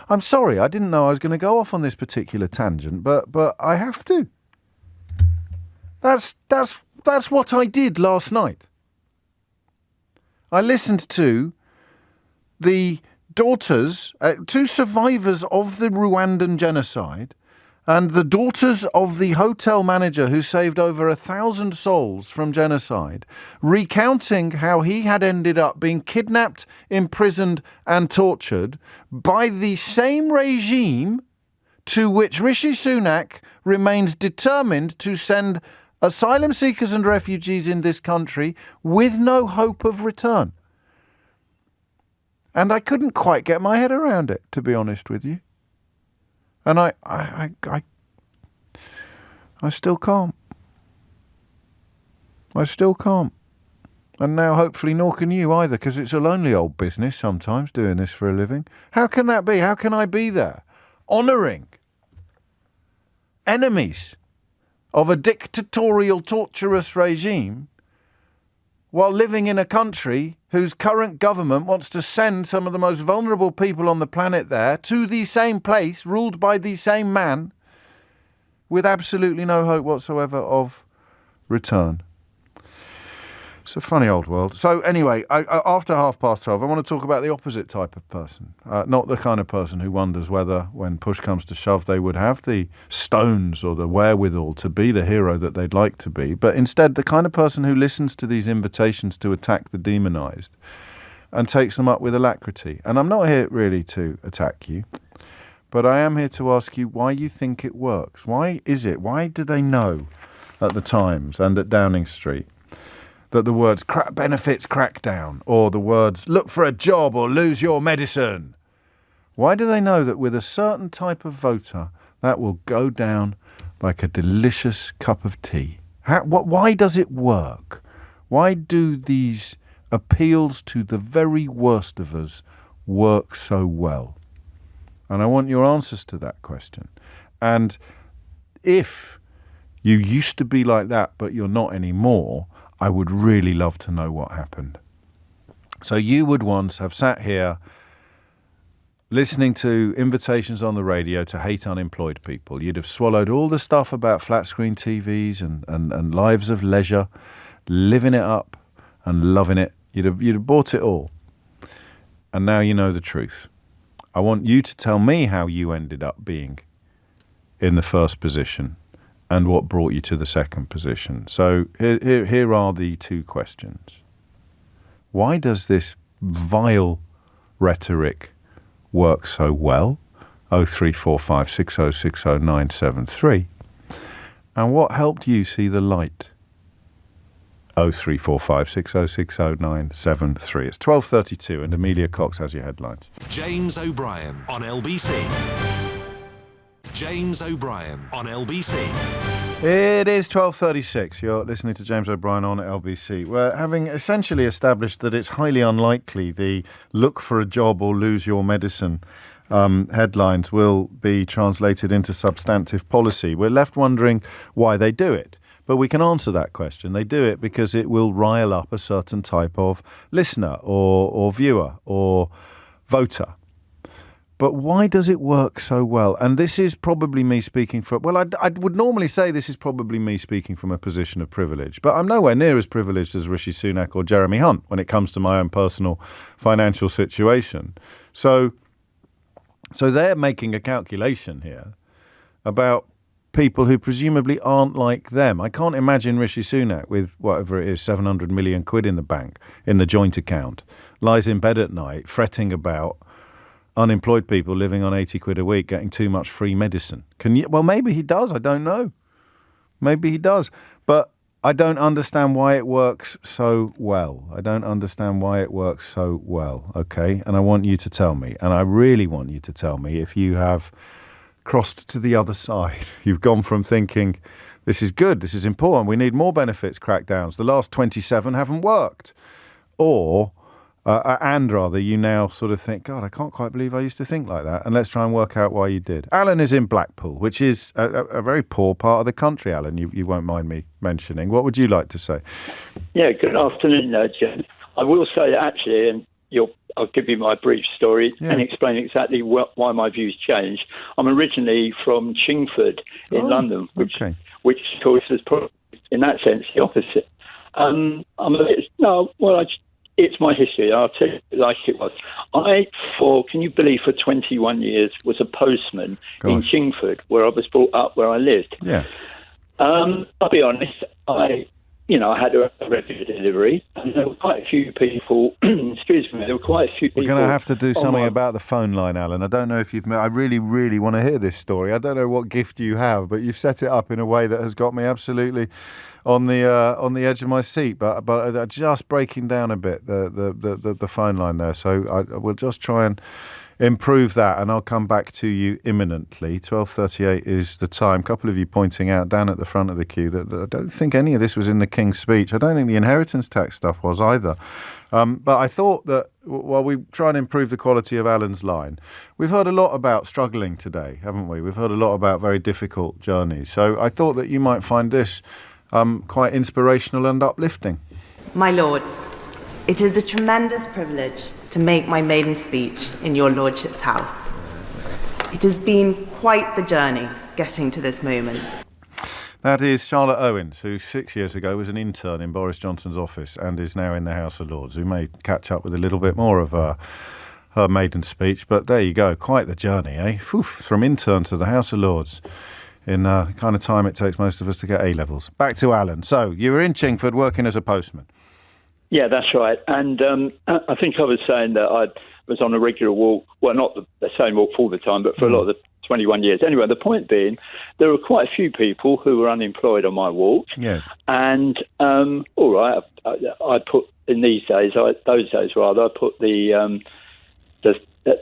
I'm sorry, I didn't know I was going to go off on this particular tangent, but I have to. That's what I did last night. I listened to the daughters, two survivors of the Rwandan genocide, And the daughters of the hotel manager who saved over 1,000 souls from genocide, recounting how he had ended up being kidnapped, imprisoned and tortured by the same regime to which Rishi Sunak remains determined to send asylum seekers and refugees in this country with no hope of return. And I couldn't quite get my head around it, to be honest with you. And I still can't. I still can't. And now hopefully nor can you either, because it's a lonely old business sometimes doing this for a living. How can that be? How can I be there honouring enemies of a dictatorial, torturous regime while living in a country whose current government wants to send some of the most vulnerable people on the planet there to the same place, ruled by the same man, with absolutely no hope whatsoever of return? It's a funny old world. So anyway, after 12:30, I want to talk about the opposite type of person. Not the kind of person who wonders whether, when push comes to shove, they would have the stones or the wherewithal to be the hero that they'd like to be, but instead the kind of person who listens to these invitations to attack the demonised and takes them up with alacrity. And I'm not here really to attack you, but I am here to ask you why you think it works. Why is it? Why do they know at the Times and at Downing Street that the words benefits crackdown or the words look for a job or lose your medicine? Why do they know that with a certain type of voter that will go down like a delicious cup of tea? Why does it work? Why do these appeals to the very worst of us work so well? And I want your answers to that question. And if you used to be like that but you're not anymore, I would really love to know what happened. So you would once have sat here listening to invitations on the radio to hate unemployed people. You'd have swallowed all the stuff about flat screen TVs and lives of leisure, living it up and loving it. You'd have bought it all. And now you know the truth. I want you to tell me how you ended up being in the first position and what brought you to the second position. So here are the two questions. Why does this vile rhetoric work so well? 03456060973. And what helped you see the light? 03456060973. It's 12:32 and Amelia Cox has your headlines. James O'Brien on LBC. James O'Brien on LBC. It is 12:36. You're listening to James O'Brien on LBC. We're having essentially established that it's highly unlikely the look for a job or lose your medicine headlines will be translated into substantive policy. We're left wondering why they do it. But we can answer that question. They do it because it will rile up a certain type of listener or viewer or voter. But why does it work so well? And this is probably me speaking from... Well, I would normally say this is probably me speaking from a position of privilege. But I'm nowhere near as privileged as Rishi Sunak or Jeremy Hunt when it comes to my own personal financial situation. So they're making a calculation here about people who presumably aren't like them. I can't imagine Rishi Sunak with whatever it is, 700 million quid in the bank, in the joint account, lies in bed at night fretting about unemployed people living on 80 quid a week getting too much free medicine. Well, maybe he does. I don't know. Maybe he does. But I don't understand why it works so well. Okay? And I want you to tell me. And I really want you to tell me if you have crossed to the other side. You've gone from thinking, this is good, this is important, we need more benefits crackdowns. The last 27 haven't worked. Or... you now sort of think, God, I can't quite believe I used to think like that. And let's try and work out why you did. Alan is in Blackpool, which is a very poor part of the country, Alan. You won't mind me mentioning. What would you like to say? Yeah, good afternoon, Jim. I will say, actually, and I'll give you my brief story and explain exactly why my views changed. I'm originally from Chingford in London, which of course is probably, in that sense, the opposite. it's my history. I'll tell you like it was. Can you believe, for 21 years was a postman in Chingford, where I was brought up, where I lived. Yeah. I'll be honest, I had a regular delivery, and there were quite a few people, excuse me, there were quite a few people... We're going to have to do something about the phone line, Alan. I don't know if you've met... I really, really want to hear this story. I don't know what gift you have, but you've set it up in a way that has got me absolutely on the edge of my seat. But just breaking down a bit, the phone line there. So we'll just try and improve that, and I'll come back to you imminently. 12:38 is the time. A couple of you pointing out down at the front of the queue that I don't think any of this was in the King's Speech. I don't think the inheritance tax stuff was either. But I thought that while we try and improve the quality of Alan's line, we've heard a lot about struggling today, haven't we? We've heard a lot about very difficult journeys. So I thought that you might find this quite inspirational and uplifting. My lords, it is a tremendous privilege to make my maiden speech in your lordship's house. It has been quite the journey getting to this moment. That is Charlotte Owens, who 6 years ago was an intern in Boris Johnson's office and is now in the House of Lords. We may catch up with a little bit more of her maiden speech, but there you go, quite the journey, eh? From intern to the House of Lords in the kind of time it takes most of us to get A-levels. Back to Alan. So, you were in Chingford working as a postman. Yeah, that's right. And I think I was saying that I was on a regular walk, well, not the same walk all the time, but for a lot of the 21 years. Anyway, the point being, there were quite a few people who were unemployed on my walk. Yes. And, all right, I put, in those days, I put the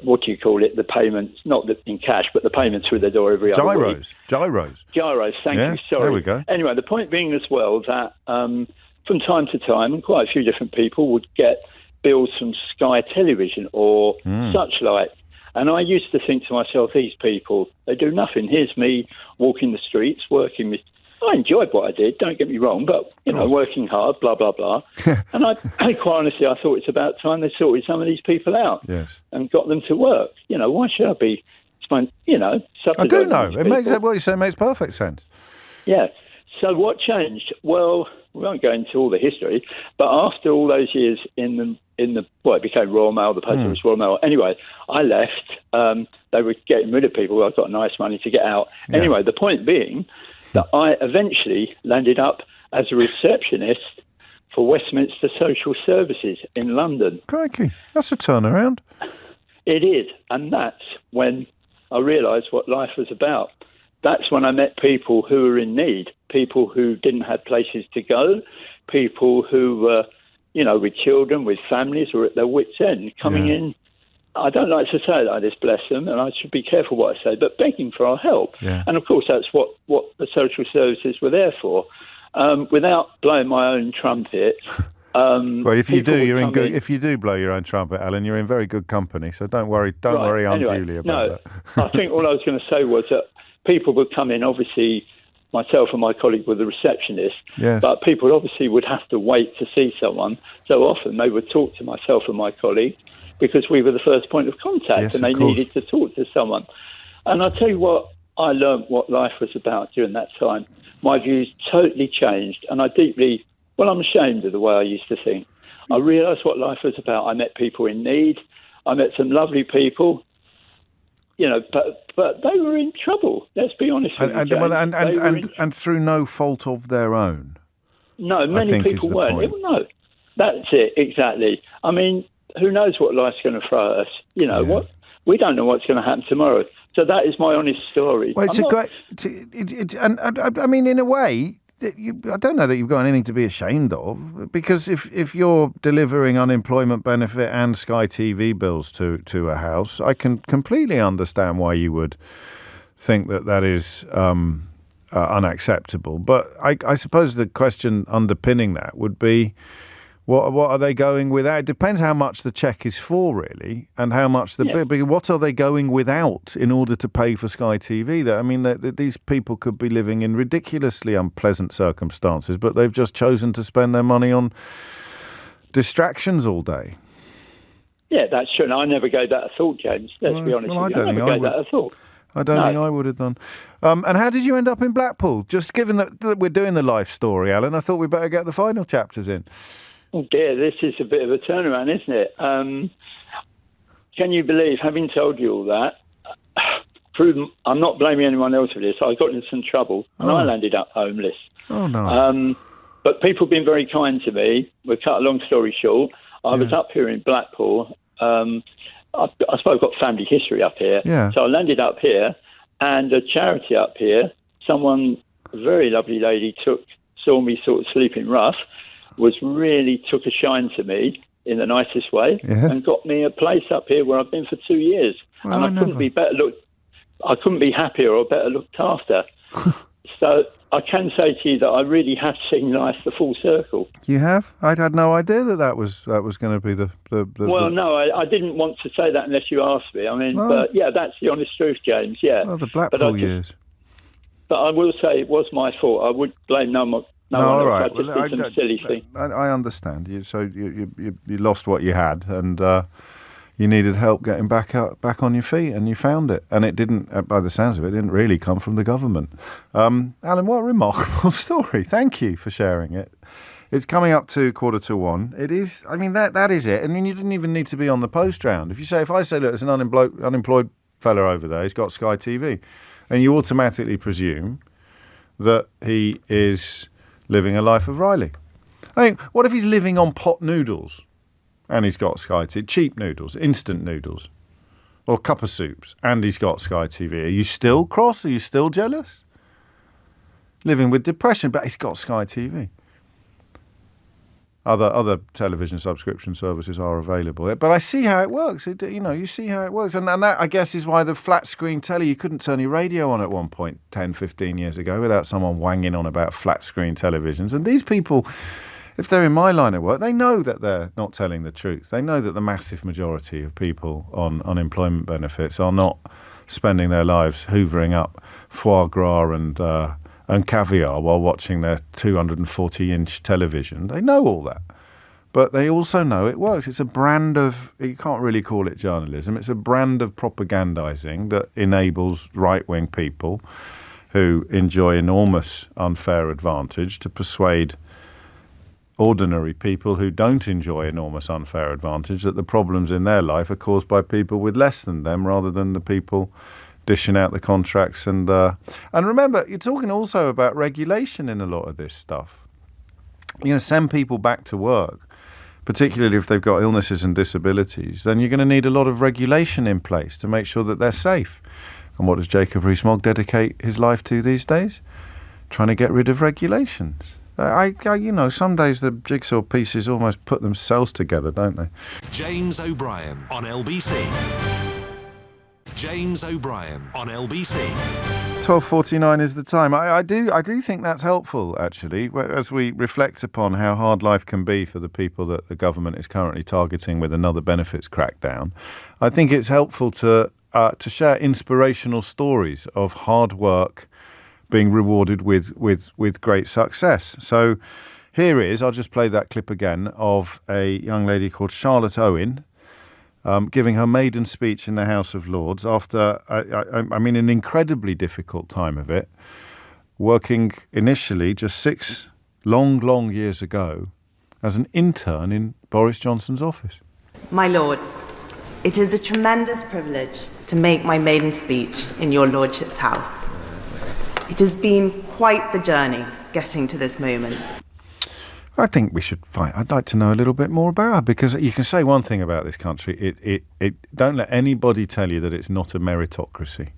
what do you call it, the payments, not in cash, but the payments through the door every other week. Gyros, thank you, sorry. There we go. Anyway, the point being as well that... from time to time, and quite a few different people would get bills from Sky Television or such like. And I used to think to myself, these people, they do nothing. Here's me walking the streets, working with... I enjoyed what I did, don't get me wrong, but, working hard, blah, blah, blah. And quite honestly, I thought it's about time they sorted some of these people out and got them to work. Why should I be, I do know. What you say makes perfect sense. Yeah. So what changed? Well, we won't go into all the history, but after all those years it became Royal Mail, the paper was Royal Mail. Anyway, I left. They were getting rid of people. I got nice money to get out. Yeah. Anyway, the point being that I eventually landed up as a receptionist for Westminster Social Services in London. Crikey, that's a turnaround. It is, and that's when I realised what life was about. That's when I met people who were in need, people who didn't have places to go, people who were, with children, with families, were at their wits' end, coming in. I don't like to say that, this bless them, and I should be careful what I say, but begging for our help. Yeah. And of course, that's what the social services were there for. Without blowing my own trumpet. Well, if you do, you're in good. If you do blow your own trumpet, Alan, you're in very good company. So don't worry unduly about that. I think all I was going to say was that people would come in, obviously, myself and my colleague were the receptionist, but people obviously would have to wait to see someone. So often they would talk to myself and my colleague because we were the first point of contact and they needed to talk to someone. And I'll tell you what, I learned what life was about during that time. My views totally changed and I'm ashamed of the way I used to think. I realised what life was about. I met people in need. I met some lovely people. But they were in trouble. Let's be honest with you, James. And through no fault of their own. No, many people weren't. No, that's it, exactly. I mean, who knows what life's going to throw at us? What? We don't know what's going to happen tomorrow. So that is my honest story. Well, I mean, in a way, I don't know that you've got anything to be ashamed of, because if you're delivering unemployment benefit and Sky TV bills to a house, I can completely understand why you would think that is unacceptable. But I suppose the question underpinning that would be, what are they going without? It depends how much the cheque is for, really, and how much what are they going without in order to pay for Sky TV? These people could be living in ridiculously unpleasant circumstances, but they've just chosen to spend their money on distractions all day. Yeah, that's true. And I never gave that a thought, James. Let's be honest with you. I never gave that a thought. I don't think I would have done. And how did you end up in Blackpool? Just given that we're doing the life story, Alan, I thought we'd better get the final chapters in. Oh dear, this is a bit of a turnaround, isn't it? Can you believe, having told you all that, I'm not blaming anyone else for this, I got into some trouble and I landed up homeless. Oh, no. But people have been very kind to me. We'll cut a long story short. I was up here in Blackpool. I suppose I've got family history up here. Yeah. So I landed up here, and a charity up here, a very lovely lady, saw me sort of sleeping rough, took a shine to me in the nicest way, and got me a place up here where I've been for 2 years. Well, and I couldn't be happier or better looked after. So I can say to you that I really have seen life the full circle. You have? I'd had no idea that was going to be the Well, no, I didn't want to say that unless you asked me. I mean, but yeah, that's the honest truth, James. Yeah. Well, the Blackpool years. But I will say it was my fault. I would blame no one else. Right. I just did some silly thing. I understand. So you lost what you had, and you needed help getting back on your feet, and you found it. And it didn't, by the sounds of it, didn't really come from the government. Alan, what a remarkable story. Thank you for sharing it. It's coming up to 1:45. It is. I mean, that is it. I mean, you didn't even need to be on the post round. If I say, look, there's an unemployed fella over there, he's got Sky TV, and you automatically presume that he is living a life of Riley. I think, what if he's living on pot noodles and he's got Sky TV, cheap noodles, instant noodles, or cup of soups, and he's got Sky TV? Are you still cross? Are you still jealous? Living with depression, but he's got Sky TV. Other television subscription services are available. But I see how it works. You see how it works. And that, I guess, is why the flat screen telly, you couldn't turn your radio on at one point 10, 15 years ago without someone wanging on about flat screen televisions. And these people, if they're in my line of work, they know that they're not telling the truth. They know that the massive majority of people on unemployment benefits are not spending their lives hoovering up foie gras and caviar while watching their 240-inch television. They know all that. But they also know it works. It's a brand of, you can't really call it journalism, it's a brand of propagandizing that enables right-wing people who enjoy enormous unfair advantage to persuade ordinary people who don't enjoy enormous unfair advantage that the problems in their life are caused by people with less than them rather than the people dishing out the contracts. And remember, you're talking also about regulation in a lot of this stuff. Send people back to work, particularly if they've got illnesses and disabilities, then you're going to need a lot of regulation in place to make sure that they're safe. And what does Jacob Rees-Mogg dedicate his life to these days? Trying to get rid of regulations. Some days the jigsaw pieces almost put themselves together, don't they? James O'Brien on LBC. James O'Brien on LBC. 12:49 is the time. I do think that's helpful, actually, as we reflect upon how hard life can be for the people that the government is currently targeting with another benefits crackdown. I think it's helpful to share inspirational stories of hard work being rewarded with great success. So here is, I'll just play that clip again, of a young lady called Charlotte Owen, giving her maiden speech in the House of Lords after, an incredibly difficult time of it, working initially just 6 long years ago as an intern in Boris Johnson's office. My lords, it is a tremendous privilege to make my maiden speech in your lordship's house. It has been quite the journey getting to this moment. I think we should find. I'd like to know a little bit more about her, because you can say one thing about this country: it don't let anybody tell you that it's not a meritocracy.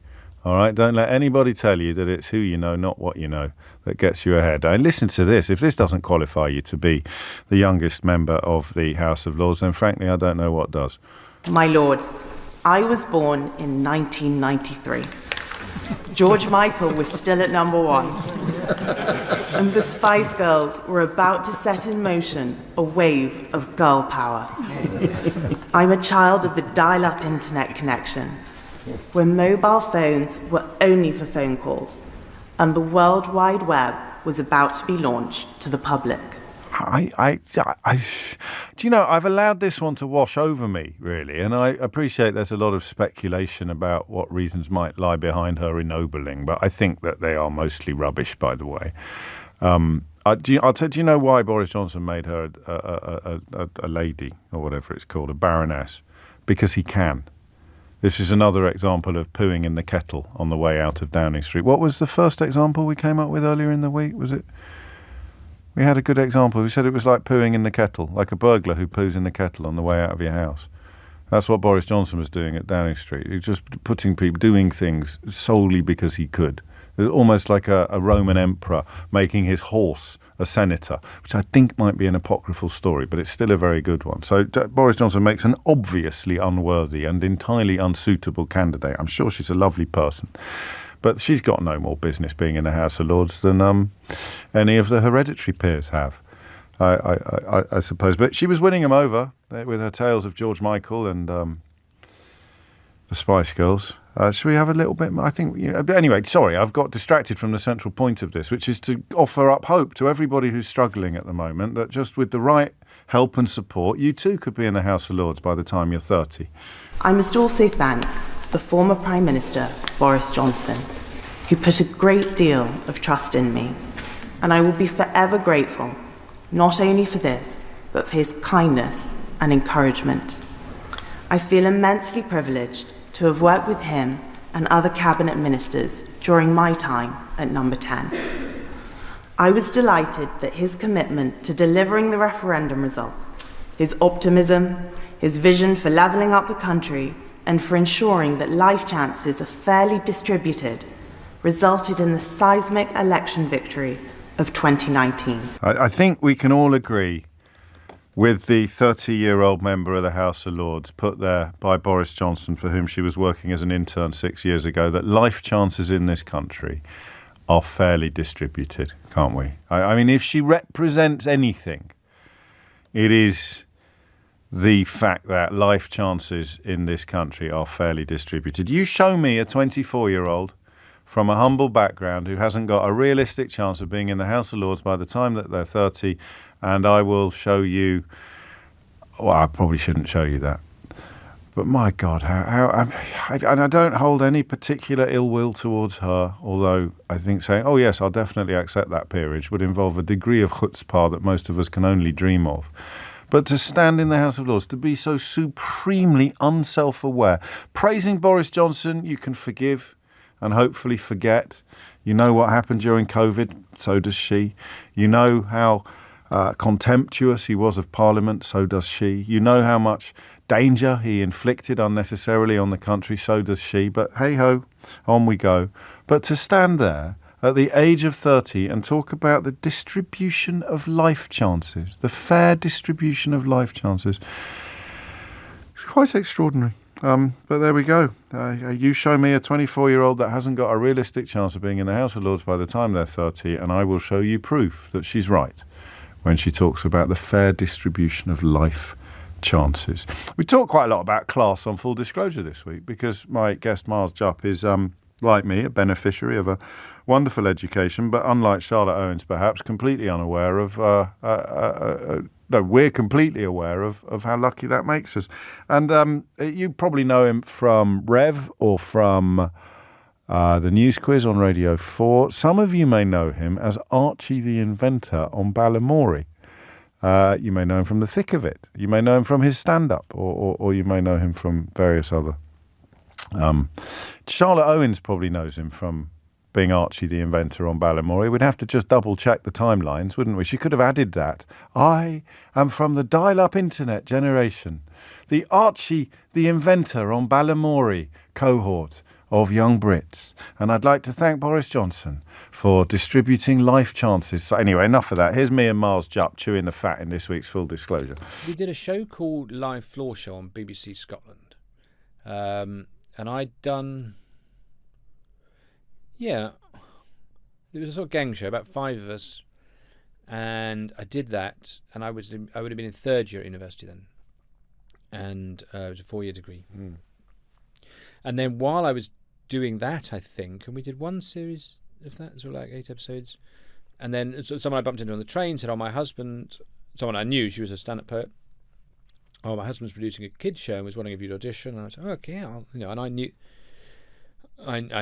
All right, don't let anybody tell you that it's who you know, not what you know, that gets you ahead. And listen to this: if this doesn't qualify you to be the youngest member of the House of Lords, then frankly, I don't know what does. My lords, I was born in 1993. George Michael was still at number 1. And the Spice Girls were about to set in motion a wave of girl power. I'm a child of the dial-up internet connection, when mobile phones were only for phone calls, and the World Wide Web was about to be launched to the public. I've allowed this one to wash over me, really, and I appreciate there's a lot of speculation about what reasons might lie behind her ennobling, but I think that they are mostly rubbish, by the way. Do you know why Boris Johnson made her a lady, or whatever it's called, a baroness? Because he can. This is another example of pooing in the kettle on the way out of Downing Street. What was the first example we came up with earlier in the week? Was it? We had a good example. We said it was like pooing in the kettle, like a burglar who poos in the kettle on the way out of your house. That's what Boris Johnson was doing at Downing Street. He was just putting people, doing things solely because he could. It was almost like a Roman emperor making his horse a senator, which I think might be an apocryphal story, but it's still a very good one. So Boris Johnson makes an obviously unworthy and entirely unsuitable candidate. I'm sure she's a lovely person, but she's got no more business being in the House of Lords than any of the hereditary peers have, I suppose. But she was winning them over with her tales of George Michael and the Spice Girls. Should we have a little bit more? I think, but anyway, sorry, I've got distracted from the central point of this, which is to offer up hope to everybody who's struggling at the moment, that just with the right help and support, you too could be in the House of Lords by the time you're 30. I must also thank the former Prime Minister, Boris Johnson, who put a great deal of trust in me, and I will be forever grateful, not only for this, but for his kindness and encouragement. I feel immensely privileged to have worked with him and other cabinet ministers during my time at Number 10. I was delighted that his commitment to delivering the referendum result, his optimism, his vision for levelling up the country and for ensuring that life chances are fairly distributed, resulted in the seismic election victory of 2019. I think we can all agree with the 30-year-old member of the House of Lords put there by Boris Johnson, for whom she was working as an intern 6 years ago, that life chances in this country are fairly distributed, can't we? I mean, if she represents anything, it is the fact that life chances in this country are fairly distributed. You show me a 24-year-old from a humble background who hasn't got a realistic chance of being in the House of Lords by the time that they're 30, and I will show you, well, I probably shouldn't show you that. But my God, I don't hold any particular ill will towards her, although I think saying, oh yes, I'll definitely accept that peerage would involve a degree of chutzpah that most of us can only dream of. But to stand in the House of Lords, to be so supremely unself-aware, praising Boris Johnson, you can forgive and hopefully forget. You know what happened during COVID, so does she. You know how contemptuous he was of Parliament, so does she. You know how much danger he inflicted unnecessarily on the country, so does she. But hey-ho, on we go. But to stand there at the age of 30 and talk about the distribution of life chances, the fair distribution of life chances, it's quite extraordinary. But there we go. You show me a 24-year-old that hasn't got a realistic chance of being in the House of Lords by the time they're 30, and I will show you proof that she's right when she talks about the fair distribution of life chances. We talk quite a lot about class on Full Disclosure this week because my guest Miles Jupp is, like me, a beneficiary of a wonderful education, but unlike Charlotte Owens, perhaps, completely unaware of no, we're completely aware of how lucky that makes us. And you probably know him from Rev or from the News Quiz on Radio 4. Some of you may know him as Archie the Inventor on Balamory. You may know him from The Thick of It. You may know him from his stand-up, or you may know him from various other. Charlotte Owens probably knows him from being Archie the Inventor on Balamory. We'd have to just double-check the timelines, wouldn't we? She could have added that. I am from the dial-up internet generation, the Archie the Inventor on Balamory cohort of young Brits. And I'd like to thank Boris Johnson for distributing life chances. So anyway, enough of that. Here's me and Miles Jupp chewing the fat in this week's Full Disclosure. We did a show called Live Floor Show on BBC Scotland. And I'd done... Yeah, it was a sort of gang show, about 5 of us, and I did that, and I would have been in third year at university then, and it was a 4-year degree. And then while I was doing that, I think, and we did one series of that, sort of like 8 episodes, and then someone I bumped into on the train said, "Oh, my husband," someone I knew, she was a stand-up poet. "Oh, my husband's producing a kids show and was wondering if you'd audition." And I was like, "Oh, okay, and I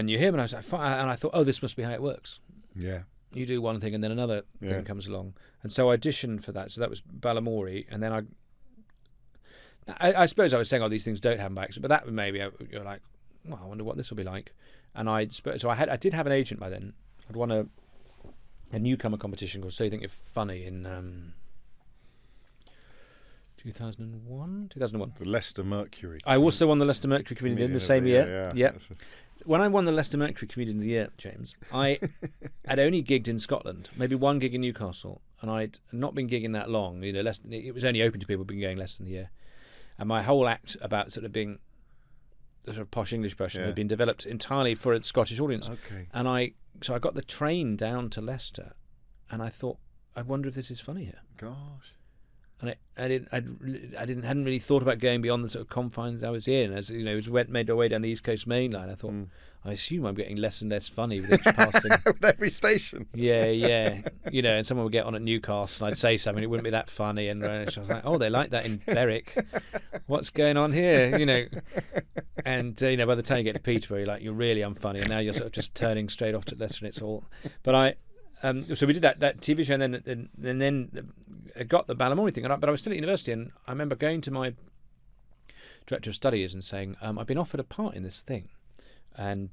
knew him, and I was like, and I thought, oh, this must be how it works. Yeah. you do one thing and then another thing comes along. And so I auditioned for that. So that was Balamory, and then I suppose I was saying, these things don't happen by accident, but that maybe you're like, well, I wonder what this will be like. And I did have an agent by then. I'd won a newcomer competition called So You Think You're Funny in 2001. The Leicester Mercury. I also won the Leicester Mercury Comedian in the same year. Yeah. When I won the Leicester Mercury Comedian of the Year, James, I had only gigged in Scotland, maybe one gig in Newcastle, and I'd not been gigging that long. It was only open to people who'd been going less than a year. And my whole act about sort of being the sort of posh English person had been developed entirely for a Scottish audience. Okay. And so I got the train down to Leicester, and I thought, I wonder if this is funny here. Gosh. And hadn't really thought about going beyond the sort of confines I was in. As you know, made our way down the East Coast main line. I thought, I assume I'm getting less and less funny with each passing. With every station. Yeah. And someone would get on at Newcastle, and I'd say something, it wouldn't be that funny, and I was like, oh, they like that in Berwick. What's going on here? And by the time you get to Peterborough, you're really unfunny, and now you're sort of just turning straight off to Leicester, and it's all. But so we did that TV show, and then I got the Balamory thing, but I was still at university, and I remember going to my director of studies and saying, I've been offered a part in this thing, and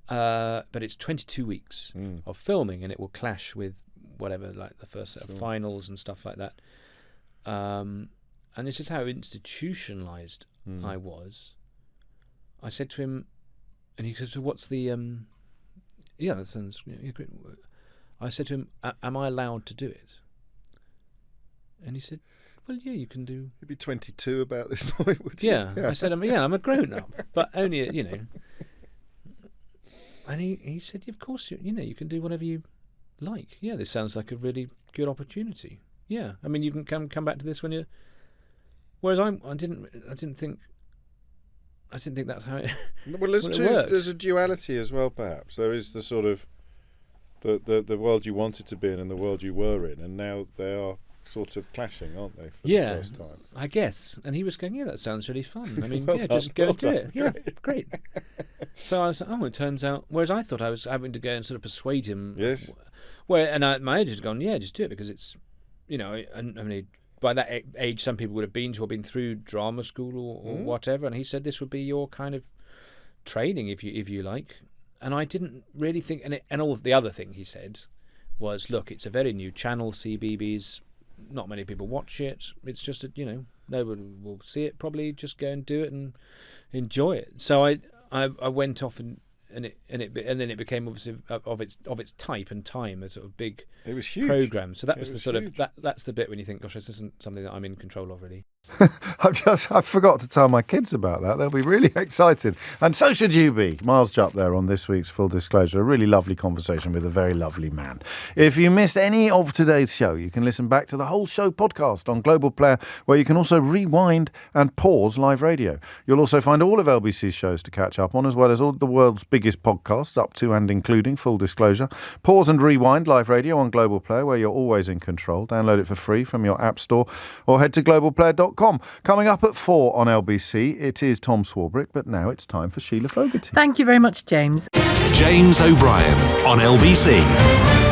but it's 22 weeks of filming, and it will clash with whatever, like the first set of finals and stuff like that. And this is how institutionalized I was. I said to him, and he said, so what's the... Yeah, that sounds great. I said to him, am I allowed to do it? And he said, well, yeah, you can do... You'd be 22 about this point, would you? Yeah. I said, I'm a grown-up, but only, And he said, of course, you can do whatever you like. Yeah, this sounds like a really good opportunity. Yeah, I mean, you can come back to this when you're... Whereas I didn't think that's how it. Well, there's a duality as well. Perhaps there is the sort of the world you wanted to be in and the world you were in, and now they are sort of clashing, aren't they? For the first time, I guess. And he was going, "Yeah, that sounds really fun. I mean, just go and do it. Yeah, great." So I was like, "Oh, it turns out." Whereas I thought I was having to go and sort of persuade him. Yes. My agent had gone, "Yeah, just do it because it's, I mean." By that age, some people would have been to or been through drama school or whatever, and he said this would be your kind of training if you like. And I didn't really think, and all of the other thing he said was, look, it's a very new channel, CBeebies, not many people watch it. It's just no one will see it. Probably just go and do it and enjoy it. So I went off and then it became obviously of its type and time a sort of big program. So that was the sort of that's the bit when you think, gosh, this isn't something that I'm in control of really. I forgot to tell my kids about that. They'll be really excited, and so should you be. Miles Jupp there on this week's Full Disclosure. A really lovely conversation with a very lovely man. If you missed any of today's show, you can listen back to the whole show podcast on Global Player, where you can also rewind and pause live radio. You'll also find all of LBC's shows to catch up on, as well as all the world's biggest podcasts, up to and including Full Disclosure. Pause and rewind live radio on Global Player, where you're always in control. Download it for free from your app store or head to globalplayer.com. Coming up at 4 on LBC, it is Tom Swarbrick, but now it's time for Sheila Fogarty. Thank you very much, James. James O'Brien on LBC.